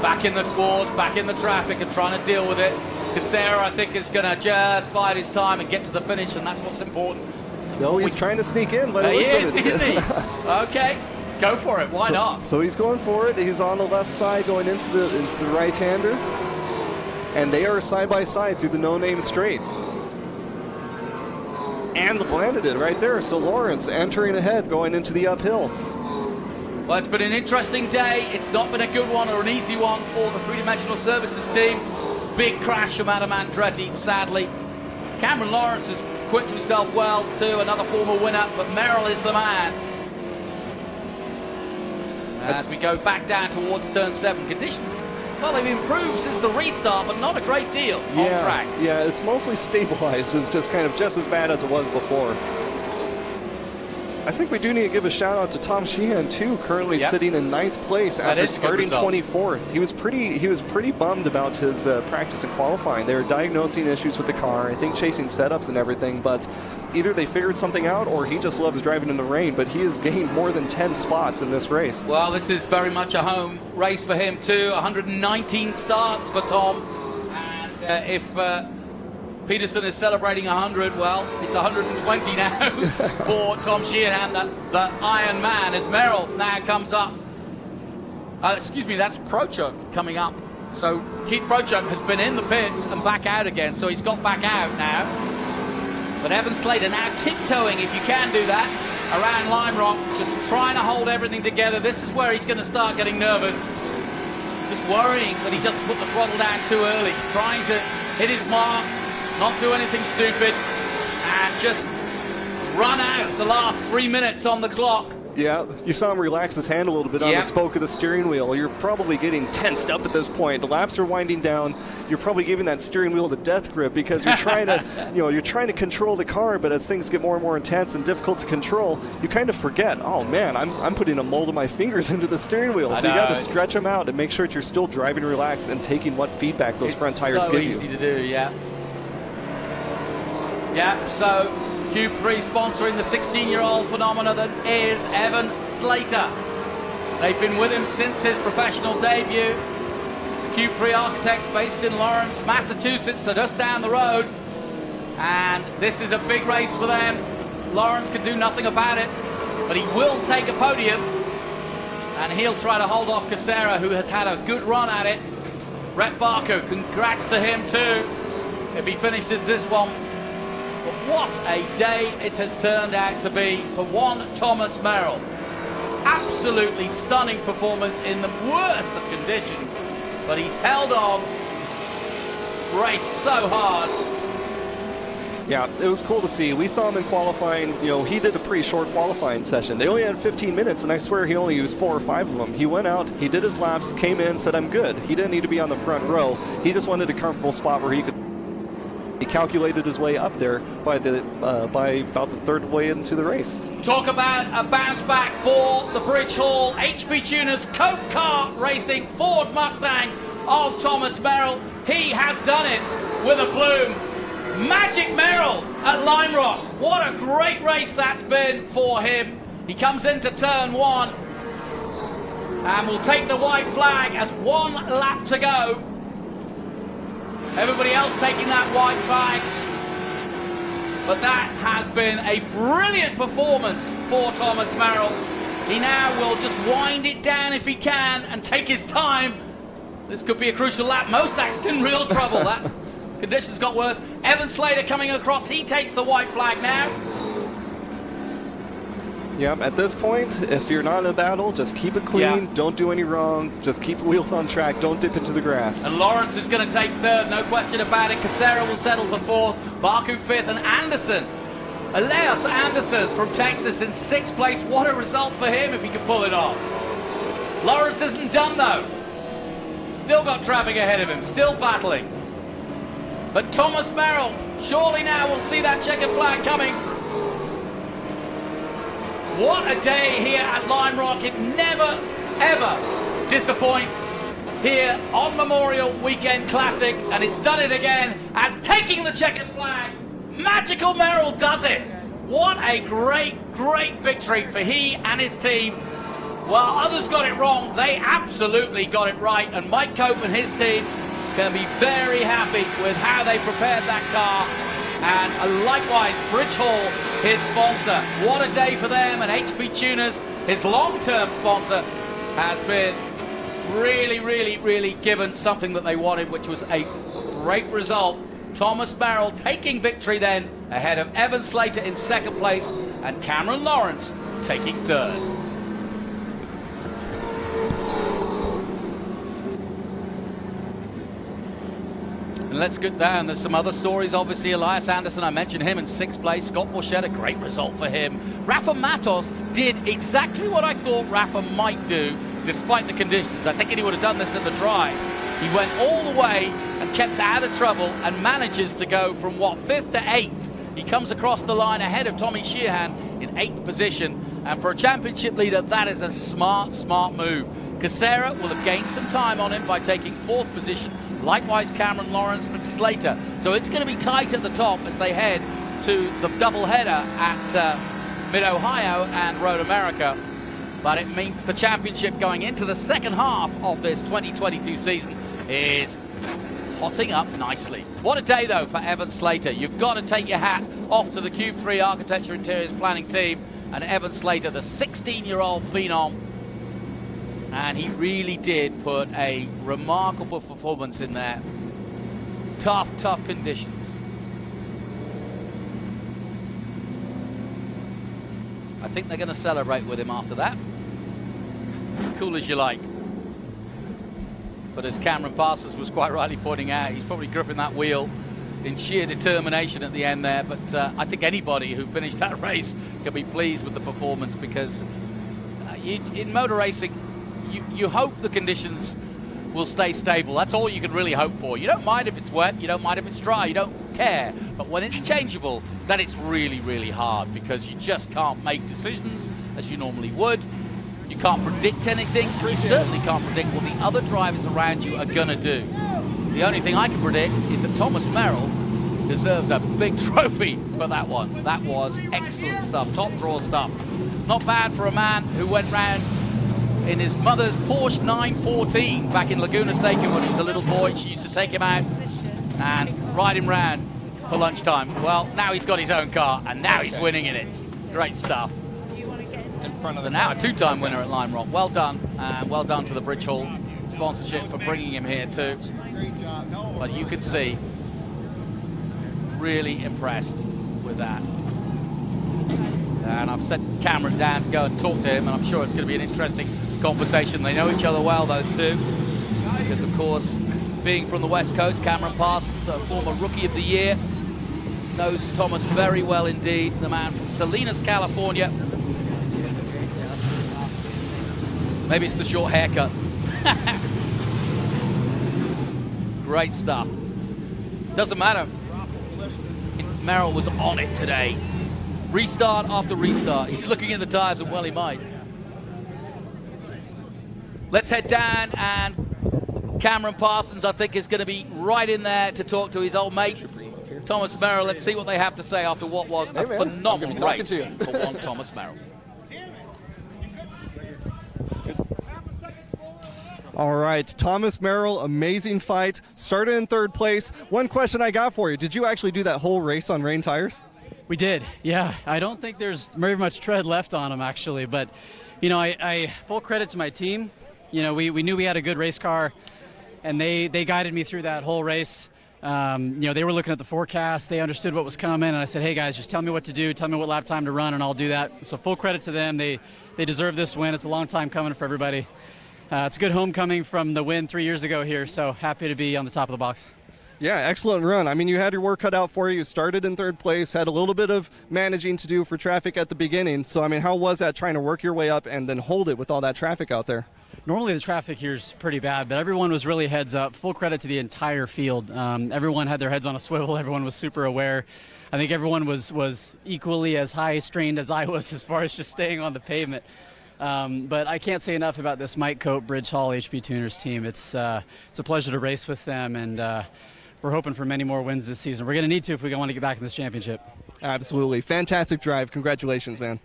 back in the wars, back in the traffic and trying to deal with it. Cassera, I think, is going to just bide his time and get to the finish, and that's what's important. No, he's trying to sneak in, but he is, isn't he? Okay, go for it. Why not? So he's going for it. He's on the left side going into the right-hander, and they are side by side through the no-name straight. And landed it right there. So Lawrence entering ahead, going into the uphill. Well, it's been an interesting day. It's not been a good one or an easy one for the three-dimensional services team. Big crash from Adam Andretti, sadly. Cameron Lawrence has equipped himself well too, another former winner, but Merrill is the man. As we go back down towards turn 7, conditions, well, they've improved since the restart, but not a great deal on track. Yeah, it's mostly stabilized. It's just kind of just as bad as it was before. I think we do need to give a shout out to Tom Sheehan too, currently sitting in 9th place after starting 24th. He was pretty bummed about his practice and qualifying. They were diagnosing issues with the car, I think chasing setups and everything, but either they figured something out or he just loves driving in the rain, but he has gained more than 10 spots in this race. Well, this is very much a home race for him too. 119 starts for Tom, and if Peterson is celebrating 100, well, it's 120 now for Tom Sheehan, the Iron Man, as Merrill now comes up. Excuse me, that's Prochuk coming up. So Keith Prochuk has been in the pits and back out again, so he's got back out now. But Evan Slater now tiptoeing, if you can do that, around Lime Rock, just trying to hold everything together. This is where he's going to start getting nervous. Just worrying that he doesn't put the throttle down too early, trying to hit his marks, not do anything stupid, and just run out the last 3 minutes on the clock. Yeah, you saw him relax his hand a little bit on the spoke of the steering wheel. You're probably getting tensed up at this point. The laps are winding down. You're probably giving that steering wheel the death grip because you're trying to, you're trying to control the car. But as things get more and more intense and difficult to control, you kind of forget. Oh man, I'm putting a mold of my fingers into the steering wheel. So you got to stretch them out and make sure that you're still driving relaxed and taking what feedback those front tires give you. It's so easy to do, yeah. Yeah, so Q3 sponsoring the 16-year-old phenomena that is Evan Slater. They've been with him since his professional debut. Q3 Architects based in Lawrence, Massachusetts, so just down the road. And this is a big race for them. Lawrence can do nothing about it, but he will take a podium. And he'll try to hold off Cassera, who has had a good run at it. Rhett Barker, congrats to him too, if he finishes this one. But what a day it has turned out to be for one Thomas Merrill. Absolutely stunning performance in the worst of conditions, but he's held on, raced so hard. Yeah, it was cool to see. We saw him in qualifying. He did a pretty short qualifying session. They only had 15 minutes, and I swear he only used 4 or 5 of them. He went out, he did his laps, came in, said, I'm good. He didn't need to be on the front row. He just wanted a comfortable spot where he could. He calculated his way up there by about the third way into the race. Talk about a bounce back for the Bridge Hall HP Tuners Coke Car Racing Ford Mustang of Thomas Merrill. He has done it with a plume. Magic Merrill at Lime Rock. What a great race that's been for him. He comes into turn 1 and will take the white flag as 1 lap to go. Everybody else taking that white flag. But that has been a brilliant performance for Thomas Merrill. He now will just wind it down if he can and take his time. This could be a crucial lap. Mosak's in real trouble. That conditions got worse. Evan Slater coming across. He takes the white flag now. Yeah, at this point, if you're not in a battle, just keep it clean. Don't do any wrong. Just keep the wheels on track. Don't dip into the grass. And Lawrence is going to take 3rd, no question about it. Cassera will settle for 4th. Baku 5th, and Anderson. Elias Anderson from Texas in 6th place. What a result for him if he can pull it off. Lawrence isn't done, though. still got traffic ahead of him, still battling. But Thomas Merrill, surely now we'll see that checkered flag coming. What a day here at Lime Rock. It never, ever disappoints here on Memorial Weekend Classic, and it's done it again as taking the checkered flag. Magical Merrill does it. What a great, great victory for he and his team. While others got it wrong, they absolutely got it right, and Mike Cope and his team can be very happy with how they prepared that car. And likewise, Bridge Hall, his sponsor. What a day for them, and HP Tuners, his long-term sponsor, has been really given something that they wanted, which was a great result. Thomas Merrill taking victory then ahead of Evan Slater in second place and Cameron Lawrence taking third. And let's get down. There's some other stories. Obviously, Elias Anderson, I mentioned him in sixth place. Scott Borchetta, great result for him. Rafa Matos did exactly what I thought Rafa might do, despite the conditions. I think he would have done this in the dry. He went all the way and kept out of trouble and manages to go from, what, 5th to 8th. He comes across the line ahead of Tommy Sheehan in 8th position. And for a championship leader, that is a smart move. Casera will have gained some time on him by taking 4th position. Likewise, Cameron Lawrence and Slater. So it's going to be tight at the top as they head to the doubleheader at Mid-Ohio and Road America. But it means the championship going into the second half of this 2022 season is hotting up nicely. What a day, though, for Evan Slater. You've got to take your hat off to the Cube 3 Architecture Interiors Planning team and Evan Slater, the 16-year-old phenom. And he really did put a remarkable performance in there. Tough conditions. I think they're going to celebrate with him after that. Cool as you like. But as Cameron Parsons was quite rightly pointing out, he's probably gripping that wheel in sheer determination at the end there. But I think anybody who finished that race can be pleased with the performance, because in motor racing, you hope the conditions will stay stable. That's all you can really hope for. You don't mind if it's wet, you don't mind if it's dry, you don't care. But when it's changeable, then it's really hard, because you just can't make decisions as you normally would. You can't predict anything. You certainly can't predict what the other drivers around you are going to do. The only thing I can predict is that Thomas Merrill deserves a big trophy for that one. That was excellent stuff, top draw stuff. Not bad for a man who went round in his mother's Porsche 914 back in Laguna Seca when he was a little boy. She used to take him out and ride him round for lunchtime. Well, now he's got his own car, and now he's winning in it. Great stuff. So now a two-time winner at Lime Rock. Well done, and well done to the Bridge Hall sponsorship for bringing him here too. But you can see, really impressed with that. And I've set Cameron down to go and talk to him, and I'm sure it's going to be an interesting conversation. They know each other well, those two, because of course, being from the West Coast, Cameron Parsons, a former Rookie of the Year, knows Thomas very well indeed. The man from Salinas, California. Maybe it's the short haircut. Great stuff. Doesn't matter. Merrill was on it today. Restart after restart. He's looking at the tires, and well, he might. Let's head down, and Cameron Parsons, I think, is going to be right in there to talk to his old mate, Thomas Merrill. Let's see what they have to say after what was a phenomenal race for one Thomas Merrill. All right, Thomas Merrill, amazing fight. Started in third place. One question I got for you. Did you actually do that whole race on rain tires? We did, yeah. I don't think there's very much tread left on them, actually. But, you know, I full credit to my team. You know, we knew we had a good race car, and they guided me through that whole race. You know, they were looking at the forecast. They understood what was coming, and I said, hey, guys, just tell me what to do. Tell me what lap time to run, and I'll do that. So full credit to them. They deserve this win. It's a long time coming for everybody. It's a good homecoming from the win 3 years ago here, so happy to be on the top of the box. Yeah, excellent run. I mean, you had your work cut out for you. You started in third place, had a little bit of managing to do for traffic at the beginning. So, I mean, how was that trying to work your way up and then hold it with all that traffic out there? Normally the traffic here is pretty bad, but everyone was really heads up. Full credit to the entire field. Everyone had their heads on a swivel. Everyone was super aware. I think everyone was equally as high-strained as I was as far as just staying on the pavement. But I can't say enough about this Mike Cope Bridge Hall HP Tuners team. It's a pleasure to race with them, and we're hoping for many more wins this season. We're going to need to if we want to get back in this championship. Absolutely. Fantastic drive. Congratulations, man.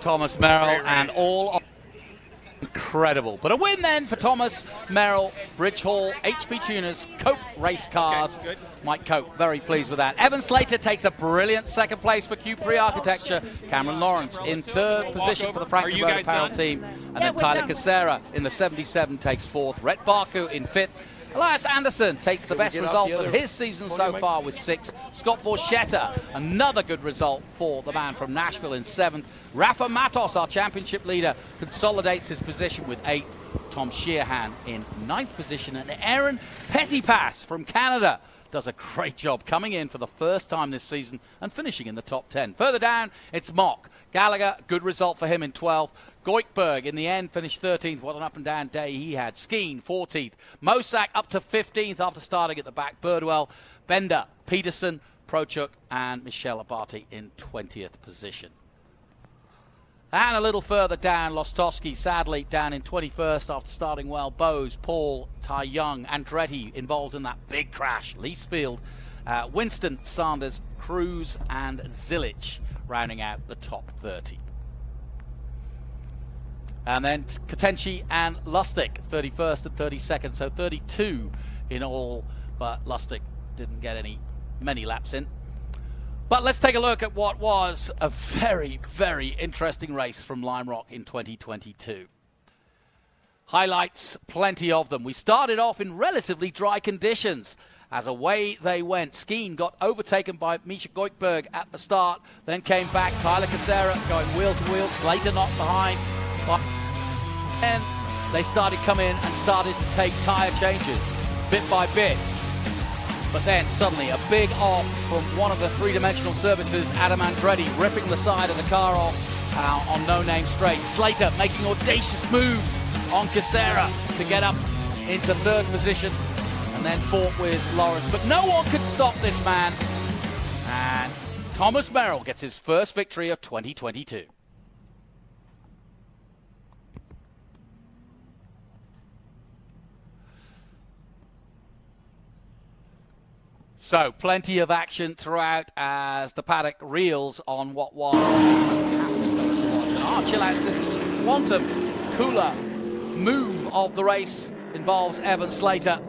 Thomas Merrill and all incredible. But a win then for Thomas Merrill, Bridge Hall, HP Tuners, Cope Race Cars. Okay, Mike Cope, very pleased with that. Evan Slater takes a brilliant second place for Q3 Architecture. Cameron Lawrence in third position for the Franklin Road Apparel team. And then Tyler Casera in the 77 takes fourth. Rhett Barku in fifth. Elias Anderson takes the best result of his season so far with 6. Scott Borchetta, another good result for the man from Nashville in 7th. Rafa Matos, our championship leader, consolidates his position with 8th. Tom Sheehan in 9th position. And Aaron Pettypass from Canada does a great job coming in for the first time this season and finishing in the top 10. Further down, it's Mock. Gallagher, good result for him in 12th. Goikberg in the end finished 13th. What an up and down day he had. Skeen 14th. Mosak up to 15th after starting at the back. Birdwell, Bender, Peterson, Prochuk, and Michelle Abate in 20th position. And a little further down, Lostowski sadly down in 21st after starting well. Bowes, Paul, Ty Young, Andretti involved in that big crash. Leesfield, Winston, Sanders, Cruz, and Zilich rounding out the top 30. And then Katenchi and Lustig, 31st and 32nd, so 32 in all, but Lustig didn't get many laps in. But let's take a look at what was a very, very interesting race from Lime Rock in 2022. Highlights, plenty of them. We started off in relatively dry conditions. As away they went. Skeen got overtaken by Misha Goikberg at the start, then came back. Tyler Casera going wheel to wheel. Slater not behind. And they started coming in and started to take tyre changes bit by bit. But then suddenly a big off from one of the three-dimensional services, Adam Andretti, ripping the side of the car off on no-name straight. Slater making audacious moves on Casera to get up into third position and then fought with Lawrence. But no one could stop this man. And Thomas Merrill gets his first victory of 2022. So, plenty of action throughout as the paddock reels on what was a fantastic race to watch. And our chill-out systems quantum cooler move of the race involves Evan Slater.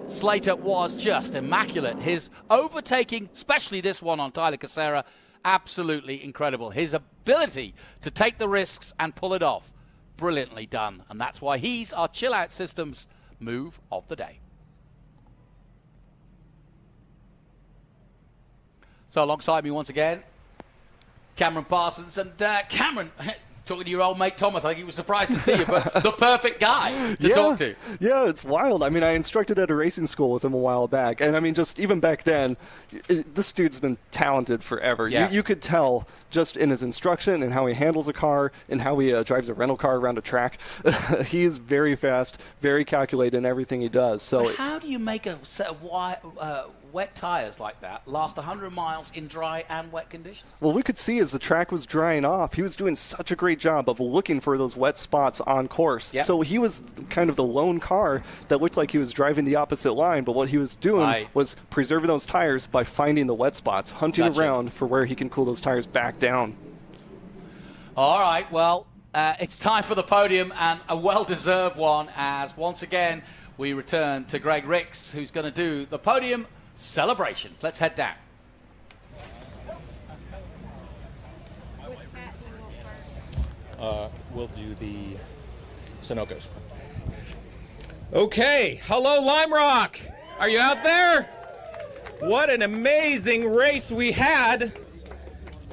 Slater was just immaculate. His overtaking, especially this one on Tyler Casera, absolutely incredible. His ability to take the risks and pull it off, brilliantly done. And that's why he's our chill-out systems move of the day. So alongside me once again, Cameron Parsons. And Cameron, talking to your old mate Thomas, I think he was surprised to see you, but the perfect guy to talk to. Yeah, it's wild. I mean, I instructed at a racing school with him a while back. And I mean, just even back then, this dude's been talented forever. Yeah. You could tell just in his instruction and how he handles a car and how he drives a rental car around a track. He is very fast, very calculated in everything he does. So but how do you make a set of wet tires like that last 100 miles in dry and wet conditions? Well, we could see as the track was drying off, he was doing such a great job of looking for those wet spots on course. Yep. So he was kind of the lone car that looked like he was driving the opposite line, but what he was doing was preserving those tires by finding the wet spots, hunting around for where he can cool those tires back down. All right, well, it's time for the podium, and a well-deserved one, as once again we return to Greg Ricks, who's going to do the podium celebrations. Let's head down. We'll do the Sunoco's. Okay, hello Lime Rock. Are you out there? What an amazing race we had.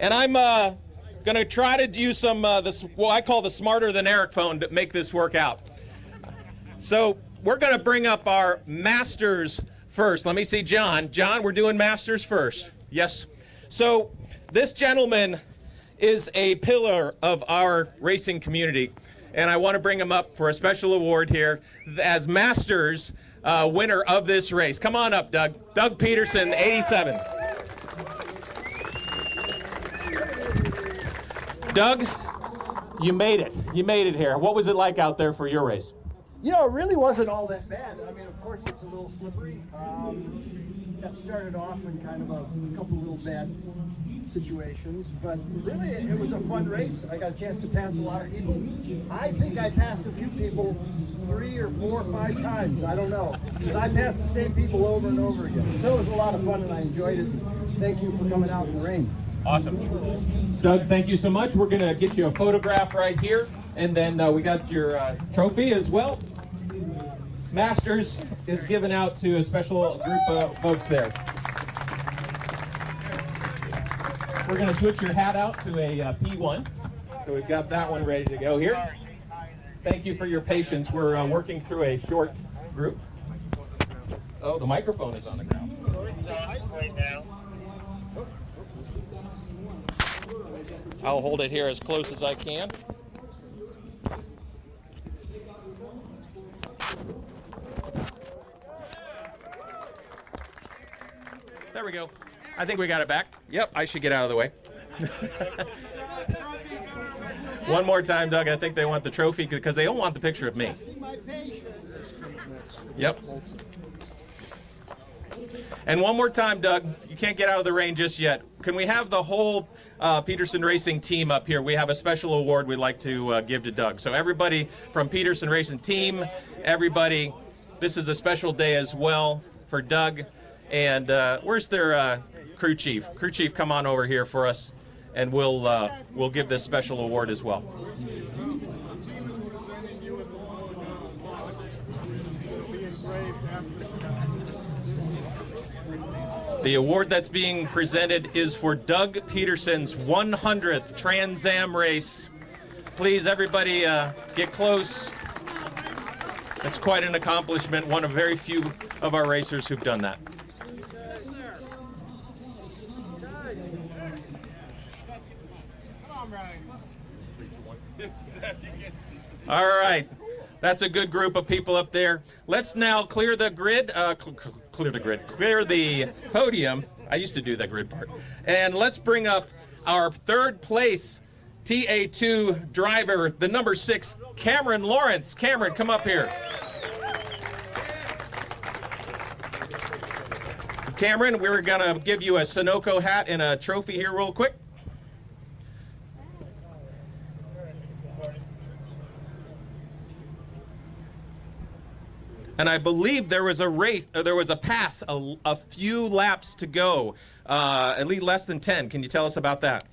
And I'm going to try to do some, what I call the smarter than Eric phone to make this work out. So we're going to bring up our Masters first. Let me see John. John, we're doing Masters first. Yes. So this gentleman is a pillar of our racing community, and I want to bring him up for a special award here as Masters winner of this race. Come on up, Doug. Doug Peterson, 87. Doug, you made it. You made it here. What was it like out there for your race? You know, it really wasn't all that bad. I mean, of course, it's a little slippery. Got started off in kind of a couple little bad situations, but really it was a fun race. I got a chance to pass a lot of people. I think I passed a few people 3 or 4 or 5 times. I don't know. Because I passed the same people over and over again. So it was a lot of fun and I enjoyed it. Thank you for coming out in the rain. Awesome. Doug, thank you so much. We're going to get you a photograph right here, and then we got your trophy as well. Masters is given out to a special group of folks there. We're going to switch your hat out to a P1. So we've got that one ready to go here. Thank you for your patience. We're working through a short group. Oh, the microphone is on the ground. I'll hold it here as close as I can. There we go. I think we got it back. Yep, I should get out of the way. One more time, Doug. I think they want the trophy because they don't want the picture of me. Yep. And one more time, Doug. You can't get out of the rain just yet. Can we have the whole Peterson Racing team up here? We have a special award we'd like to give to Doug. So everybody from Peterson Racing team, everybody, this is a special day as well for Doug. And where's their crew chief? Crew chief, come on over here for us, and we'll give this special award as well. The award that's being presented is for Doug Peterson's 100th Trans Am race. Please, everybody, get close. It's quite an accomplishment. One of very few of our racers who've done that. All right, that's a good group of people up there. Let's now clear the grid, clear the podium. I used to do that grid part. And let's bring up our third place TA2 driver, the number 6, Cameron Lawrence. Cameron, come up here. Cameron, we're gonna give you a Sunoco hat and a trophy here real quick. And I believe there was a race, or there was a pass, a few laps to go, at least less than 10. Can you tell us about that?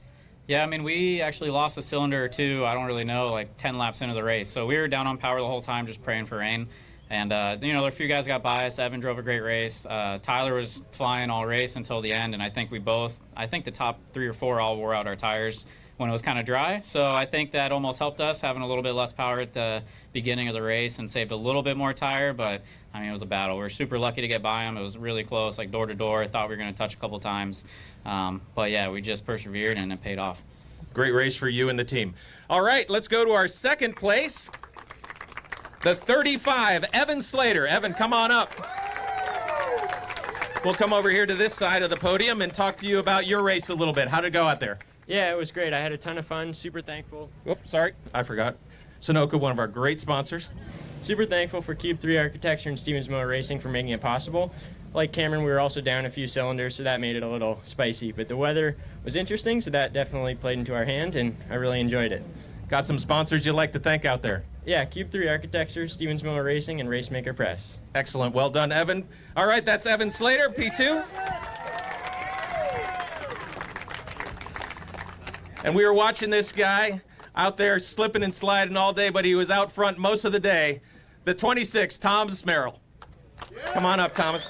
Yeah, I mean, we actually lost a cylinder or two, I don't really know, like 10 laps into the race. So we were down on power the whole time, just praying for rain. And, you know, a few guys got by us. Evan drove a great race. Tyler was flying all race until the end, and I think the top 3 or 4 all wore out our tires when it was kind of dry. So I think that almost helped us, having a little bit less power at the beginning of the race, and saved a little bit more tire. But, I mean, it was a battle. We were super lucky to get by them. It was really close, like door to door. I thought we were going to touch a couple times. But, yeah, we just persevered, and it paid off. Great race for you and the team. All right, let's go to our second place. The 35, Evan Slater. Evan, come on up. We'll come over here to this side of the podium and talk to you about your race a little bit. How did it go out there? Yeah, it was great. I had a ton of fun. Super thankful. Oops, sorry. I forgot. Sunoco, one of our great sponsors. Super thankful for Cube 3 Architecture and Stevens Motor Racing for making it possible. Like Cameron, we were also down a few cylinders, so that made it a little spicy. But the weather was interesting, so that definitely played into our hand, and I really enjoyed it. Got some sponsors you'd like to thank out there? Yeah, Cube 3 Architecture, Stevens Motor Racing, and Racemaker Press. Excellent. Well done, Evan. All right, that's Evan Slater, P2. And we were watching this guy out there slipping and sliding all day, but he was out front most of the day. The 26, Thomas Merrill. Come on up, Thomas.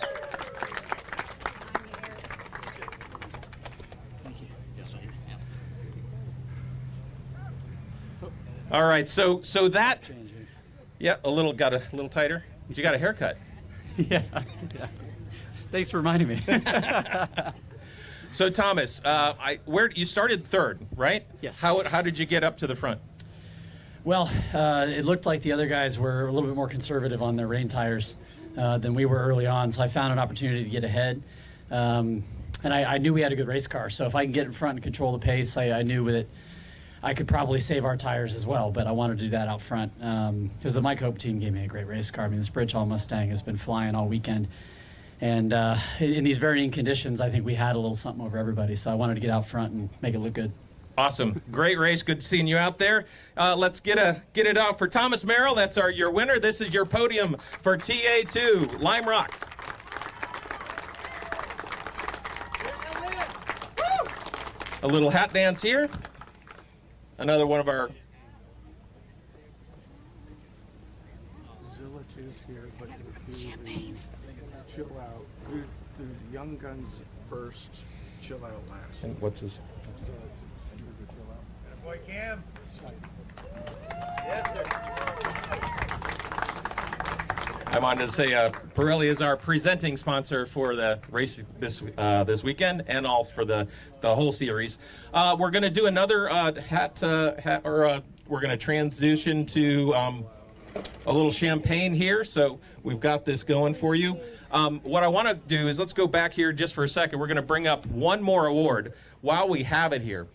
All right, so that, yeah, got a little tighter. But you got a haircut. Yeah. Thanks for reminding me. So Thomas, where you started third, right? Yes. How did you get up to the front? Well, it looked like the other guys were a little bit more conservative on their rain tires than we were early on, so I found an opportunity to get ahead. And I knew we had a good race car, so if I can get in front and control the pace, I knew that I could probably save our tires as well, but I wanted to do that out front because the Mike Hope team gave me a great race car. I mean, this Bridgehall Mustang has been flying all weekend. And in these varying conditions, I think we had a little something over everybody, so I wanted to get out front and make it look good. Awesome. Great race. Good seeing you out there. Let's get it out for Thomas Merrill. That's your winner. This is your podium for TA2, Lime Rock. A little hat dance here. Another one of our... Zillage is here, but champagne. Chill out. Do Young Guns first, chill out last. And what's his... Boy, Cam. Yes, sir. I wanted to say Pirelli is our presenting sponsor for the race this weekend and also for the whole series. We're going to do another we're going to transition to a little champagne here. So we've got this going for you. What I want to do is let's go back here just for a second. We're going to bring up one more award while we have it here.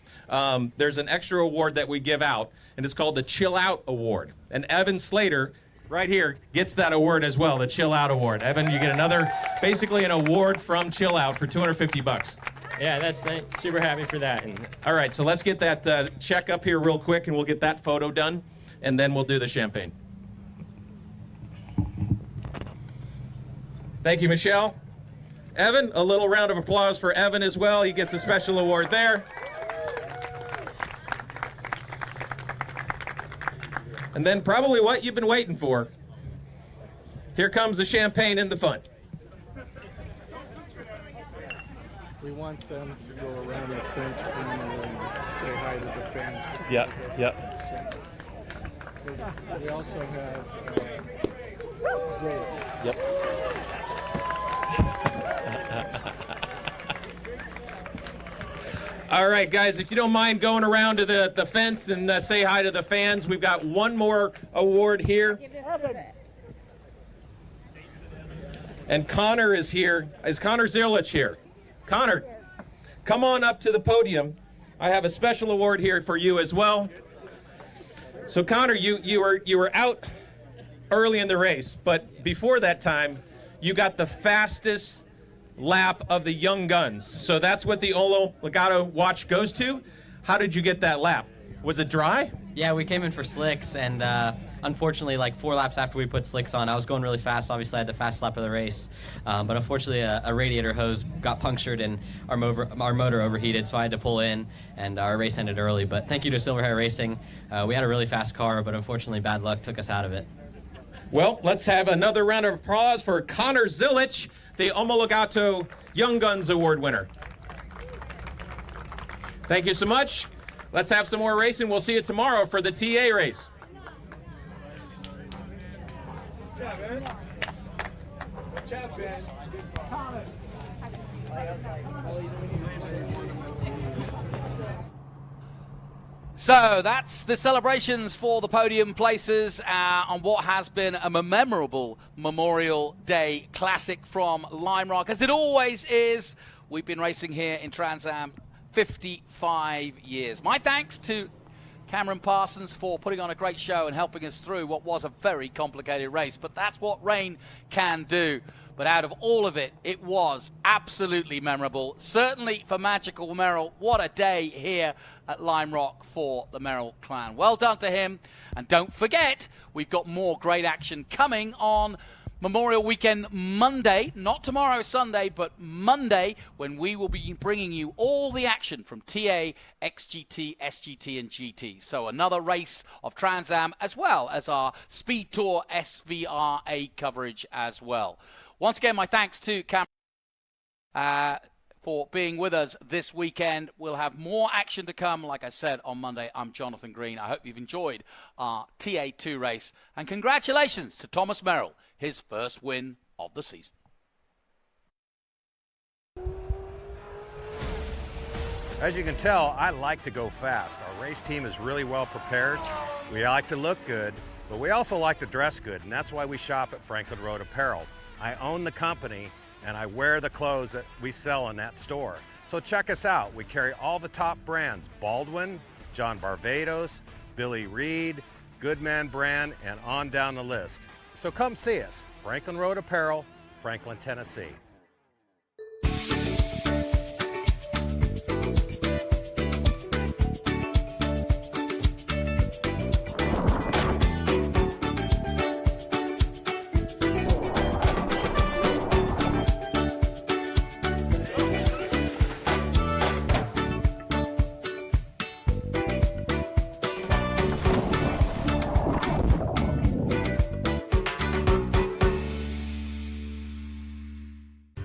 There's an extra award that we give out, and it's called the Chill Out Award. And Evan Slater, right here, gets that award as well, the Chill Out Award. Evan, you get basically an award from Chill Out for $250. Yeah, that's super happy for that. All right, so let's get that check up here real quick, and we'll get that photo done, and then we'll do the champagne. Thank you, Michelle. Evan, a little round of applause for Evan as well. He gets a special award there. And then probably what you've been waiting for. Here comes the champagne and the fun. We want them to go around the fence and say hi to the fans. Yep. We also have Zillage. Yep. All right, guys, if you don't mind going around to the fence and say hi to the fans, we've got one more award here. And Connor is here. Is Connor Zillage here? Connor, come on up to the podium. I have a special award here for you as well. So Connor, you were out early in the race, but before that time, you got the fastest lap of the Young Guns. So that's what the Olo Legato watch goes to. How did you get that lap? Was it dry? Yeah, we came in for slicks, and unfortunately, like 4 laps after we put slicks on, I was going really fast. Obviously, I had the fast lap of the race, but unfortunately, a radiator hose got punctured and our motor overheated, so I had to pull in, and our race ended early. But thank you to Silverhair Racing. We had a really fast car, but unfortunately, bad luck took us out of it. Well, let's have another round of applause for Connor Zillage, the Omologato Young Guns Award winner. Thank you so much. Let's have some more racing. We'll see you tomorrow for the TA race. Good job, man. Good job, Ben. So that's the celebrations for the podium places on what has been a memorable Memorial Day Classic from Lime Rock. As it always is, we've been racing here in Trans Am 55 years. My thanks to Cameron Parsons for putting on a great show and helping us through what was a very complicated race. But that's what rain can do. But out of all of it, it was absolutely memorable. Certainly for Magical Merrill, what a day here at Lime Rock for the Merrill clan. Well done to him. And don't forget, we've got more great action coming on Memorial Weekend Monday, not tomorrow, Sunday, but Monday, when we will be bringing you all the action from TA, XGT, SGT, and GT. So another race of Trans Am, as well as our Speed Tour SVRA coverage as well. Once again, my thanks to Cameron for being with us this weekend. We'll have more action to come, like I said, on Monday. I'm Jonathan Green. I hope you've enjoyed our TA2 race. And congratulations to Thomas Merrill, his first win of the season. As you can tell, I like to go fast. Our race team is really well prepared. We like to look good, but we also like to dress good, and that's why we shop at Franklin Road Apparel. I own the company, and I wear the clothes that we sell in that store. So check us out. We carry all the top brands: Baldwin, John Barbados, Billy Reed, Goodman Brand, and on down the list. So come see us, Franklin Road Apparel, Franklin, Tennessee.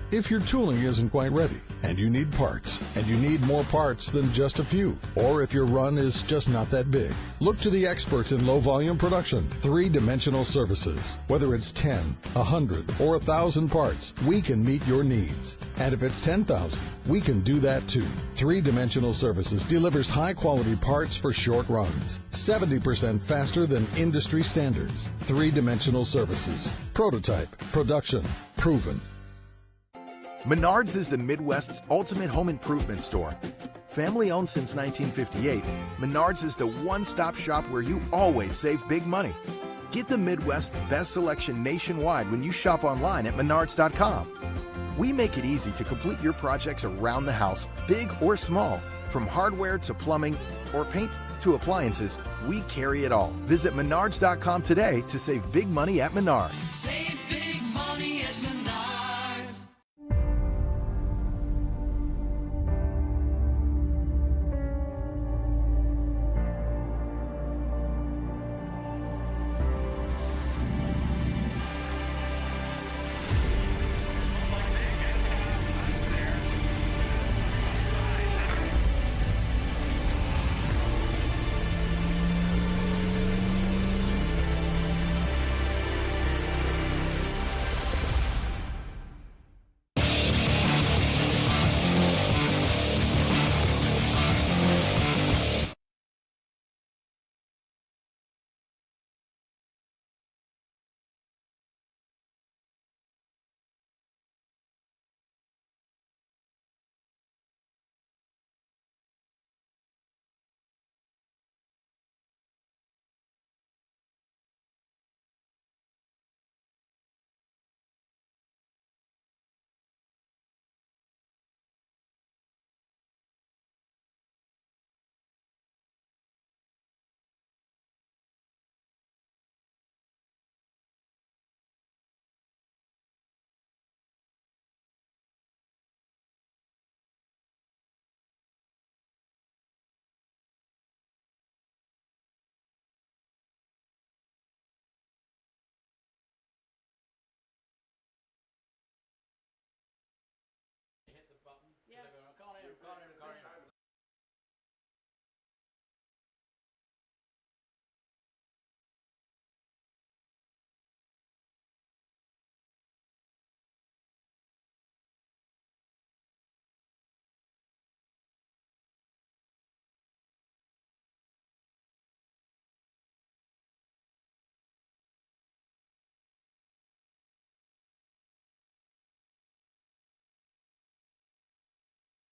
If your tooling isn't quite ready, and you need parts, and you need more parts than just a few, or if your run is just not that big, look to the experts in low-volume production, 3-Dimensional Services. Whether it's 10, 100, or 1,000 parts, we can meet your needs. And if it's 10,000, we can do that too. 3-Dimensional Services delivers high-quality parts for short runs, 70% faster than industry standards. 3-Dimensional Services. Prototype, production, proven. Menards is the Midwest's ultimate home improvement store. Family owned since 1958, Menards is the one-stop shop where you always save big money. Get the Midwest's best selection nationwide when you shop online at Menards.com. We make it easy to complete your projects around the house, big or small. From hardware to plumbing or paint to appliances, we carry it all. Visit Menards.com today to save big money at Menards.